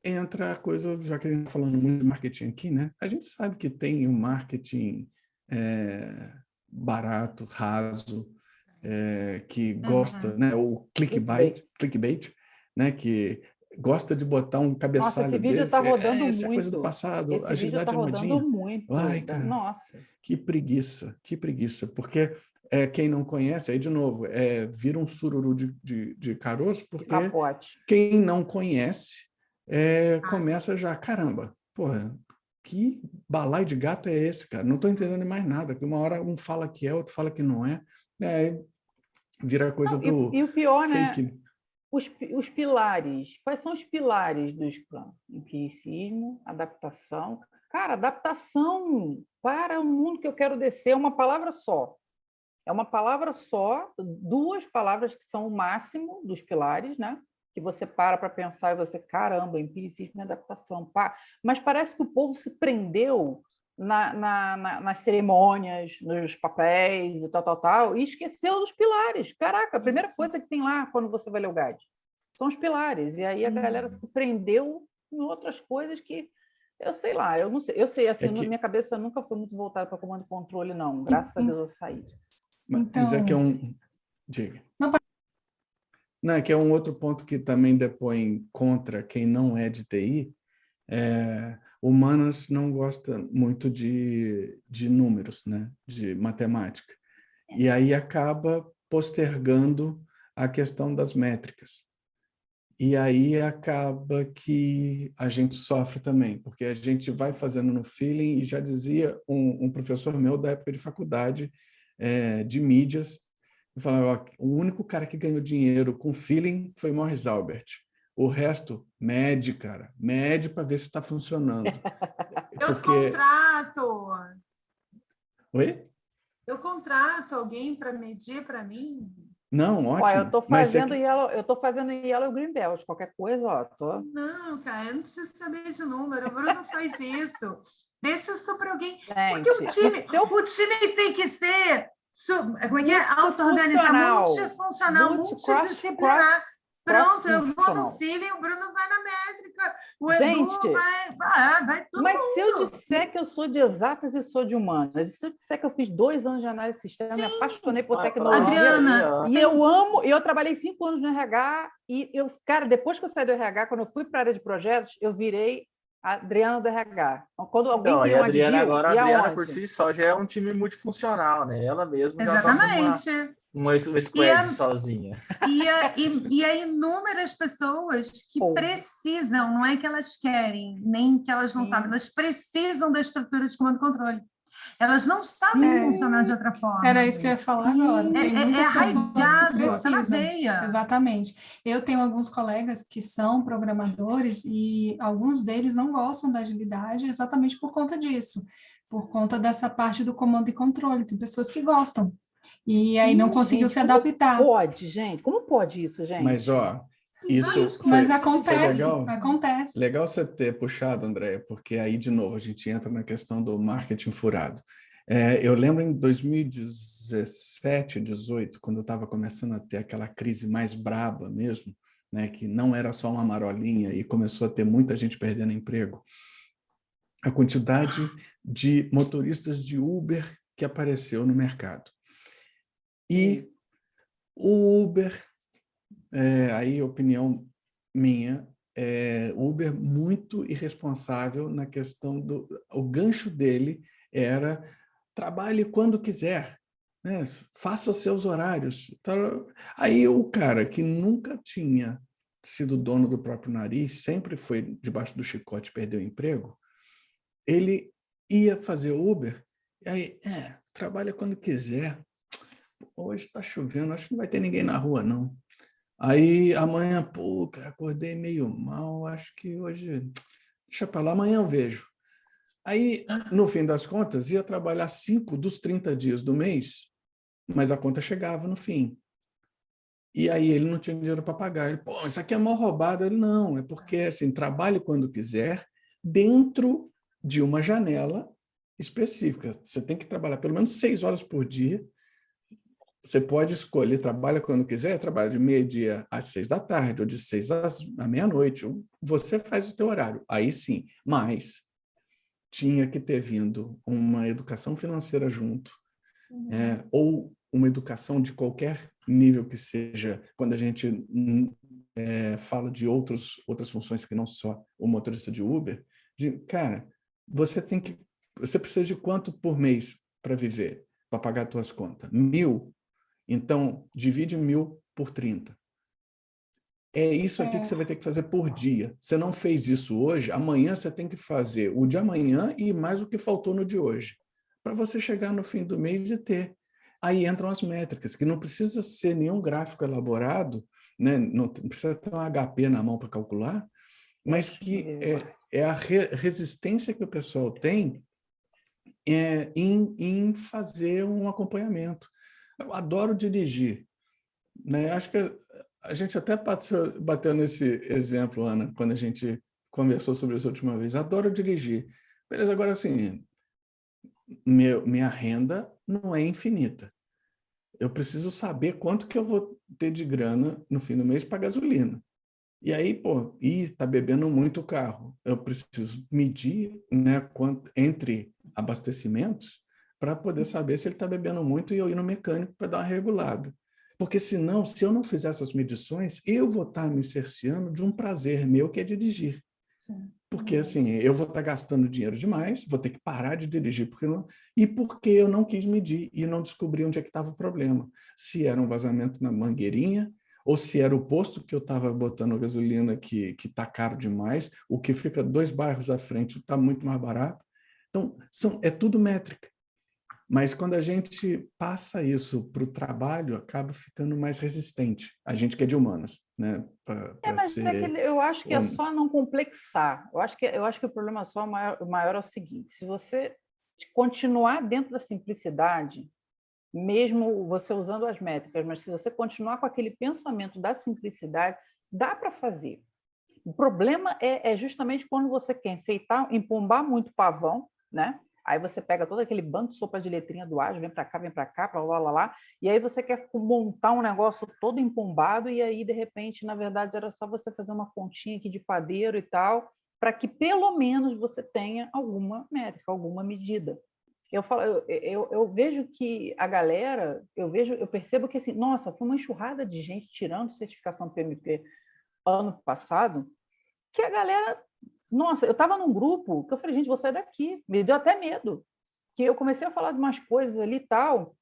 entra a coisa, já que a gente está falando muito de marketing aqui, né? A gente sabe que tem um marketing barato, raso, que gosta, né? O clickbait, né? Que gosta de botar um cabeçalho. Nossa, esse vídeo está rodando muito. Essa coisa do passado, esse vídeo está rodando muito. Ai, cara, nossa. Que preguiça, porque quem não conhece, aí de novo, vira um sururu de caroço, porque quem não conhece começa já, caramba, porra, que balaio de gato é esse, cara? Não estou entendendo mais nada, que uma hora um fala que é, outro fala que não é, vira coisa do e o pior, fake. Né? Os pilares, quais são os pilares do Scrum? Empiricismo, adaptação. Cara, adaptação para o mundo que eu quero descer é uma palavra só. É uma palavra só, 2 palavras que são o máximo dos pilares, né? Que você para pensar e você, caramba, empiricismo e adaptação. Pá. Mas parece que o povo se prendeu nas cerimônias, nos papéis e tal, e esqueceu dos pilares. Caraca, a primeira coisa que tem lá quando você vai ler o guide são os pilares. E aí a galera se prendeu em outras coisas que eu sei lá, eu não sei. Eu sei, assim, minha cabeça nunca foi muito voltada para comando e controle, não. Graças a Deus eu saí disso. Mas é que é um... Diga. Não, é que é um outro ponto que também depõe contra quem não é de TI. Humanas não gosta muito de números, né? De matemática. E aí acaba postergando a questão das métricas. E aí acaba que a gente sofre também, porque a gente vai fazendo no feeling, e já dizia um professor meu da época de faculdade de mídias, eu falava, o único cara que ganhou dinheiro com feeling foi Morris Albert. O resto, mede, cara. Mede para ver se está funcionando. Eu contrato. Oi? Eu contrato alguém para medir para mim. Não, ótimo. Olha, eu estou Mas fazendo Yellow Green Belt, qualquer coisa, ó. Tô... Não, cara, eu não preciso saber de número. O Bruno faz isso. Deixa isso para alguém. Gente, Porque o time tem que ser como é que é? Auto-organizar, multifuncional, multidisciplinar. Pronto, eu vou no feeling, o Bruno vai na métrica, o Edu vai todo mas mundo. se eu disser que eu sou de exatas e sou de humanas, e se eu disser que eu fiz 2 anos de análise de sistema, me apaixonei por tecnologia, Adriana, e eu amo, e eu trabalhei 5 anos no RH, e eu, cara, depois que eu saí do RH, quando eu fui para a área de projetos, eu virei a Adriana do RH. Quando alguém Então, e queria a uma Adriana review, agora, a ia Adriana onde? por si só já é um time multifuncional, né? Ela mesma já está exatamente. uma squad sozinha. E há inúmeras pessoas que precisam, não é que elas querem, nem que elas não sabem, elas precisam da estrutura de comando e controle. Elas não sabem funcionar de outra forma. Era isso que eu ia falar agora. Tem muitas pessoas que precisam. Exatamente. Eu tenho alguns colegas que são programadores e alguns deles não gostam da agilidade exatamente por conta disso, por conta dessa parte do comando e controle. Tem pessoas que gostam. E aí não conseguiu se adaptar. Como pode, gente? Como pode isso, gente? Mas, ó, isso mas foi acontece, legal. acontece. Legal você ter puxado, André, porque aí, de novo, a gente entra na questão do marketing furado. Eu lembro em 2017, 2018, quando eu estava começando a ter aquela crise mais braba mesmo, né, que não era só uma marolinha e começou a ter muita gente perdendo emprego, a quantidade de motoristas de Uber que apareceu no mercado. E o Uber, aí opinião minha, Uber muito irresponsável na questão do... O gancho dele era trabalhe quando quiser, né? Faça seus horários. Então, aí o cara que nunca tinha sido dono do próprio nariz, sempre foi debaixo do chicote, perdeu o emprego, ele ia fazer Uber, e aí, trabalha quando quiser. Hoje está chovendo, acho que não vai ter ninguém na rua, não. Aí amanhã, pô, cara, acordei meio mal, acho que hoje, deixa para lá, amanhã eu vejo. Aí, no fim das contas, ia trabalhar 5 dos 30 dias do mês, mas a conta chegava no fim. E aí ele não tinha dinheiro para pagar. Ele, pô, isso aqui é mal roubado. Ele, não, é porque, assim, trabalhe quando quiser, dentro de uma janela específica. Você tem que trabalhar pelo menos 6 horas por dia. Você pode escolher, trabalha quando quiser, trabalha de meio-dia às 6 da tarde, ou de 6 à meia-noite. Você faz o teu horário. Aí sim, mas tinha que ter vindo uma educação financeira junto, ou uma educação de qualquer nível que seja, quando a gente fala de outras funções que não só o motorista de Uber, cara, você precisa de quanto por mês para viver, para pagar as tuas contas? 1.000? Então, divide 1.000 por 30. É isso aqui que você vai ter que fazer por dia. Você não fez isso hoje, amanhã você tem que fazer o de amanhã e mais o que faltou no de hoje, para você chegar no fim do mês e ter. Aí entram as métricas, que não precisa ser nenhum gráfico elaborado, né? Não precisa ter um HP na mão para calcular, mas que é a resistência que o pessoal tem em fazer um acompanhamento. Eu adoro dirigir, né? Acho que a gente até bateu nesse exemplo, Ana, quando a gente conversou sobre isso a última vez. Adoro dirigir. Beleza, agora assim, minha renda não é infinita. Eu preciso saber quanto que eu vou ter de grana no fim do mês para gasolina. E aí, tá bebendo muito o carro. Eu preciso medir, né, entre abastecimentos para poder saber se ele está bebendo muito e eu ir no mecânico para dar uma regulada. Porque senão, se eu não fizer essas medições, eu vou estar me cerceando de um prazer meu que é dirigir. Sim. Porque assim, eu vou estar gastando dinheiro demais, vou ter que parar de dirigir porque eu não quis medir e não descobri onde é que estava o problema. Se era um vazamento na mangueirinha, ou se era o posto que eu estava botando gasolina que está caro demais, o que fica 2 bairros à frente está muito mais barato. Então, é tudo métrica. Mas quando a gente passa isso para o trabalho, acaba ficando mais resistente. A gente que é de humanas, né? Eu acho que é só não complexar. Eu acho que o problema o maior é o seguinte: se você continuar dentro da simplicidade, mesmo você usando as métricas, mas se você continuar com aquele pensamento da simplicidade, dá para fazer. O problema é justamente quando você quer enfeitar, empombar muito pavão, né? Aí você pega todo aquele bando de sopa de letrinha do ágio, vem para cá, para lá, e aí você quer montar um negócio todo empombado, e aí, de repente, na verdade, era só você fazer uma pontinha aqui de padeiro e tal, para que pelo menos você tenha alguma métrica, alguma medida. Eu vejo que a galera, eu percebo que assim, nossa, foi uma enxurrada de gente tirando certificação PMP ano passado, que a galera, nossa, eu estava num grupo que eu falei, gente, vou sair daqui, me deu até medo, que eu comecei a falar de umas coisas ali e tal,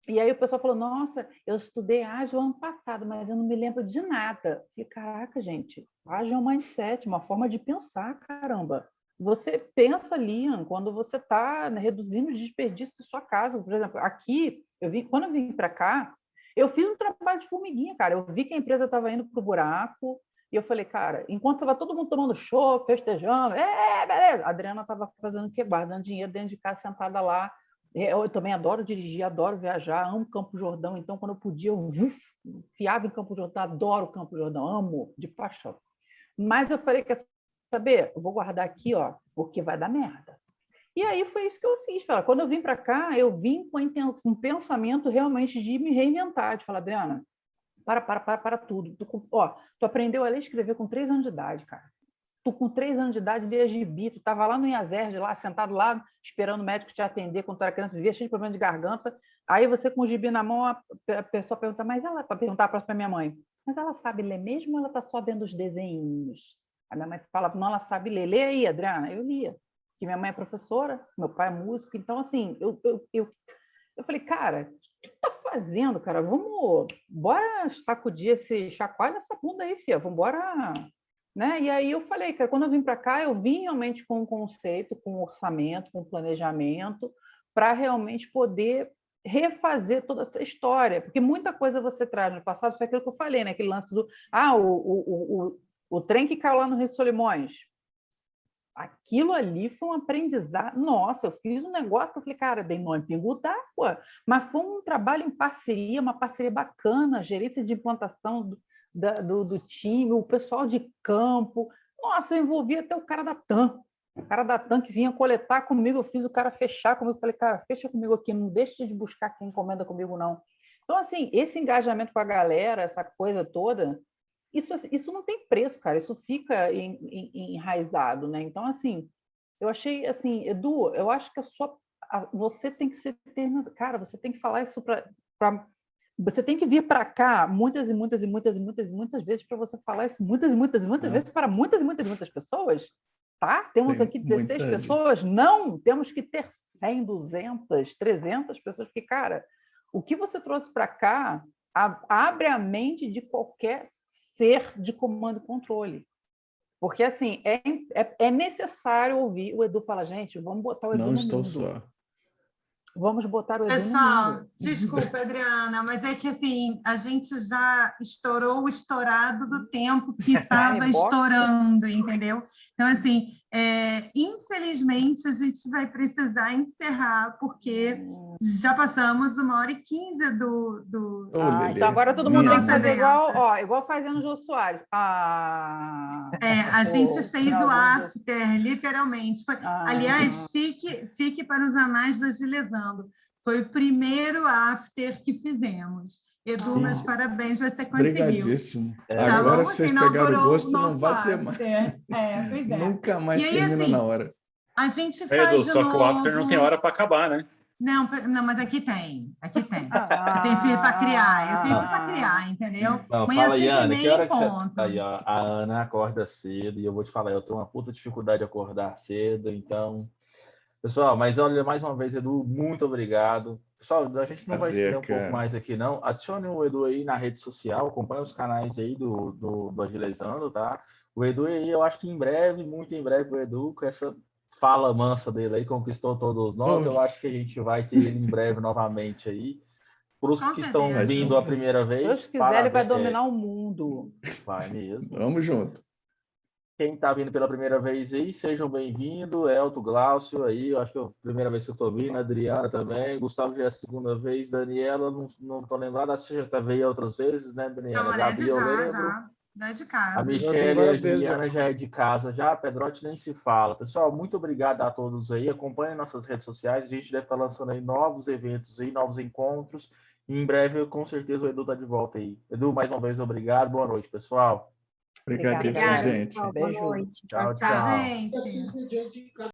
e aí o pessoal falou, nossa, eu estudei ágil ano passado, mas eu não me lembro de nada. Eu falei, caraca, gente, ágil é um mindset, uma forma de pensar, caramba. Você pensa ali, quando você está reduzindo o desperdício da sua casa. Por exemplo, aqui, quando eu vim para cá, eu fiz um trabalho de formiguinha, cara. Eu vi que a empresa estava indo para o buraco, e eu falei, cara, enquanto estava todo mundo tomando chopp, festejando, beleza. A Adriana estava fazendo o quê? Guardando dinheiro dentro de casa, sentada lá. Eu também adoro dirigir, adoro viajar, amo Campo Jordão, então quando eu podia, eu enfiava em Campo Jordão, adoro Campo Jordão, amo de paixão. Mas eu falei, quer saber? Eu vou guardar aqui, ó, porque vai dar merda. E aí foi isso que eu fiz. Quando eu vim para cá, eu vim com um pensamento realmente de me reinventar, de falar, Adriana, para tudo. Tu aprendeu a ler e escrever com 3 anos de idade, cara. Tu com 3 anos de idade lia gibi, tu estava lá no IASERJ, lá, sentado lá, esperando o médico te atender quando tu era criança, vivia cheio de problema de garganta. Aí você com o gibi na mão, a pessoa pergunta, mas ela, para perguntar para minha mãe, mas ela sabe ler mesmo ou ela está só vendo os desenhos? A minha mãe fala, não, ela sabe ler. Lê aí, Adriana. Eu lia. Porque minha mãe é professora, meu pai é músico. Então, assim, eu falei, cara, o que tu tá fazendo, cara? Bora sacudir chacoalha essa bunda aí, filha. Vamos embora... Né? E aí eu falei, cara, quando eu vim para cá, eu vim realmente com um conceito, com um orçamento, com um planejamento, para realmente poder refazer toda essa história. Porque muita coisa você traz no passado, foi aquilo que eu falei, né? Aquele lance do... o trem que caiu lá no Rio Solimões. Aquilo ali foi um aprendizado. Nossa, eu fiz um negócio que eu falei, cara, dei nó em pingo d'água. Mas foi um trabalho em parceria, uma parceria bacana, gerência de implantação do time, o pessoal de campo. Nossa, eu envolvi até o cara da TAM. O cara da TAM que vinha coletar comigo, eu fiz o cara fechar comigo. Falei, cara, fecha comigo aqui, não deixe de buscar quem encomenda comigo, não. Então, assim, esse engajamento com a galera, essa coisa toda, isso não tem preço, cara. Isso fica enraizado, né? Então, assim, eu achei, assim, Edu, eu acho que você tem que ser... Cara, você tem que falar isso para... Você tem que vir para cá muitas vezes para você falar isso muitas vezes para muitas pessoas, tá? Temos aqui 16 pessoas? Não, temos que ter 100, 200, 300 pessoas, porque, cara, o que você trouxe para cá abre a mente de qualquer ser de comando e controle. Porque, assim, é necessário ouvir o Edu falar, gente, vamos botar o Edu no mundo. Não estou só. Vamos botar o Edu no mundo. Desculpa, Adriana, mas é que assim, a gente já estourou o estourado do tempo que estava estourando, entendeu? Então, assim, infelizmente, a gente vai precisar encerrar, porque já passamos 1h15 do então agora todo mundo tem que fazer igual fazendo o Jô Soares. A gente fez o after, literalmente. Aliás, fique para os anais do Agilizando. Foi o primeiro after que fizemos. Edu, meus parabéns, você conseguiu. Obrigadíssimo. Agora que vocês pegaram o gosto, não vai ter mais. Pois é. Nunca mais termina assim, na hora. A gente faz Edu, só que o after não tem hora para acabar, né? Não, mas aqui tem. Eu tenho filho para criar, entendeu? Não, fala aí, Ana, que hora que você... Aí, ó, a Ana acorda cedo, e eu vou te falar, eu tenho uma puta dificuldade de acordar cedo, então... Pessoal, mas olha, mais uma vez, Edu, muito obrigado. Pessoal, a gente não vai estender um pouco mais aqui, não. Adicione o Edu aí na rede social, acompanhe os canais aí do Agilizando, tá? O Edu aí, eu acho que em breve, muito em breve, o Edu, com essa fala mansa dele aí, conquistou todos nós. Eu acho que a gente vai ter ele em breve novamente aí. Para os que estão vindo a primeira vez. Se Deus quiser, ele vai dominar o mundo. Vai mesmo. Vamos junto. Quem está vindo pela primeira vez aí, sejam bem-vindos. Elton, Glaucio aí, eu acho que é a primeira vez que eu estou vindo, a Adriana também, Gustavo já é a segunda vez, Daniela, não estou lembrado, acho que já veio outras vezes, né, Daniela? Não, Gabi, eu lembro. já é de casa. A Michelle e a Juliana já é de casa, já a Pedrotti nem se fala. Pessoal, muito obrigado a todos aí, acompanhem nossas redes sociais, a gente deve estar lançando aí novos eventos aí, novos encontros, e em breve, com certeza, o Edu está de volta aí. Edu, mais uma vez, obrigado, boa noite, pessoal. Obrigadíssimo, gente. Boa noite. Tchau, gente.